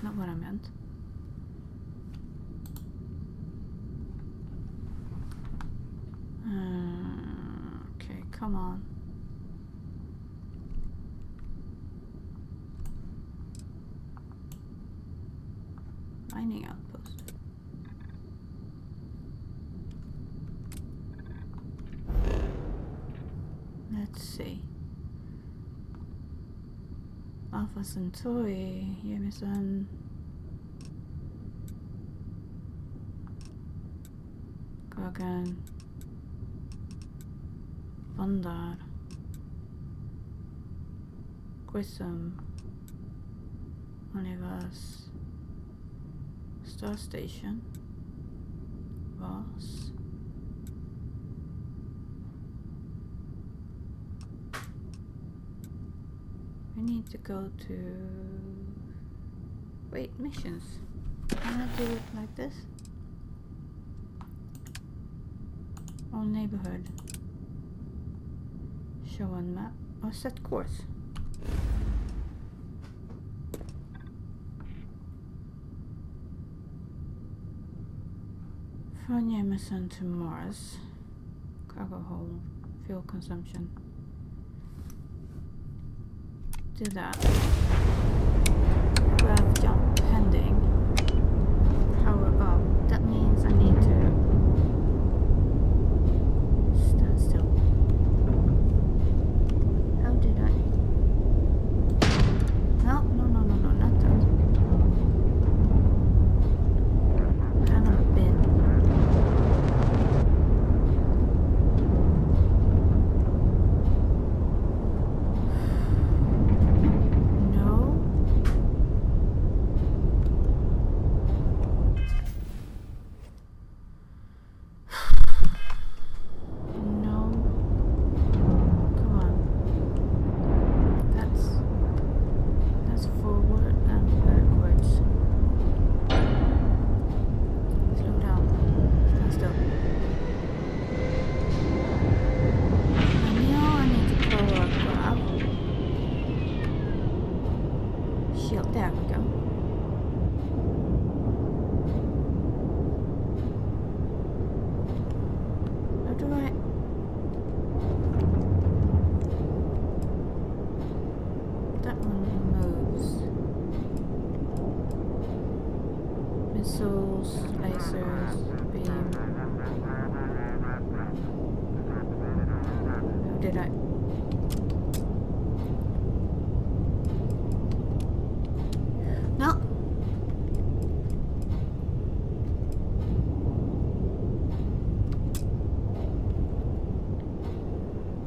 not what I meant. Okay, come on. Mining outpost. Let's see. Alpha Centauri, Yemisan. Gagan. Bandar. Grissom. Onivas. Star Station. Voss. We need to go to... Wait, missions. Can I do it like this? All neighborhood. Show on map. Or set course. From Jameson to Mars. Cargo hold. Fuel consumption. Do that. Grab jump pending. Power up. That means I need to stand still. How did I? No, not that. Panel bin. There we go. How do I... That one moves. Missiles, lasers, beam. How did I... No.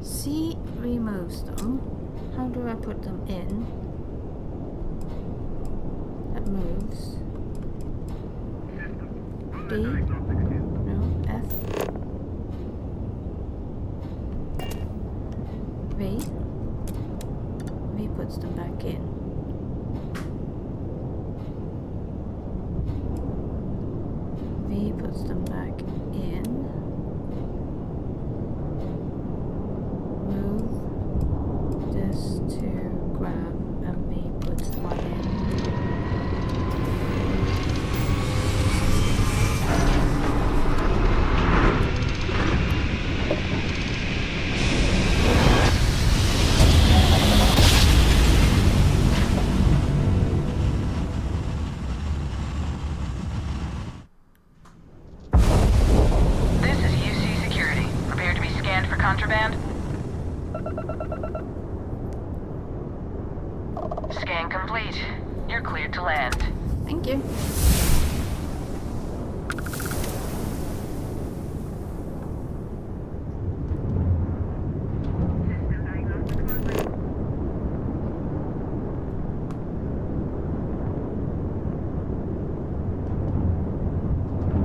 C removes them. How do I put them in? That moves. D? No. F? V? V puts them back in. You're cleared to land. Thank you.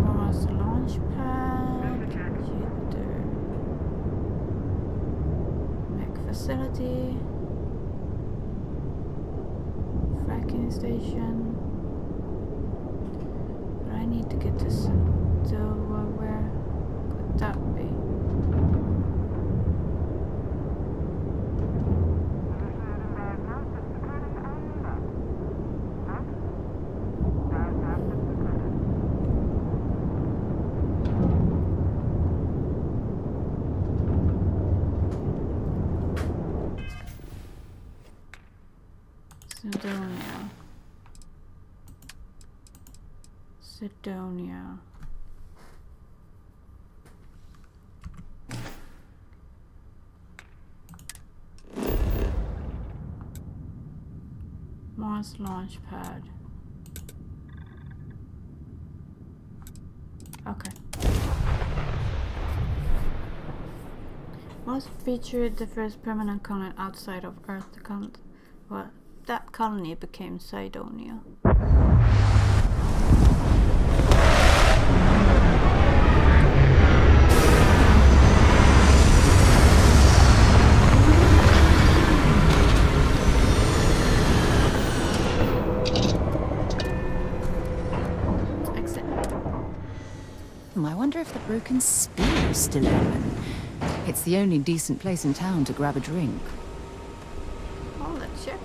Mars launch pad, Jupiter, mech facility, fracking station. But I need to get to Sandoa. Where could that be? Sidonia. Sidonia. Mars launch pad. Okay. Mars featured the first permanent colony outside of Earth. Well, that colony became Sidonia. I wonder if the Broken Spear is still open. It's the only decent place in town to grab a drink. Oh, let's check.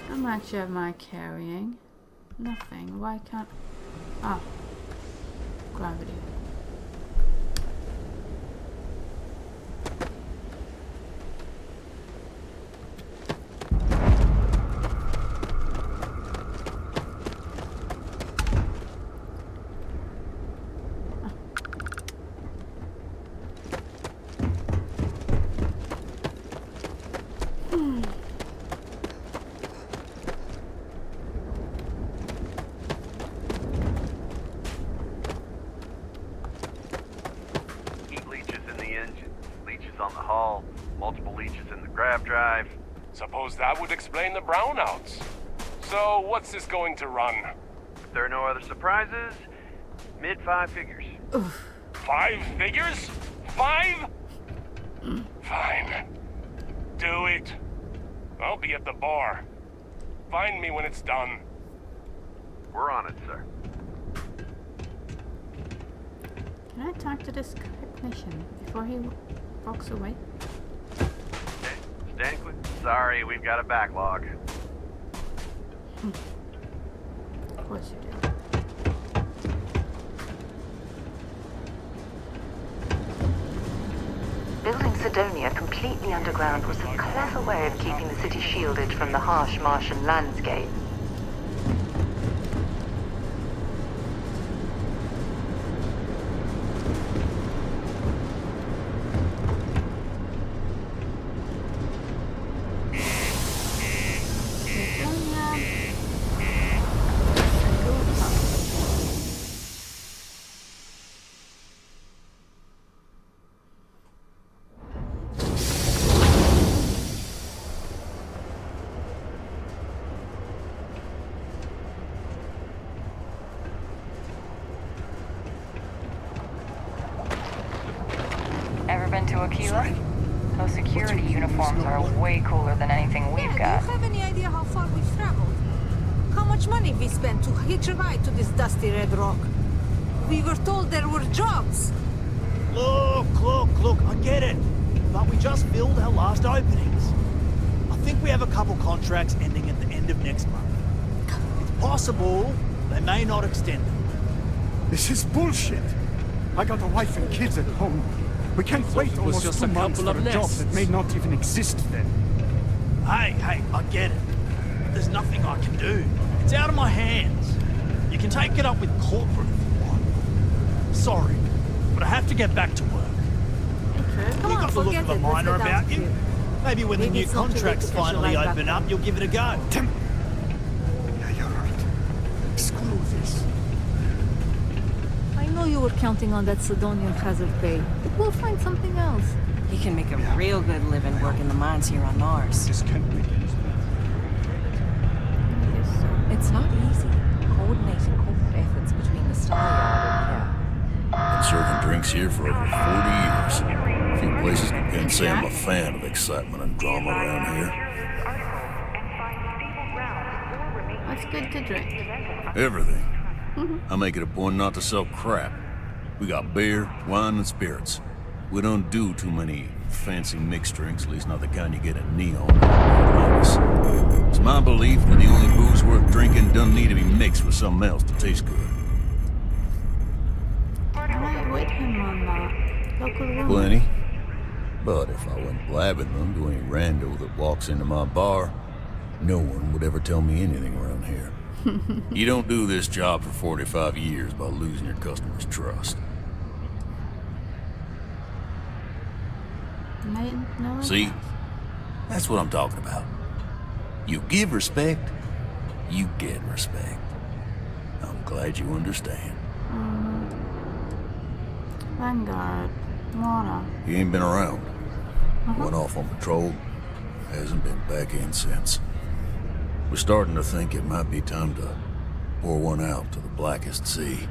How much am I carrying? Nothing. Why can't... Ah. Gravity. Suppose that would explain the brownouts. So, what's this going to run? If there are no other surprises, mid-5 figures. Oof. 5 figures? 5? Fine. Do it. I'll be at the bar. Find me when it's done. We're on it, sir. Can I talk to this technician before he walks away? Stankley, sorry, we've got a backlog. Of course you do. Building Sidonia completely underground was a clever way of keeping the city shielded from the harsh Martian landscape. Ever been to Aquila? Those security uniforms are way cooler than anything we've got. Do you have any idea how far we've traveled? How much money we spent to hitch a ride to this dusty red rock? We were told there were jobs. Look, I get it. But we just filled our last openings. I think we have a couple contracts ending at the end of next month. It's possible they may not extend them. This is bullshit. I got a wife and kids at home. We can't wait almost 2 months for a job that may not even exist then. Hey, I get it. There's nothing I can do. It's out of my hands. You can take it up with corporate if you want. Sorry, but I have to get back to work. Come You on, got the look forget of a it. Let's miner get down about to you. here. Maybe when the new it's not too late contracts to catch a finally ride back open home. up, you'll give it a go. Yeah, you're right. Screw this. I know you were counting on that Sidonian hazard pay, but we'll find something else. He can make a real good living working the mines here on Mars. This can't be easy. It's not easy coordinating corporate efforts between the Star Yard and here. Been serving drinks here for over 40 years. A few places can say I'm a fan of excitement and drama around here. What's good to drink? Everything. I make it a point not to sell crap. We got beer, wine, and spirits. We don't do too many fancy mixed drinks, at least not the kind you get at Neon or Atlantis. It's my belief that the only booze worth drinking doesn't need to be mixed with something else to taste good. I might with him on that local room. Plenty. But if I went blabbing them to any rando that walks into my bar, no one would ever tell me anything around here. You don't do this job for 45 years by losing your customers' trust. No, See? That's what I'm talking about. You give respect, you get respect. I'm glad you understand. Vanguard. Mona. He ain't been around. Went off on patrol. Hasn't been back in since. We're starting to think it might be time to pour one out to the blackest sea.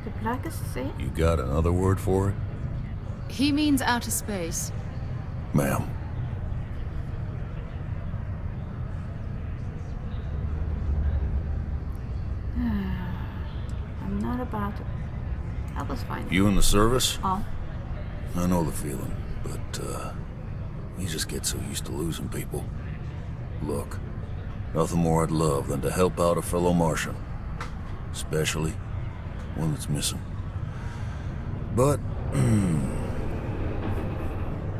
The blackest sea? You got another word for it? He means outer space. Ma'am. I'm not about to. That was fine. You in the service? Oh. I know the feeling, but, you just get so used to losing people. Look, nothing more I'd love than to help out a fellow Martian. Especially one that's missing. But,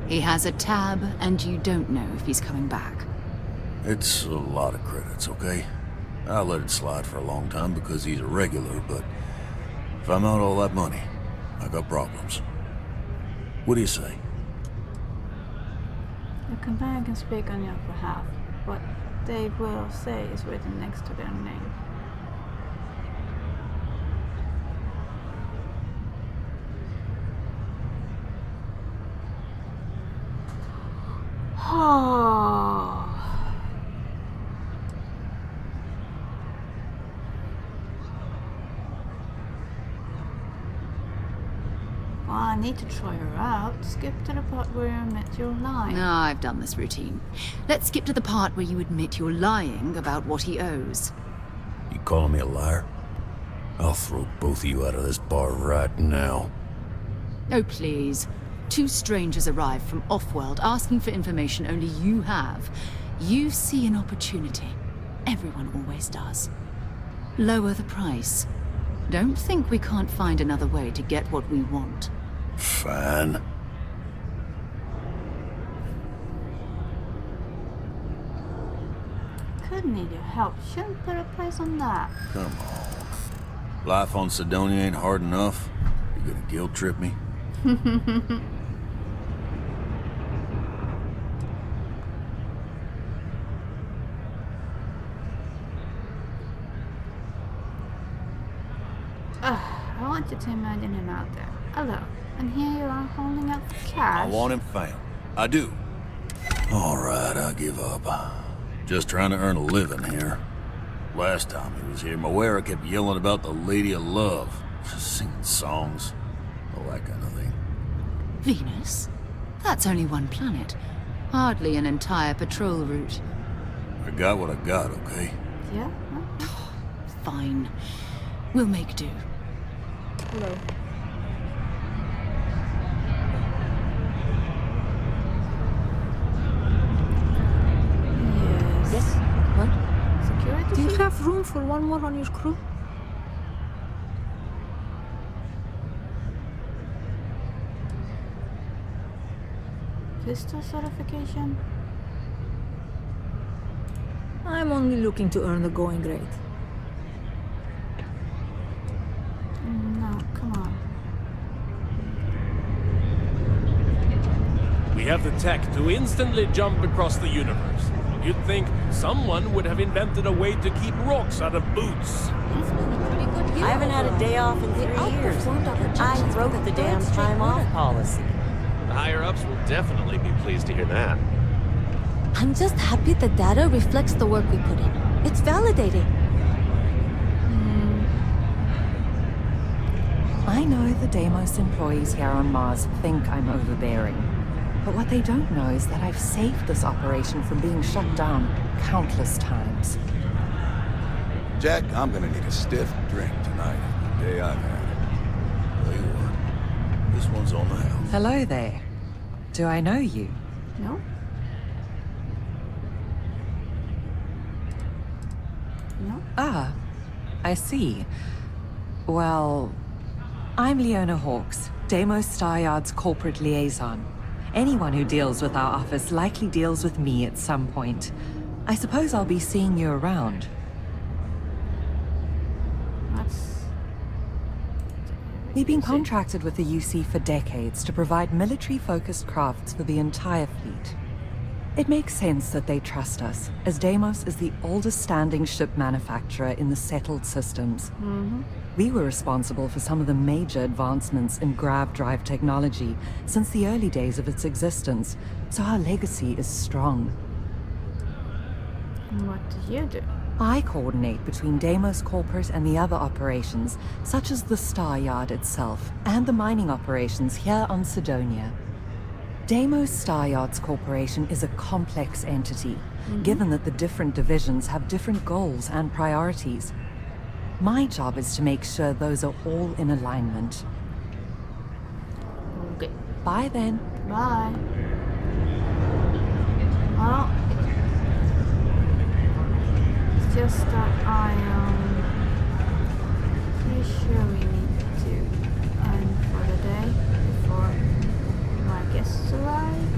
He has a tab, and you don't know if he's coming back. it's a lot of credits, okay? I let it slide for a long time because he's a regular, but if I'm out all that money, I got problems. What do you say? The companion can speak on your behalf. What they will say is written next to their name. Oh. Well, I need to try her out. Skip to the part where you admit you're lying. No, I've done this routine. Let's skip to the part where you admit you're lying about what he owes. You calling me a liar? I'll throw both of you out of this bar right now. Oh, please. Two strangers arrive from off-world asking for information only you have. You see an opportunity. Everyone always does. Lower the price. Don't think we can't find another way to get what we want. Fine. Could need your help. Shouldn't put a price on that. Come on. Life on Sidonia ain't hard enough. You gonna guilt trip me? I want you to imagine him out there, alone, and here you are holding out for cash. I want him found. I do. All right, I give up. Just trying to earn a living here. Last time he was here, Moera kept yelling about the Lady of Love. Just singing songs. All that kind of thing. Venus? That's only one planet. Hardly an entire patrol route. I got what I got, okay? Yeah? Fine. We'll make do. Hello. Yes? What? Security? Do you have room for one more on your crew? Pistol certification? I'm only looking to earn the going rate. No, come on. We have the tech to instantly jump across the universe. You'd think someone would have invented a way to keep rocks out of boots. I haven't had a day off in 3 years. I wrote the damn time off policy. The higher-ups will definitely be pleased to hear that. I'm just happy the data reflects the work we put in. It's validating. I know the Deimos employees here on Mars think I'm overbearing. But what they don't know is that I've saved this operation from being shut down countless times. Jack, I'm gonna need a stiff drink tonight after the day I've had. Tell you what, this one's on the house. Hello there. Do I know you? No. No. Ah, I see. Well, I'm Leona Hawks, Deimos Star Yard's corporate liaison. Anyone who deals with our office likely deals with me at some point. I suppose I'll be seeing you around. We've been contracted with the UC for decades to provide military-focused crafts for the entire fleet. It makes sense that they trust us, as Deimos is the oldest standing ship manufacturer in the settled systems. We were responsible for some of the major advancements in grav drive technology since the early days of its existence, so our legacy is strong. And what do you do? I coordinate between Deimos Corporate and the other operations, such as the Star Yard itself, and the mining operations here on Sidonia. Deimos Star Yards Corporation is a complex entity, given that the different divisions have different goals and priorities. My job is to make sure those are all in alignment. Okay. Bye then. Bye. Well, it's just that I am pretty sure we need to end for the day before my guests arrive.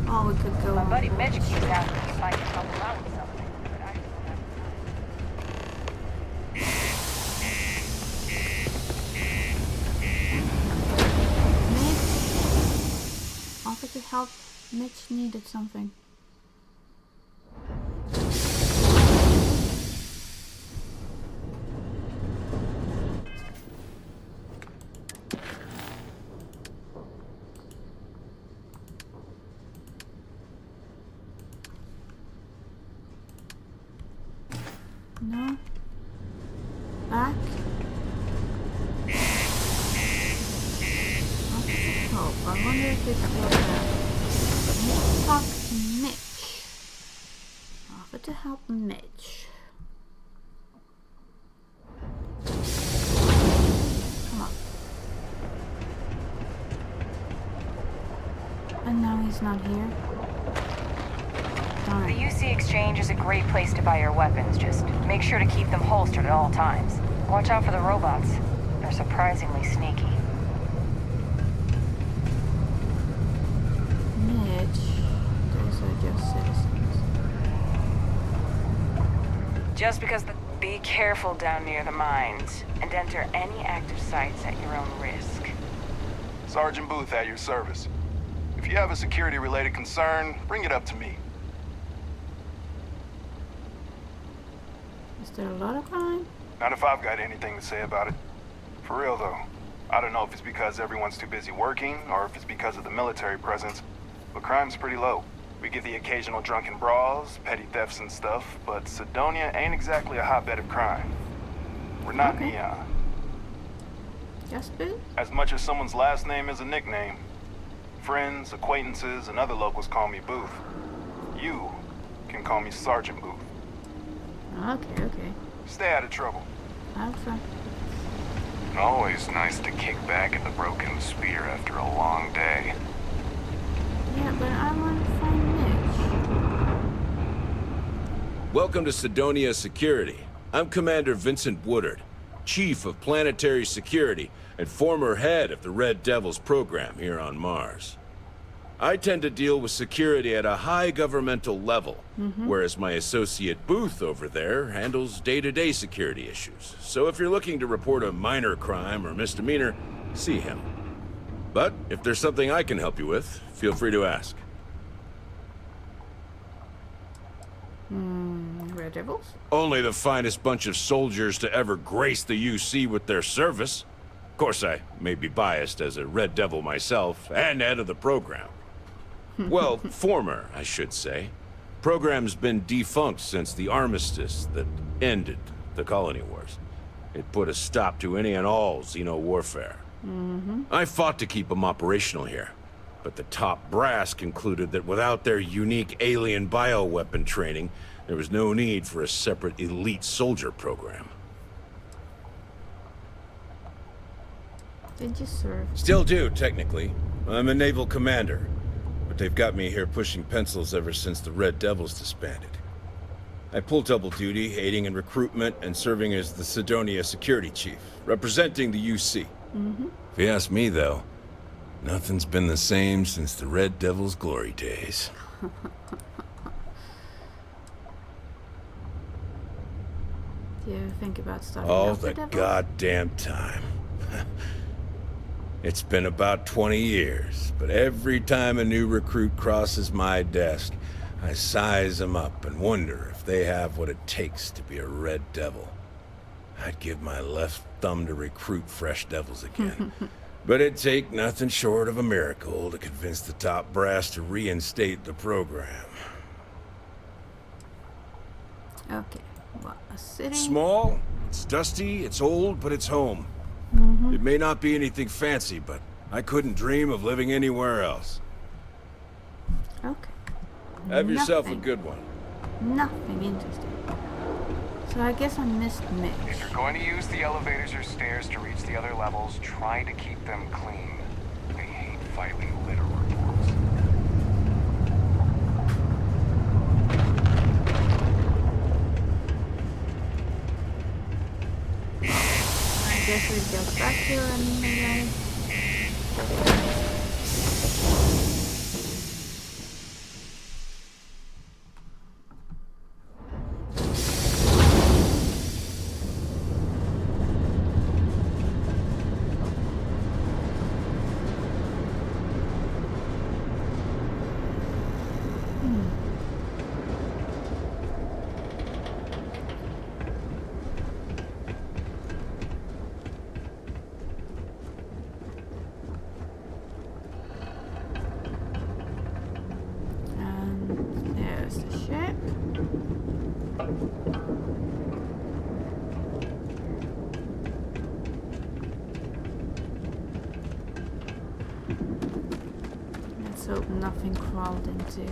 Oh, we could go. My buddy Mitch keeps asking if I can help him out with something, but I Mitch offered to help. Mitch needed something. No. Back. Oh, I wonder if it's still there. Let's talk to Mitch. Offer to help Mitch. Come on. And now he's not here. The UC Exchange is a great place to buy your weapons. Just make sure to keep them holstered at all times. Watch out for the robots. They're surprisingly sneaky. Mitch, those are just citizens. Just because be careful down near the mines, and enter any active sites at your own risk. Sergeant Booth at your service. If you have a security-related concern, bring it up to me. Is there a lot of crime? Not if I've got anything to say about it. For real, though. I don't know if it's because everyone's too busy working, or if it's because of the military presence, but crime's pretty low. We get the occasional drunken brawls, petty thefts and stuff, but Sidonia ain't exactly a hotbed of crime. We're not Neon. Just Booth? As much as someone's last name is a nickname, friends, acquaintances, and other locals call me Booth. You can call me Sergeant Booth. Okay. Stay out of trouble. Okay. Always nice to kick back at the broken spear after a long day. Yeah, but I want to find Mitch. Welcome to Sidonia Security. I'm Commander Vincent Woodard, Chief of Planetary Security and former head of the Red Devils program here on Mars. I tend to deal with security at a high governmental level, Mhm. whereas my associate Booth over there handles day-to-day security issues. So if you're looking to report a minor crime or misdemeanor, see him. But if there's something I can help you with, feel free to ask. Red Devils? Only the finest bunch of soldiers to ever grace the UC with their service. Of course, I may be biased as a Red Devil myself, and head of the program. Well, former, I should say. Program's been defunct since the armistice that ended the colony wars. It put a stop to any and all Xeno warfare. I fought to keep them operational here, but the top brass concluded that without their unique alien bioweapon training, there was no need for a separate elite soldier program. Did you serve? Still do, technically. I'm a naval commander, but they've got me here pushing pencils ever since the Red Devils disbanded. I pull double duty, aiding in recruitment and serving as the Sidonia security chief, representing the UC. If you ask me, though, nothing's been the same since the Red Devils' glory days. Do you think about starting All out the Devils? goddamn time. It's been about 20 years, but every time a new recruit crosses my desk, I size them up and wonder if they have what it takes to be a Red Devil. I'd give my left thumb to recruit fresh devils again. But it'd take nothing short of a miracle to convince the top brass to reinstate the program. Okay, what, a city? Small, it's dusty, it's old, but it's home. It may not be anything fancy, but I couldn't dream of living anywhere else. Okay. Have yourself a Nothing. good one. Nothing interesting. So I guess I missed Mitch. If you're going to use the elevators or stairs to reach the other levels, try to keep them clean. They hate filing litter reports. I guess we go back here anyway. And there's the ship. Let's hope nothing crawled into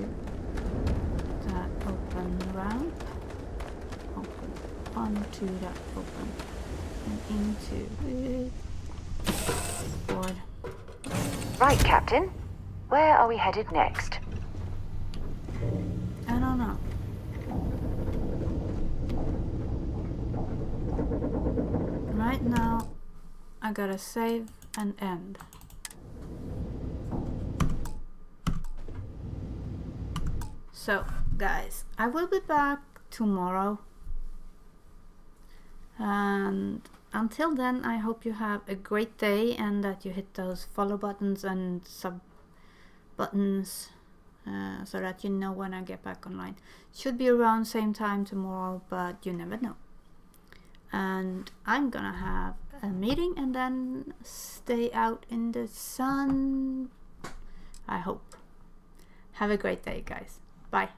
that open ramp. Open onto that open and into it. Board. Right, Captain. Where are we headed next? I don't know. Right now, I gotta save and end. So, guys, I will be back tomorrow. And until then, I hope you have a great day and that you hit those follow buttons and sub buttons so that you know when I get back online. Should be around same time tomorrow, but you never know. And I'm gonna have a meeting and then stay out in the sun, I hope. Have a great day, guys. Bye.